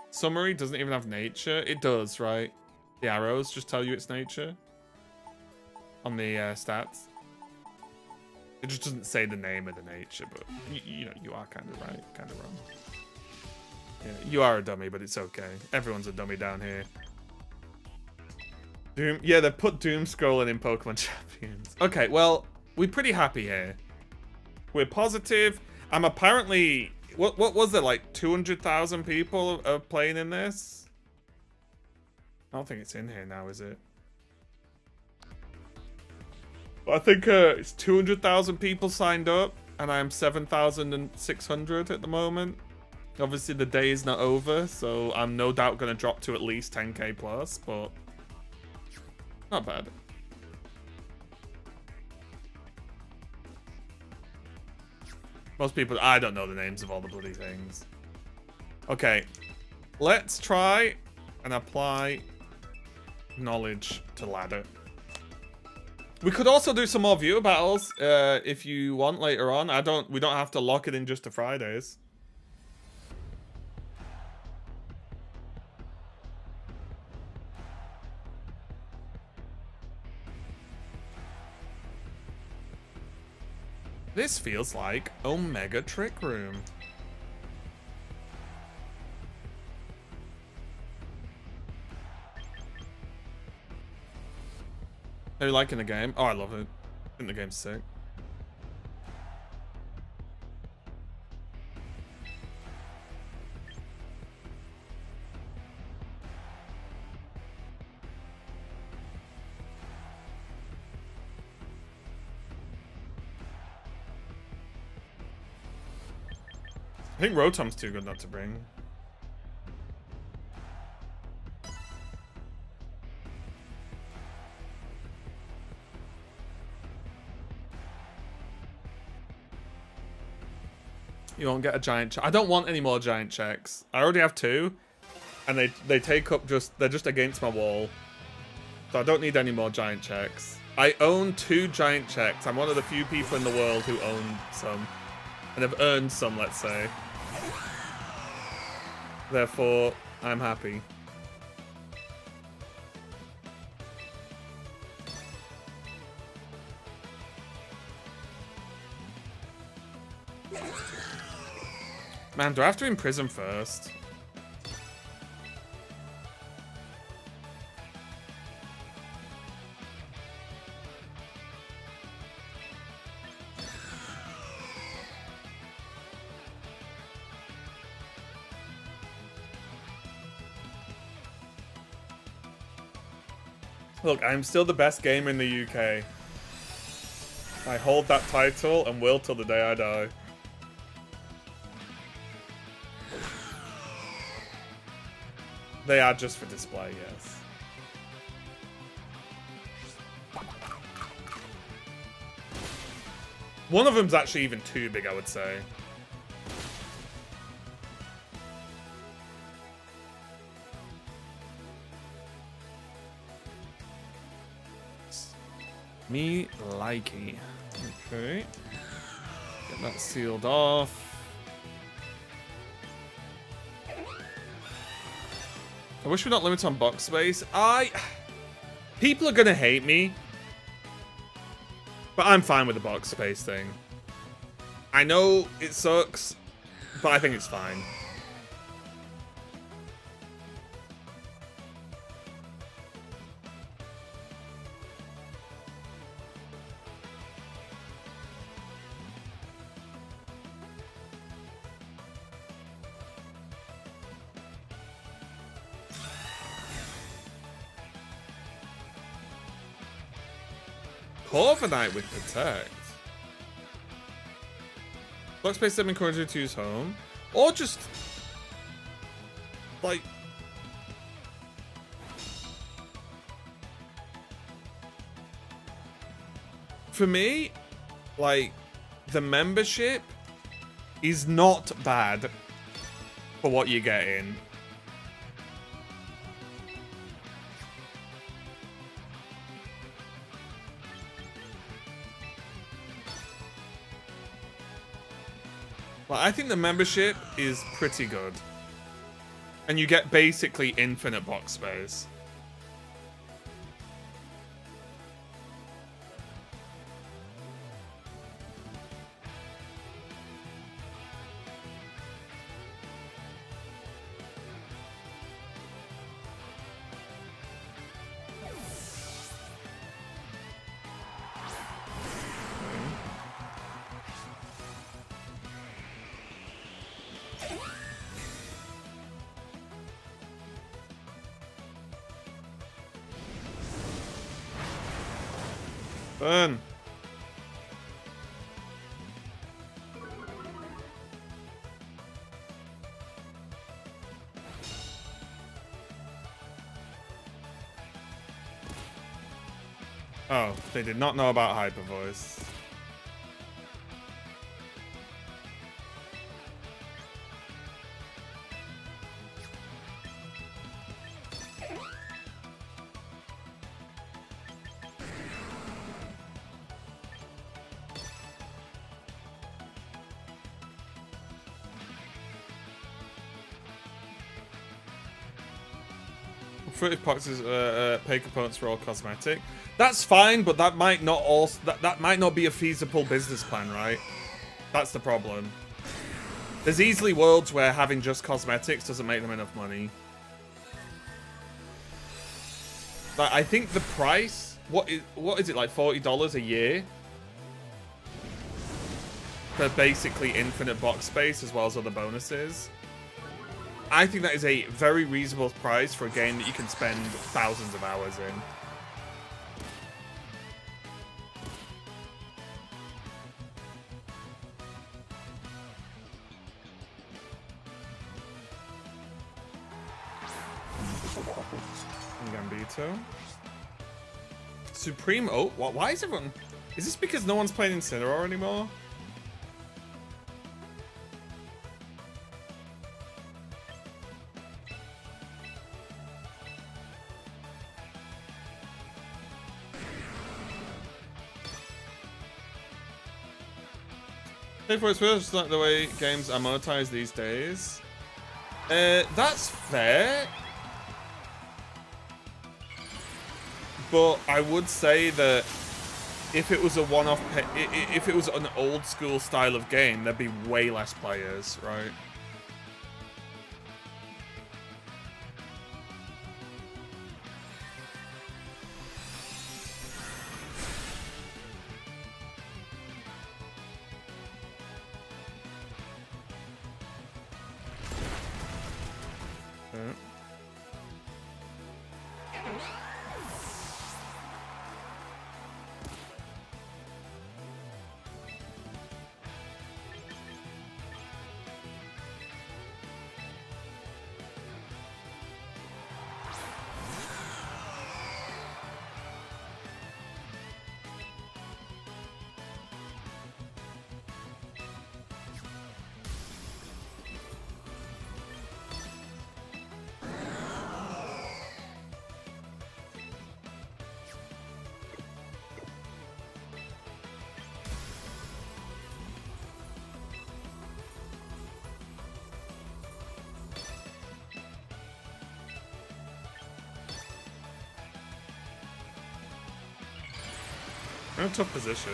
Summary doesn't even have nature. It does, right? The arrows just tell you it's nature on the stats. It just doesn't say the name of the nature, but you know, you are kind of right, kind of wrong. Yeah, you are a dummy, but it's okay. Everyone's a dummy down here. Doom, yeah, they put doom scrolling in Pokemon Champions. Okay, well, we're pretty happy here. We're positive. I'm apparently, what was there, like 200,000 people are playing in this? I don't think it's in here now, is it? I think it's 200,000 people signed up, and I am 7,600 at the moment. Obviously, the day is not over, so I'm no doubt going to drop to at least 10k plus, but not bad. Most people, I don't know the names of all the bloody things. Okay, let's try and apply knowledge to ladder. We could also do some more viewer battles if you want later on. We don't have to lock it in just to Fridays. This feels like Omega Trick Room. Are you liking the game? Oh, I love it. I think the game's sick. I think Rotom's too good not to bring. You won't get a giant check. I don't want any more giant checks. I already have 2, and they take up they're just against my wall. So I don't need any more giant checks. I own 2 giant checks. I'm one of the few people in the world who own some, and have earned some, let's say. Therefore, I'm happy. Man, do I have to imprison first? Look, I'm still the best gamer in the UK. I hold that title and will till the day I die. They are just for display, yes. One of them's actually even too big, I would say. Me likey. Okay. Get that sealed off. I wish we're not limited on box space. People are gonna hate me, but I'm fine with the box space thing. I know it sucks, but I think it's fine. Corviknight with Protect. Block space them encourage you to use home. Or just like for me, like, the membership is not bad for what you get in. Well, I think the membership is pretty good. And you get basically infinite box space. Fun. Oh, they did not know about Hyper Voice. Fruited boxes, pay components for all cosmetic. That's fine, but that might not also that might not be a feasible business plan, right? That's the problem. There's easily worlds where having just cosmetics doesn't make them enough money. But I think the price, what is it, like $40 a year? For basically infinite box space as well as other bonuses. I think that is a very reasonable price for a game that you can spend thousands of hours in. Gambito. Supreme Oat? What? Why is everyone... Is this because no one's playing Incineroar anymore? Pay for its first, like the way games are monetized these days. That's fair. But I would say that if it was a one-off, if it was an old school style of game, there'd be way less players, right? In a tough position.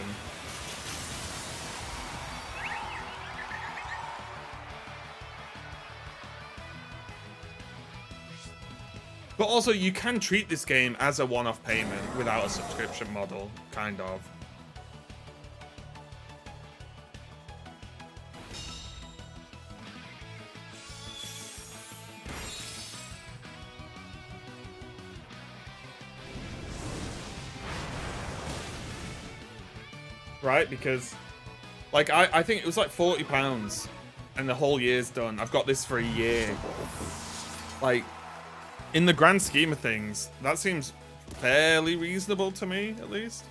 But also, you can treat this game as a one-off payment without a subscription model, kind of. Right, because like I think it was like £40 and the whole year's done. I've got this for a year. Like, in the grand scheme of things, that seems fairly reasonable to me, at least.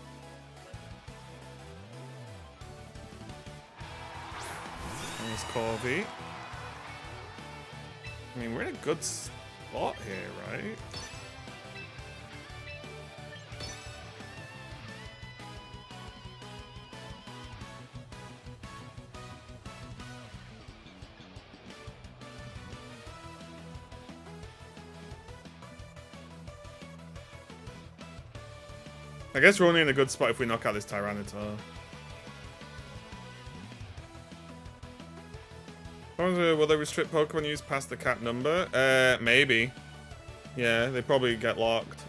Miss Corby. I mean, we're in a good spot here, right? I guess we're only in a good spot if we knock out this Tyranitar. Will they restrict Pokemon use past the cap number? Maybe. Yeah, they probably get locked.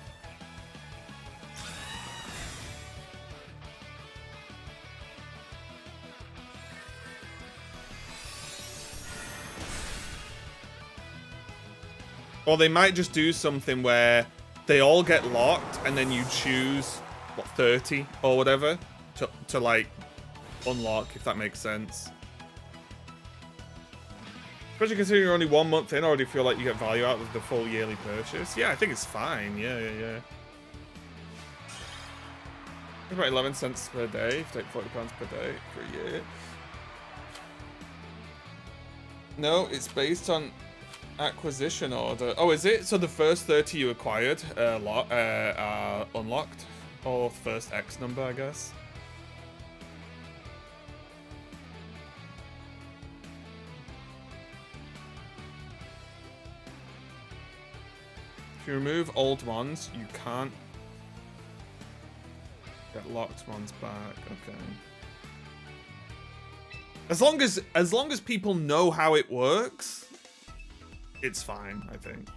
Or they might just do something where they all get locked and then you choose, what, 30 or whatever to like, unlock, if that makes sense. Especially considering you're only 1 month in, I already feel like you get value out of the full yearly purchase. Yeah, I think it's fine. Yeah. About 11 cents per day, if you take £40 per day for a year. No, it's based on acquisition order. Oh, is it? So the first 30 you acquired are unlocked? Or first X number, I guess. If you remove old ones, you can't get locked ones back. Okay. As long as people know how it works, it's fine, I think.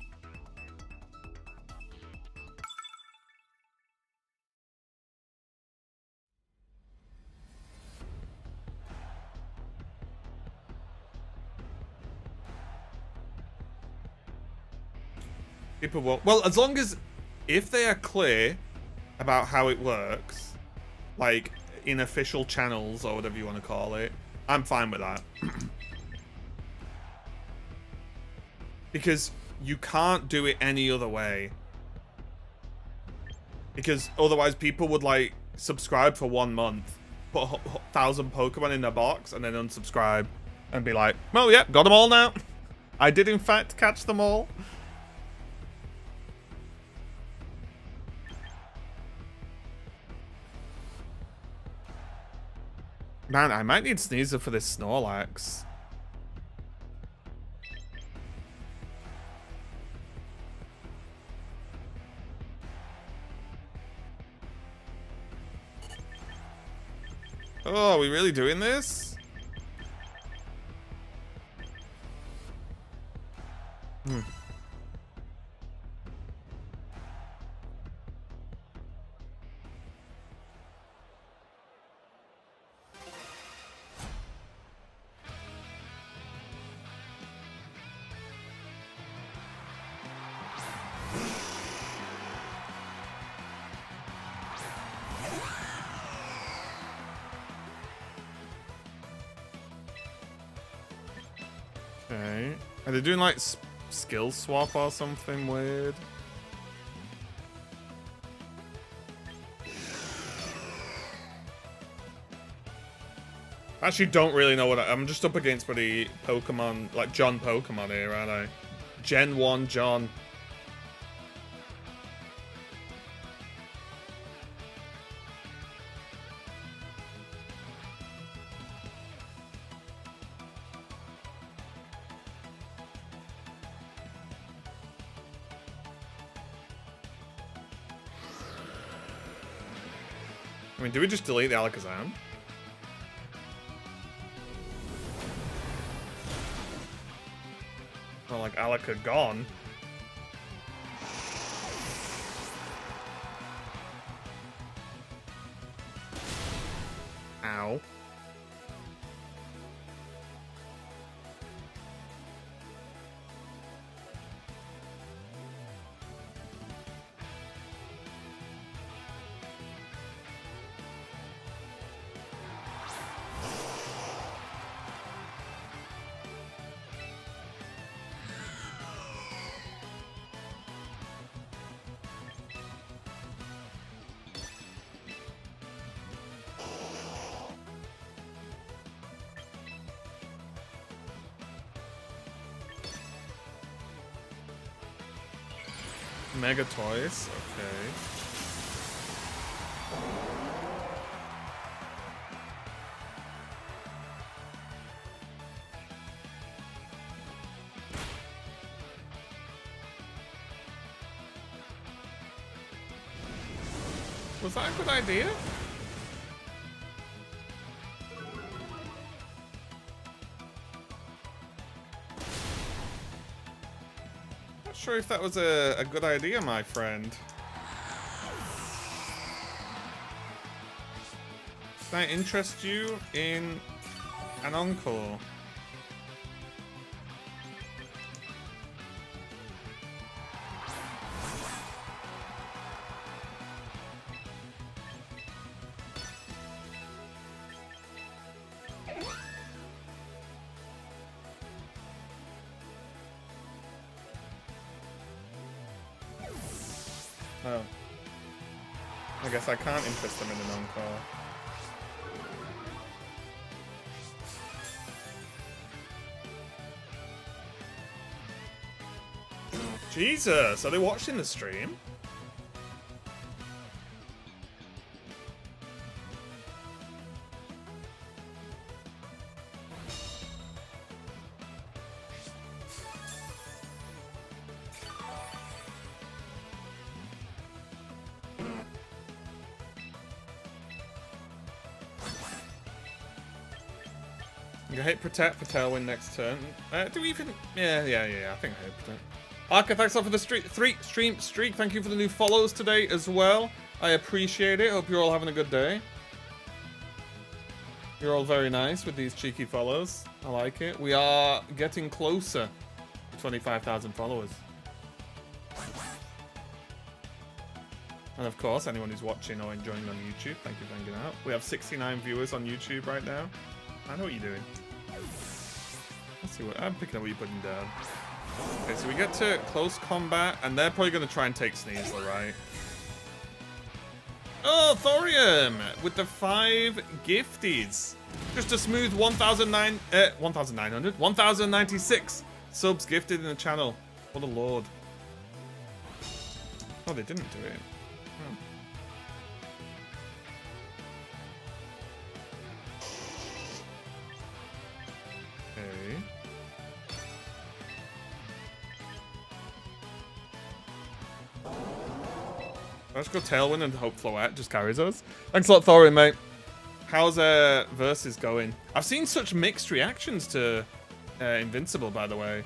People won't. Well, as long as if they are clear about how it works, like in official channels or whatever you want to call it, I'm fine with that. Because you can't do it any other way. Because otherwise people would like subscribe for 1 month, put 1,000 Pokemon in their box, and then unsubscribe and be like, well, yeah, got them all now. I did in fact catch them all. Man, I might need Sneezer for this Snorlax. Oh, are we really doing this? Okay. Are they doing like skill swap or something weird? Actually, don't really know what I'm just up against pretty Pokemon, like John Pokemon here, aren't I? Gen 1 John. I mean, do we just delete the Alakazam? Oh, like Alaka gone. Ow. Mega toys. Okay. Was that a good idea? Not sure if that was a good idea, my friend. Does that interest you in an encore? Oh. I guess I can't interest them in an encore. Jesus, are they watching the stream? You hit protect for tailwind next turn. Do we even? Yeah. I think I hit protect. Arca, thanks a lot for the streak. Thank you for the new follows today as well. I appreciate it. Hope you're all having a good day. You're all very nice with these cheeky follows. I like it. We are getting closer to 25,000 followers. And of course, anyone who's watching or enjoying on YouTube, thank you for hanging out. We have 69 viewers on YouTube right now. I know what you're doing. Let's see what I'm picking up what you're putting down. Okay, so we get to close combat, and they're probably going to try and take Sneasel, right? Oh, Thorium with the 5 gifties. Just a smooth 1,096 subs gifted in the channel. What a lord. Oh, they didn't do it. Oh. Okay. Let's go Tailwind and hope Floette just carries us. Thanks a lot, Thorin, mate. How's Versus going? I've seen such mixed reactions to Invincible, by the way.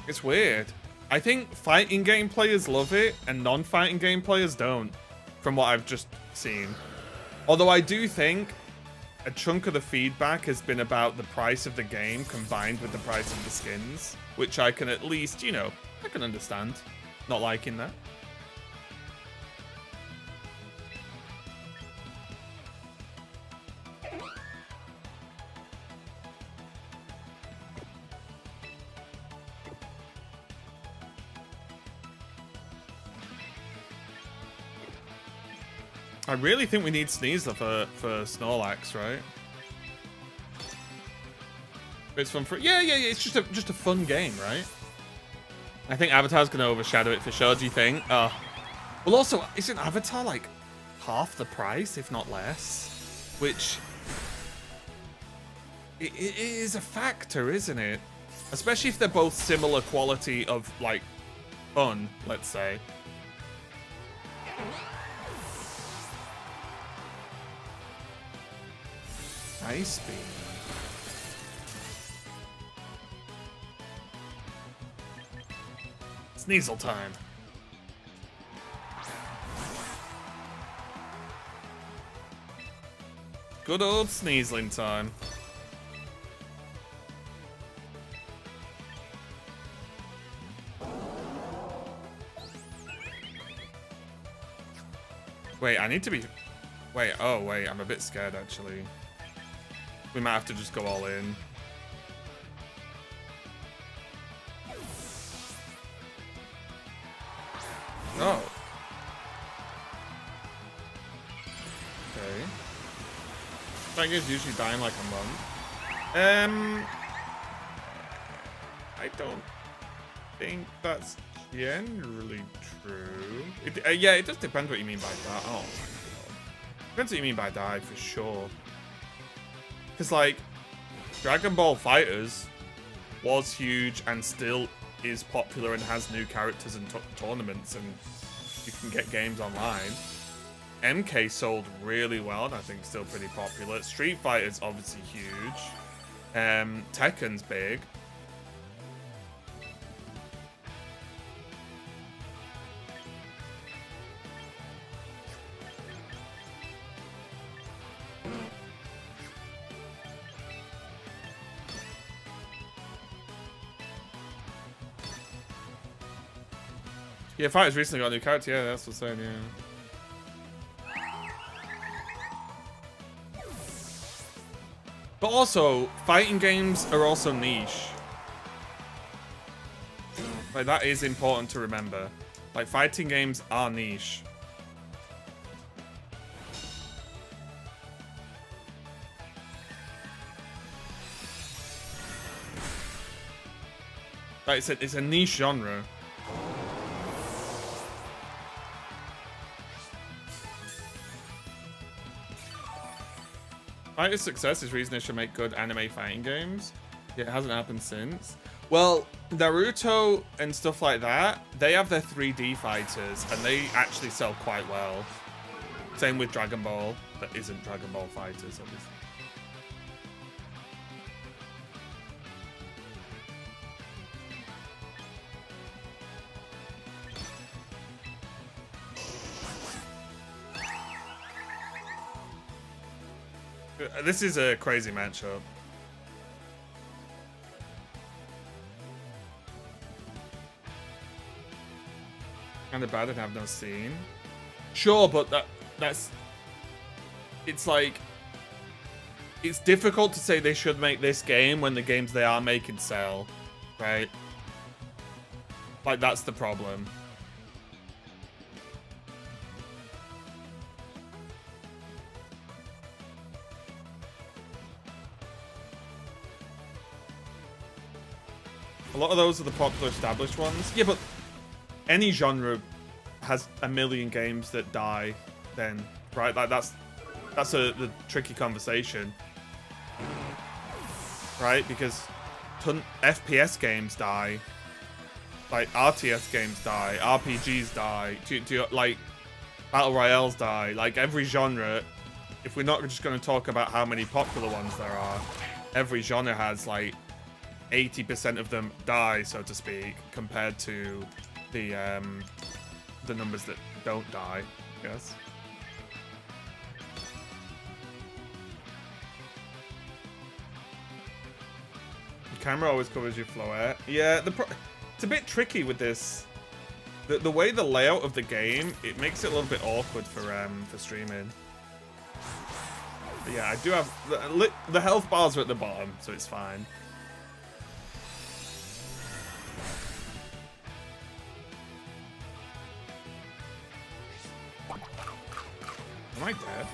It's weird. I think fighting game players love it and non-fighting game players don't, from what I've just seen. Although I do think a chunk of the feedback has been about the price of the game combined with the price of the skins, which I can at least, you know, I can understand not liking that. I really think we need Sneasler for Snorlax, right? It's fun for yeah. It's just a fun game, right? I think Avatar's gonna overshadow it for sure. Do you think? Well, also, isn't Avatar like half the price, if not less? Which it is a factor, isn't it? Especially if they're both similar quality of like fun, let's say. Ice Beam. Sneasel time. Good old sneezling time. Wait, I need to be... Wait, oh wait, I'm a bit scared actually. We might have to just go all in. Oh. Okay. That guy's usually dying like a month. I don't think that's generally true. Yeah, it does depend what you mean by that. Oh my god. Depends what you mean by die for sure. Because like Dragon Ball Fighters was huge and still is popular and has new characters and tournaments, and you can get games online. MK sold really well and I think still pretty popular. Street Fighter's obviously huge. Tekken's big. Yeah, Fighters recently got a new character. Yeah, that's what's saying. Yeah. But also, fighting games are also niche. Like, that is important to remember. Like, fighting games are niche. Like, it's a niche genre. Fighter's success is reason they should make good anime fighting games. Yeah, it hasn't happened since. Well, Naruto and stuff like that, they have their 3D fighters, and they actually sell quite well. Same with Dragon Ball. That isn't Dragon Ball Fighters, obviously. This is a crazy matchup. Kinda bad and have no scene. Sure, but that's... It's like... It's difficult to say they should make this game when the games they are making sell. Right? Like, that's the problem. A lot of those are the popular established ones. Yeah, but any genre has a million games that die then, right? Like that's the tricky conversation. Right? Because FPS games die. Like RTS games die, RPGs die, like Battle Royales die. Like every genre, if we're not just going to talk about how many popular ones there are, every genre has like 80% of them die, so to speak, compared to the numbers that don't die, I guess. The camera always covers your flow. Yeah, it's a bit tricky with this. The way the layout of the game, it makes it a little bit awkward for streaming. But yeah, I do have the health bars are at the bottom, so it's fine. Am I dead?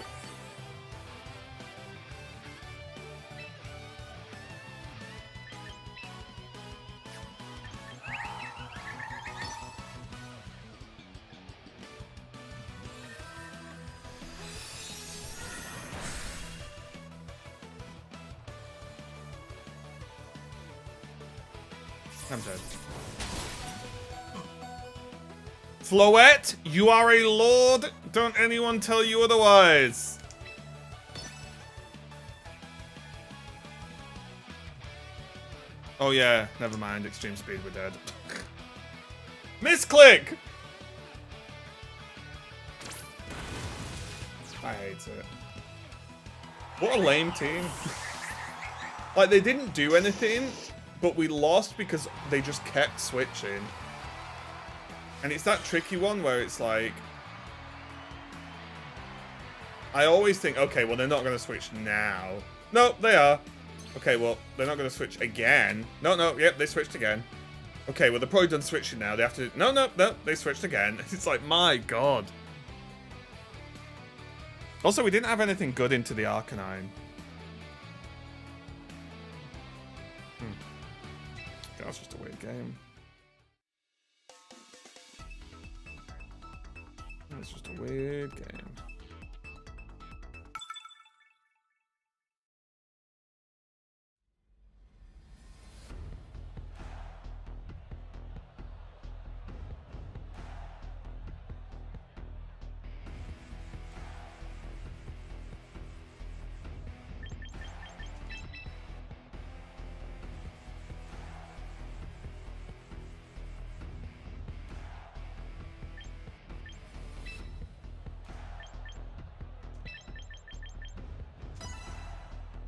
I'm dead. Floette, you are a lord. Don't anyone tell you otherwise. Oh yeah, never mind. Extreme speed, we're dead. Misclick! I hate it. What a lame team. Like, they didn't do anything, but we lost because they just kept switching. And it's that tricky one where it's like... I always think, okay, well, they're not going to switch now. No, they are. Okay, well, they're not going to switch again. No, yep, they switched again. Okay, well, they're probably done switching now. They have to... No, they switched again. It's like, my god. Also, we didn't have anything good into the Arcanine. That was just a weird game. It's just a weird game.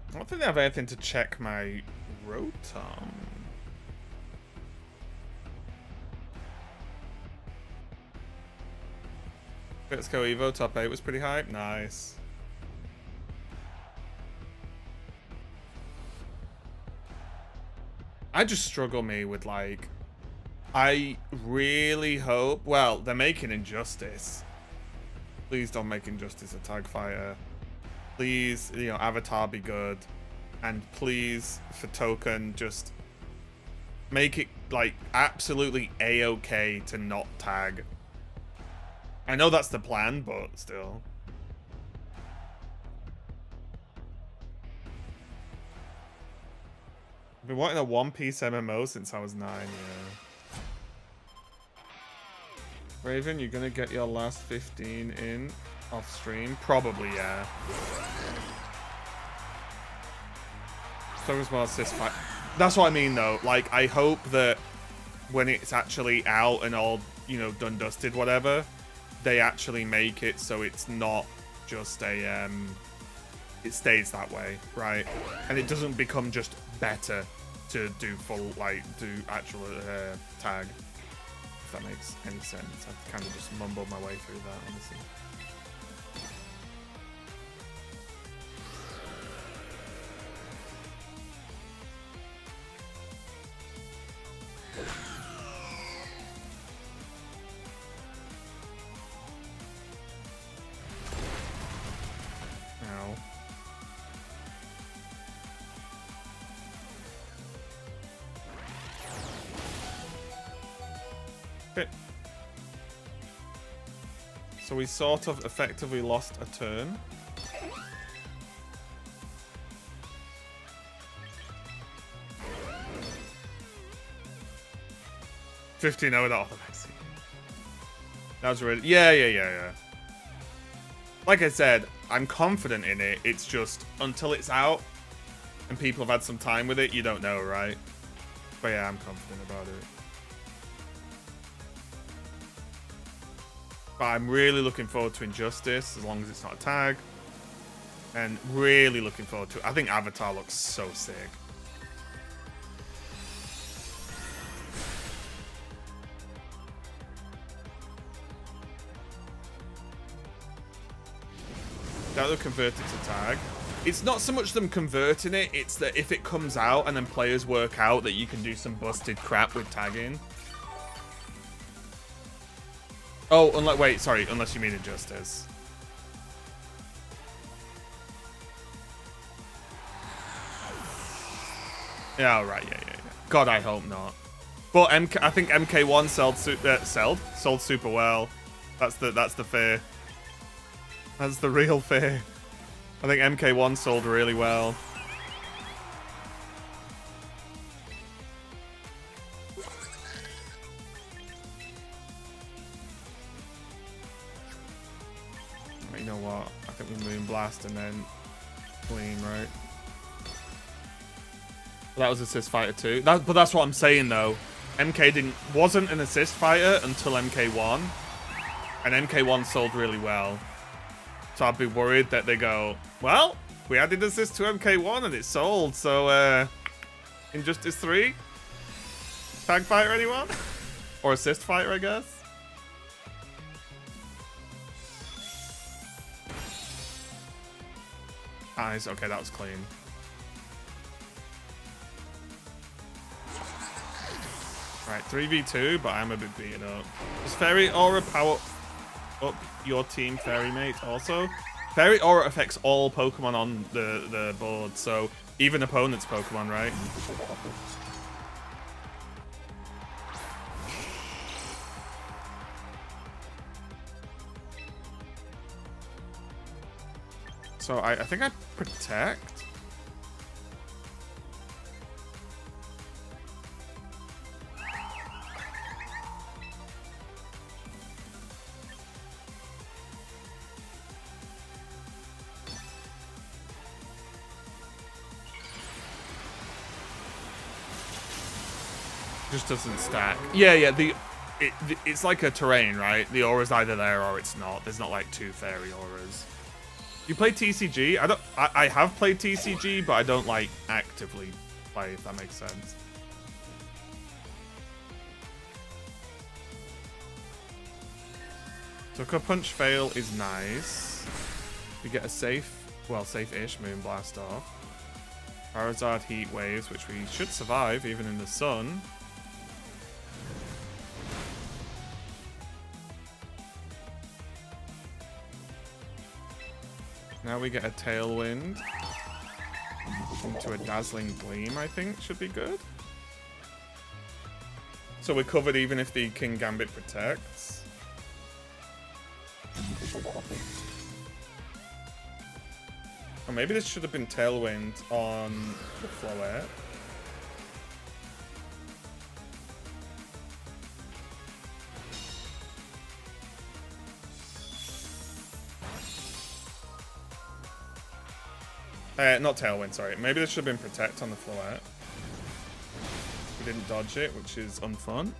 I don't think they have anything to check my Rotom. Let's go Evo, top 8 was pretty hype. Nice. I just struggle me with like, I really hope, well, they're making Injustice. Please don't make Injustice a tag fighter. Please, you know, Avatar be good. And please, for Token, just make it, like, absolutely A-okay to not tag. I know that's the plan, but still. I've been wanting a One Piece MMO since I was 9, yeah. Raven, you're gonna get your last 15 in off stream? Probably, yeah. Focus more assist fight. That's what I mean, though. Like, I hope that when it's actually out and all, you know, done, dusted, whatever, they actually make it so it's not just a, it stays that way, right? And it doesn't become just better to do full, like, do actual tag. If that makes any sense. I've kind of just mumbled my way through that, honestly. Ow. Okay. So we sort of effectively lost a turn. $15 without the vaccine. That was really... Yeah. Like I said, I'm confident in it. It's just, until it's out and people have had some time with it, you don't know, right? But yeah, I'm confident about it. But I'm really looking forward to Injustice, as long as it's not a tag. And really looking forward to it. I think Avatar looks so sick. That they'll convert it to tag. It's not so much them converting it, it's that if it comes out and then players work out that you can do some busted crap with tagging. Oh, wait, sorry, unless you mean Injustice. Yeah, right, yeah. God, I hope not. But I think MK1 sold super well. That's the fear. That's the real fear. I think MK1 sold really well. You know what? I think we Moonblast and then Clean, right? That was Assist Fighter 2. But that's what I'm saying, though. MK wasn't an Assist Fighter until MK1. And MK1 sold really well. So I'd be worried that they go, well, we added Assist to MK1 and it sold, so Injustice 3? Tag Fighter, anyone? Or Assist Fighter, I guess? Nice, okay, that was clean. Right, 3v2, but I'm a bit beaten up. Does Fairy Aura power up your team, Fairy Mate, also? Fairy Aura affects all Pokemon on the board, so even opponents' Pokemon, right? So I think I protect. Just doesn't stack. Yeah. It's like a terrain, right? The aura's either there or it's not. There's not like two fairy auras. You play TCG? I have played TCG, but I don't like actively play, if that makes sense. Sucker Punch fail is nice. We get a safe-ish Moonblast off. Charizard Heat Waves, which we should survive even in the sun. Now we get a Tailwind into a Dazzling Gleam, I think should be good. So we're covered even if the King Gambit protects. Or maybe this should have been Tailwind on the Floette. Not Tailwind, sorry. Maybe this should have been Protect on the Floette. We didn't dodge it, which is unfun.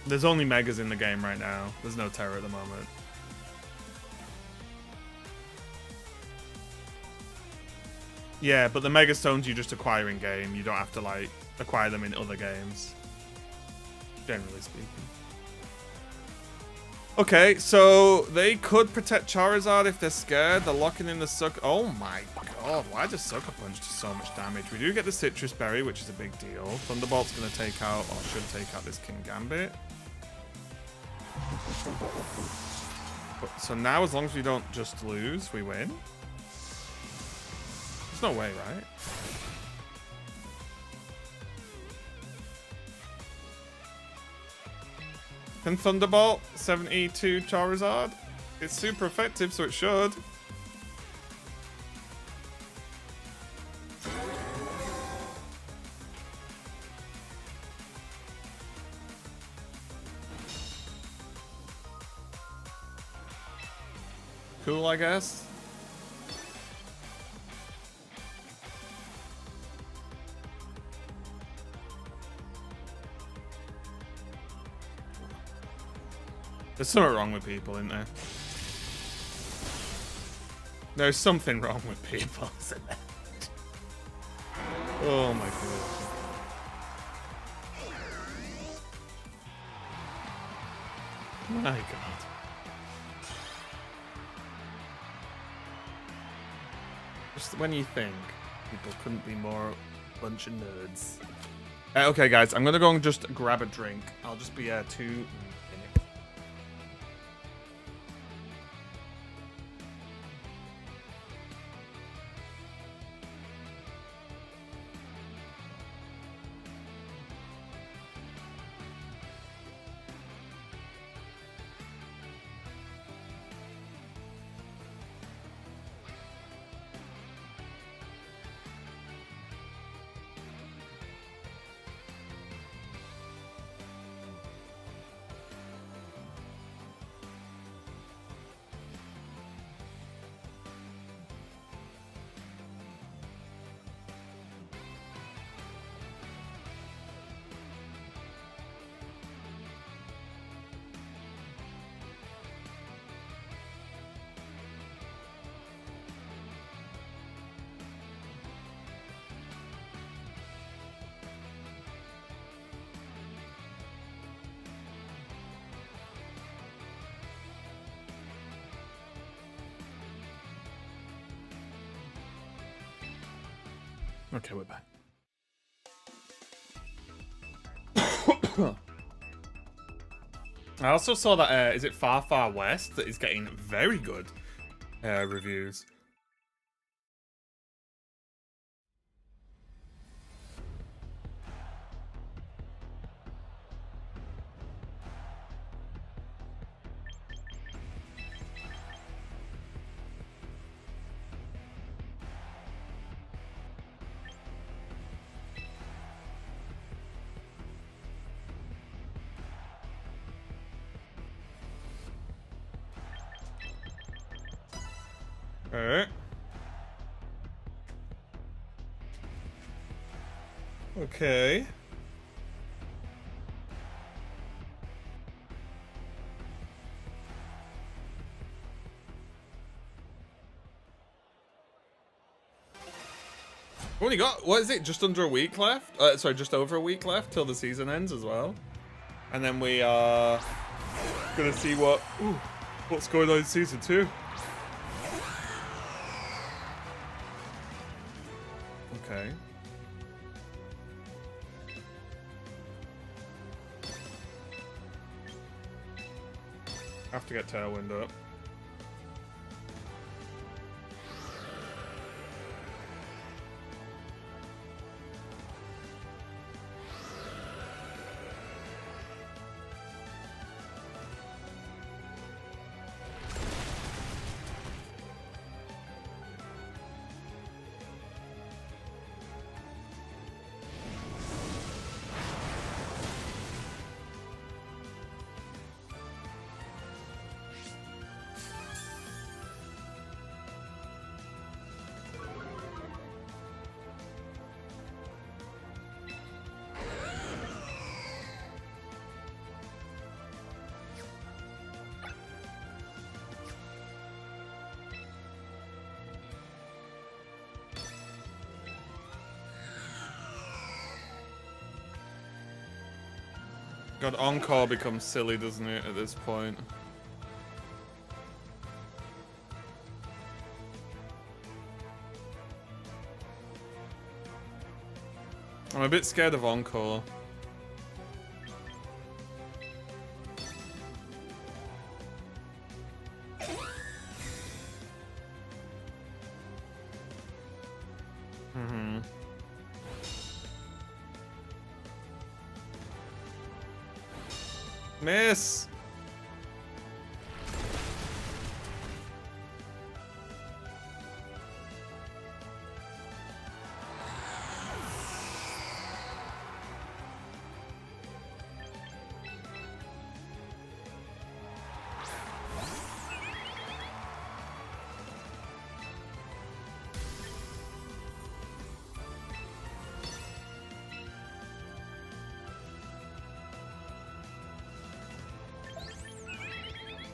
There's only Megas in the game right now. There's no Terror at the moment. Yeah, but the Mega Stones you just acquire in game. You don't have to like acquire them in other games. Generally speaking. Okay, so they could protect Charizard if they're scared. They're locking in the Sucker. Oh my god, why does Sucker Punch do so much damage? We do get the Citrus Berry, which is a big deal. Thunderbolt's going to take out, or should take out, this King Gambit. So now, as long as we don't just lose, we win. There's no way, right? Can Thunderbolt 72 Charizard? It's super effective, so it should. Cool, I guess. There's something wrong with people, isn't there? There's something wrong with people, isn't there? Oh my god. My god. Just when you think people couldn't be more a bunch of nerds. Okay, guys, I'm gonna go and just grab a drink. I'll just be 2 minutes. Okay, we're back. I also saw that, is it Far Far West that is getting very good reviews. Alright. Okay. Only got, what is it, just under a week left? Sorry, just over a week left till the season ends as well. And then we are gonna see what's going on in season 2. Okay. Have to get Tailwind up. God, Encore becomes silly, doesn't it, at this point? I'm a bit scared of Encore. Miss!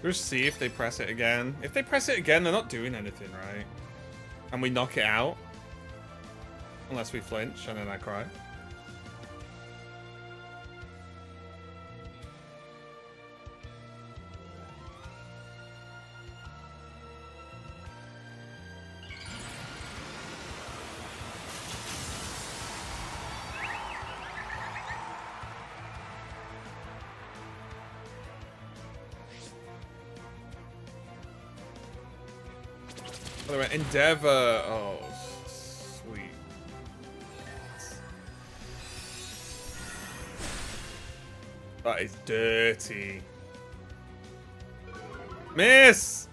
Just see if they press it again. If they press it again, they're not doing anything, right? And we knock it out. Unless we flinch, and then I cry. By the way, Endeavor. Oh, sweet. That is dirty. Miss!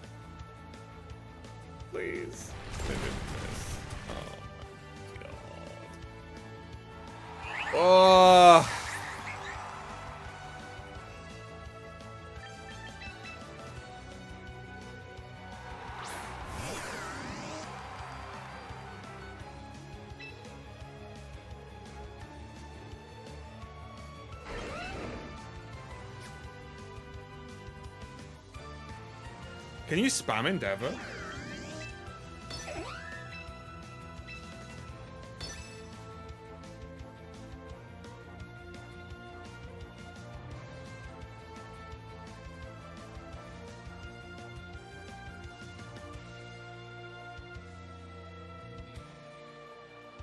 Please. They didn't miss. Oh my god. Oh. Can you spam Endeavor?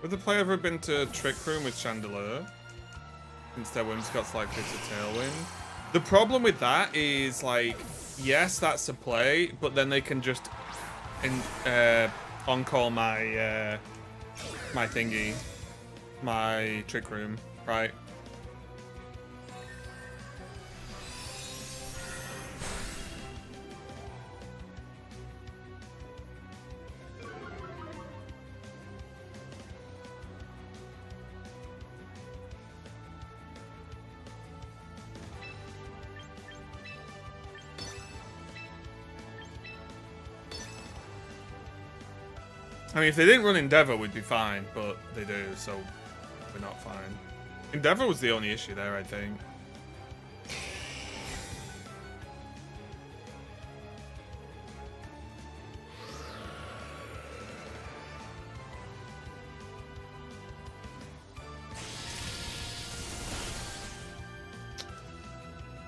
Would the player ever been to Trick Room with Chandelier? Instead, Whimsicott's likely to Tailwind. The problem with that is, like, yes, that's a play, but then they can just on-call my my thingy, my Trick Room, right? I mean, if they didn't run Endeavor, we'd be fine, but they do, so we're not fine. Endeavor was the only issue there, I think.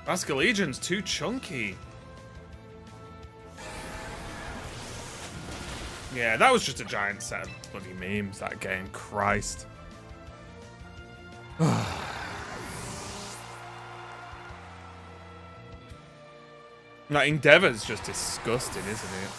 Vasca Legion's too chunky. Yeah, that was just a giant set of bloody memes, that game. Christ. Like, Endeavor's just disgusting, isn't it?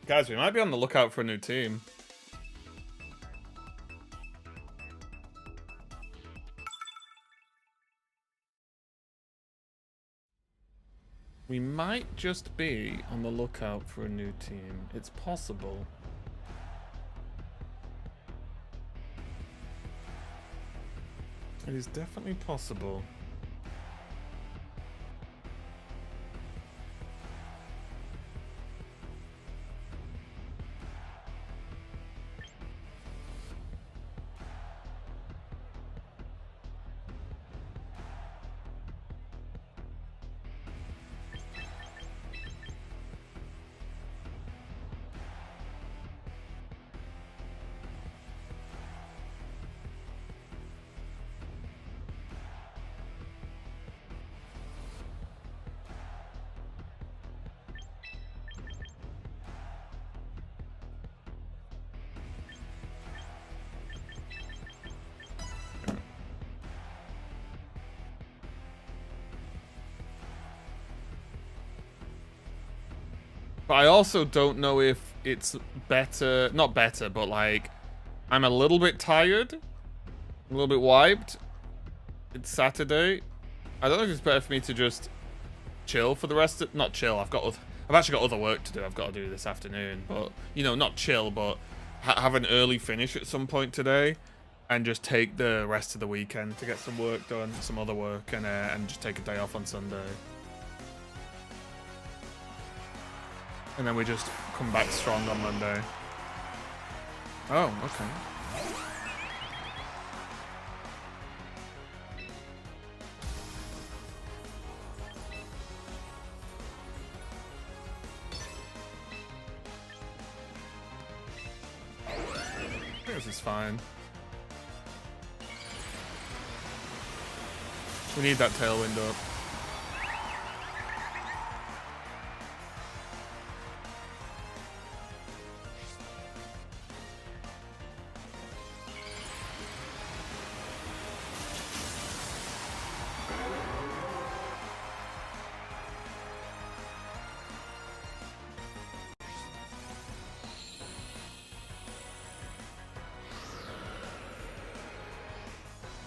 Guys, we might be on the lookout for a new team. We might just be on the lookout for a new team. It's possible. It is definitely possible. But I also don't know if it's better, not better, but like, I'm a little bit tired, a little bit wiped. It's Saturday. I don't know if it's better for me to just chill for the rest of, not chill, I've actually got other work to do I've got to do this afternoon, but, you know, not chill, but have an early finish at some point today and just take the rest of the weekend to get some work done, some other work, and just take a day off on Sunday. And then we just come back strong on Monday. Oh, okay. I think this is fine. We need that tailwind up.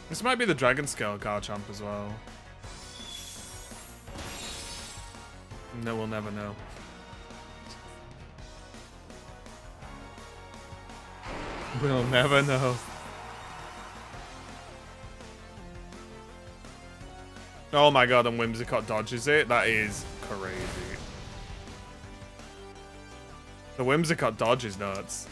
This might be the Dragon Scale Garchomp as well. No, we'll never know. We'll never know. Oh my god, and Whimsicott dodges it? That is crazy. The Whimsicott dodge is nuts.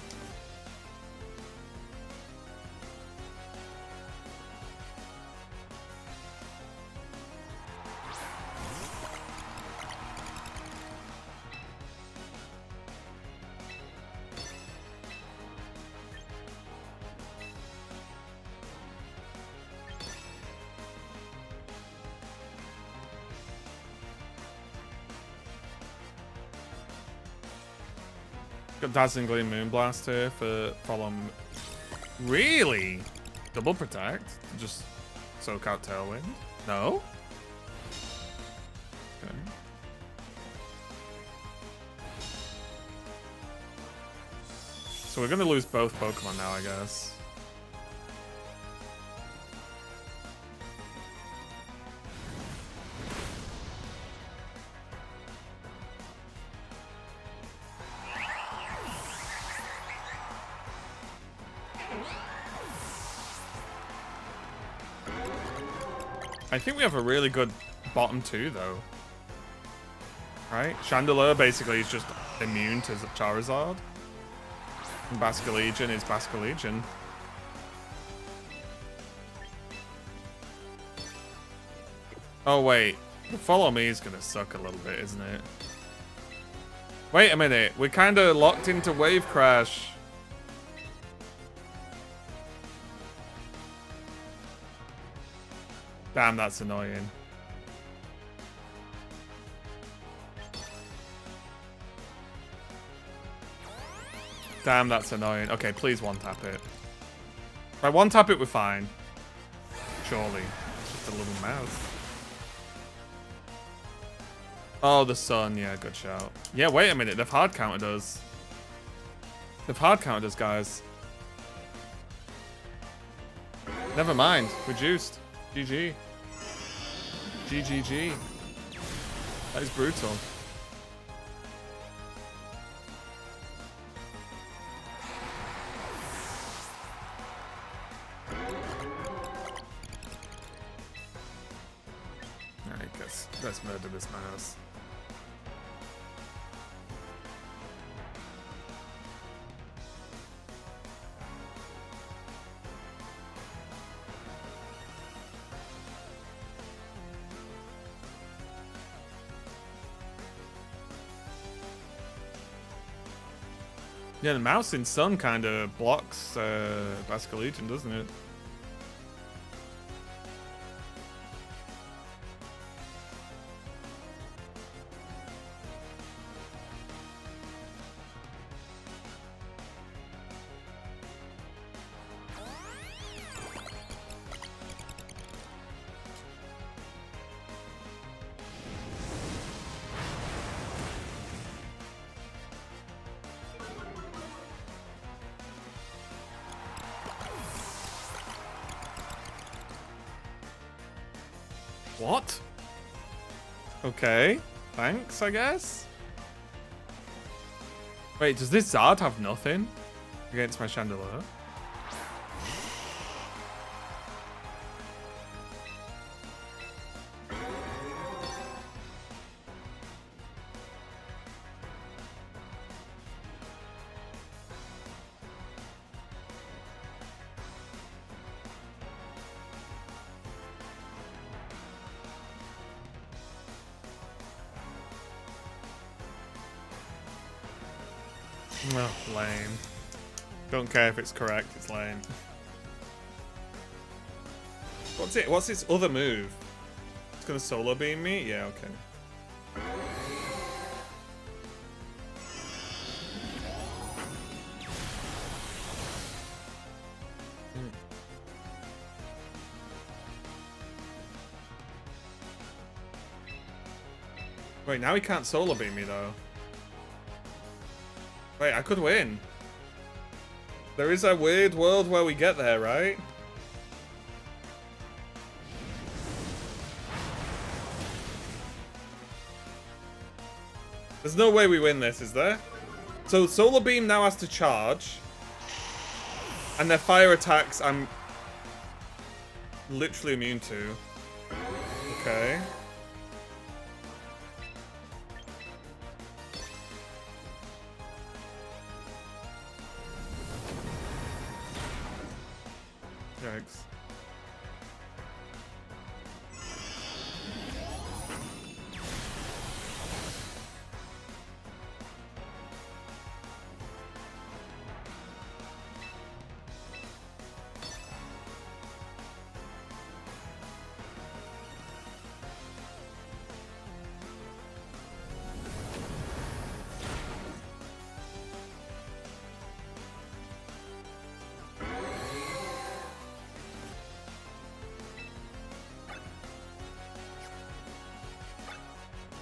Got Dazzling Gleam Moonblast here for follow. Really? Double protect? Just soak out Tailwind? No? Okay. So we're gonna lose both Pokemon now, I guess. I think we have a really good bottom two, though. Right? Chandelure basically is just immune to Charizard. And Basculegion is Basculegion. Oh, wait. The Follow Me is going to suck a little bit, isn't it? Wait a minute. We're kind of locked into Wave Crash. Damn, that's annoying. Damn, that's annoying. Okay, please one-tap it. Right, one-tap it, we're fine. Surely. It's just a little mouse. Oh, the sun. Yeah, good shout. Yeah, wait a minute. They've hard counted us. They've hard counted us, guys. Never mind. Reduced. GG. GGG. That is brutal. Alright, let's murder this mouse. Yeah, the mouse in Sun kind of blocks Basculegion, doesn't it? What? Okay. Thanks, I guess. Wait, does this Zard have nothing against my Chandelure? Oh, lame. Don't care if it's correct, it's lame. What's it? What's its other move? It's gonna solo beam me? Yeah, okay. Wait, now he can't solo beam me though. Wait, I could win. There is a weird world where we get there, right? There's no way we win this, is there? So Solar Beam now has to charge. And their fire attacks I'm literally immune to. Okay. Yikes.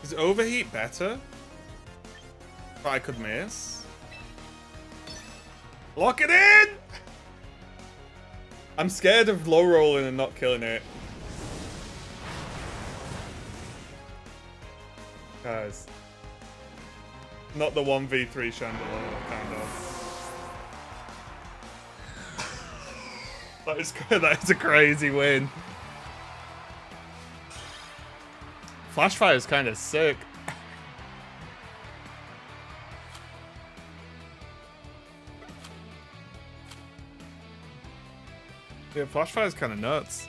Is overheat better? But I could miss. Lock it in! I'm scared of low rolling and not killing it. Guys. Not the 1v3 chandelier, kind of. That is a crazy win. Flashfire is kind of sick. Yeah, Flashfire is kind of nuts.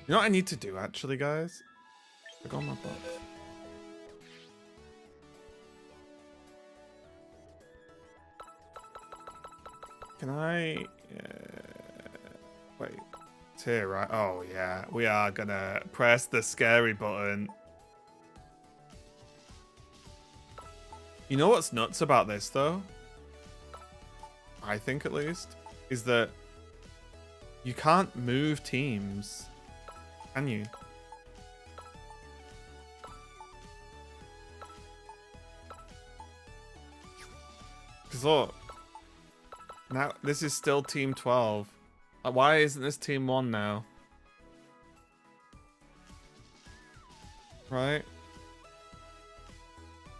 You know what I need to do, actually, guys? Look on my book. Can I... wait. It's here, right? Oh, yeah. We are gonna press the scary button. You know what's nuts about this, though? I think, at least. Is that... you can't move teams. Can you? Because look. Now, this is still Team 12. Why isn't this Team 1 now? Right?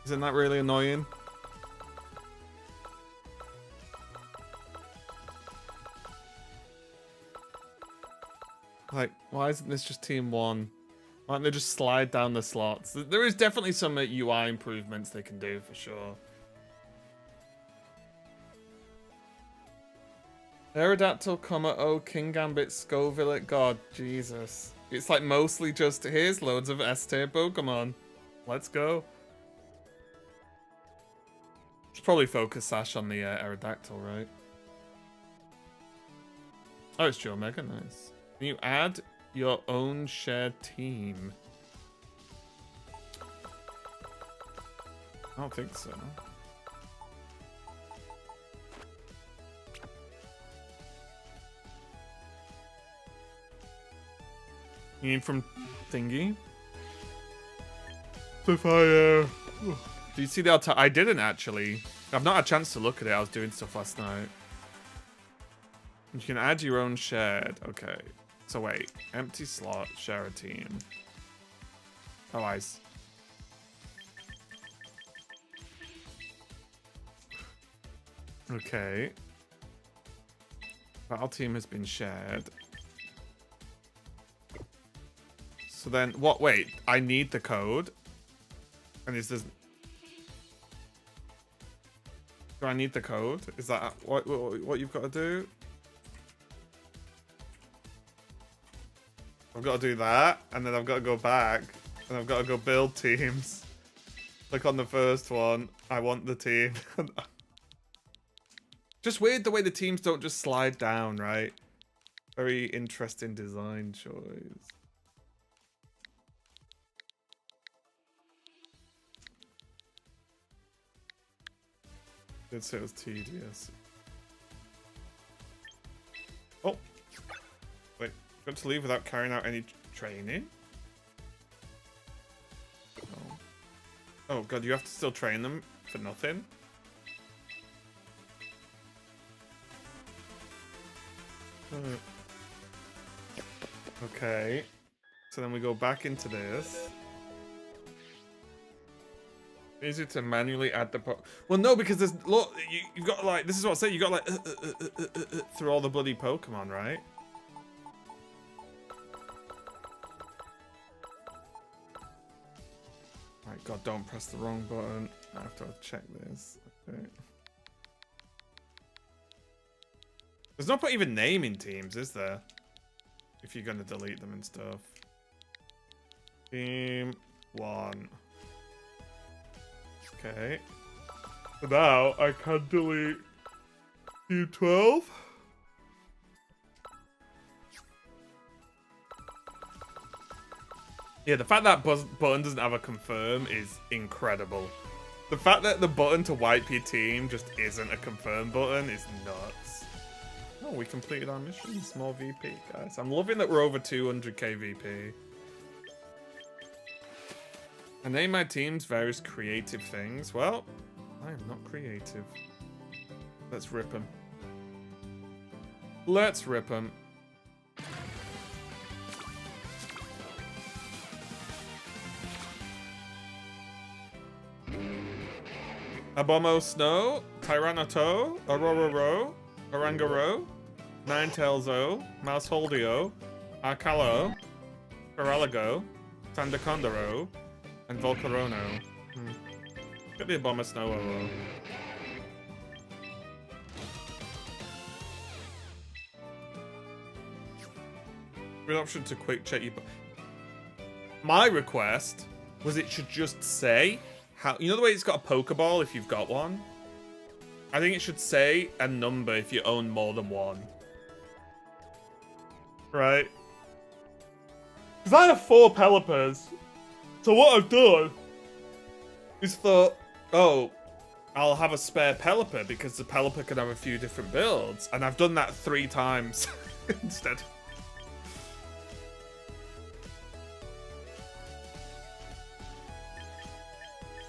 Isn't that really annoying? Like, why isn't this just Team 1? Why don't they just slide down the slots? There is definitely some UI improvements they can do, for sure. Aerodactyl, O, King Gambit, Scoville, God, Jesus. It's like mostly just, here's loads of S-tier Pokemon. Let's go. Should probably focus Sash on the Aerodactyl, right? Oh, it's Joe Mega, nice. Can you add your own shared team? I don't think so. You mean from thingy? So fire. Do you see the altar? I didn't actually. I've not had a chance to look at it. I was doing stuff last night. You can add your own shared. Okay. So wait. Empty slot. Share a team. Oh, I see. Okay. Battle team has been shared. So then, what? Wait, I need the code. And is this? Do I need the code? Is that what you've got to do? I've got to do that, and then I've got to go back, and I've got to go build teams. Click on the first one. I want the team. Just weird the way the teams don't just slide down, right? Very interesting design choice. Did say it was tedious. Oh, wait! Got to leave without carrying out any training. Oh. Oh god, you have to still train them for nothing. Okay, so then we go back into this. Easy to manually add the well, no, because there's look, you've got like this is what I say. You got like through all the bloody Pokemon, right? Right, God, don't press the wrong button. I have to check this. Okay. There's no point even naming teams, is there? If you're gonna delete them and stuff. Team 1. Okay. So now I can delete Team 12. Yeah, the fact that button doesn't have a confirm is incredible. The fact that the button to wipe your team just isn't a confirm button is nuts. Oh, we completed our mission. Small VP, guys. I'm loving that we're over 200k VP. I name my teams various creative things. Well, I am not creative. Let's rip them. Let's rip them. Abomo Snow, Tyranitou, Aurora, Orangaro, Ninetales-O, Mouseholdio, Arcalo, Paralago, Sandacondaro, and Volcarono. Get the Abomo Snow -O. Real option to quick check you. My request was it should just say how, you know the way it's got a Pokeball if you've got one? I think it should say a number if you own more than one. Right? Because I have 4 Pelipers. So what I've done is thought, oh, I'll have a spare Pelipper because the Pelipper can have a few different builds. And I've done that 3 times instead.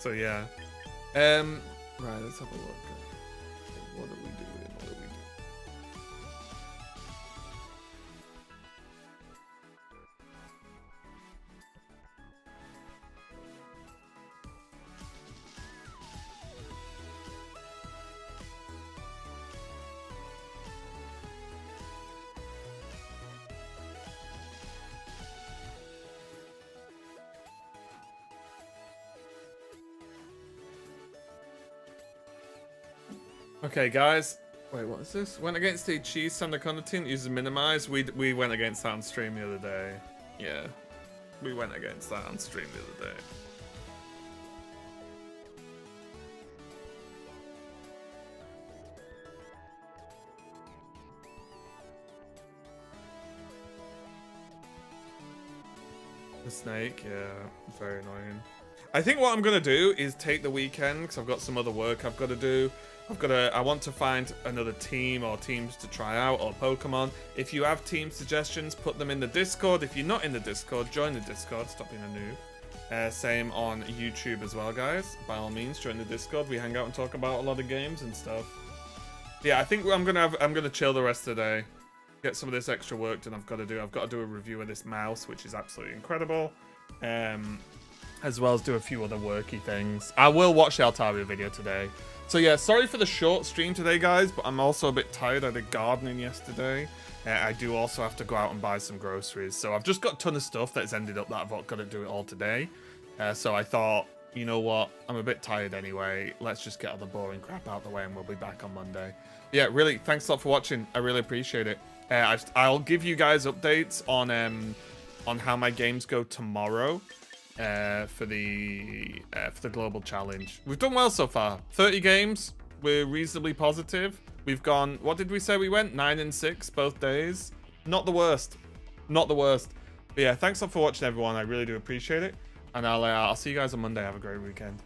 So yeah. Right, let's have a look. What are we doing? What are we doing? Okay, guys. Wait, what is this? Went against the Cheese Sandaconda team that uses minimize. We went against that on stream the other day. Yeah. We went against that on stream the other day. The snake, yeah. Very annoying. I think what I'm going to do is take the weekend because I've got some other work I've got to do. I want to find another team or teams to try out or Pokemon. If you have team suggestions, put them in the Discord. If you're not in the Discord, join the Discord. Stop being a noob. Same on YouTube as well, guys. By all means, join the Discord. We hang out and talk about a lot of games and stuff. Yeah, I think I'm gonna chill the rest of the day. Get some of this extra work done. I've got to do a review of this mouse, which is absolutely incredible. As well as do a few other worky things. I will watch the Altaria video today. So yeah, sorry for the short stream today, guys, but I'm also a bit tired. I did gardening yesterday. I do also have to go out and buy some groceries. So I've just got a ton of stuff that's ended up that I've got to do it all today. So I thought, you know what? I'm a bit tired anyway. Let's just get all the boring crap out of the way and we'll be back on Monday. Yeah, really, thanks a lot for watching. I really appreciate it. I'll give you guys updates on how my games go tomorrow. For the global challenge. We've done well so far. 30 games. We're reasonably positive. We've gone, what did we say we went? 9 and 6 both days. Not the worst. Not the worst. But yeah, thanks a lot for watching, everyone. I really do appreciate it. And I'll see you guys on Monday. Have a great weekend.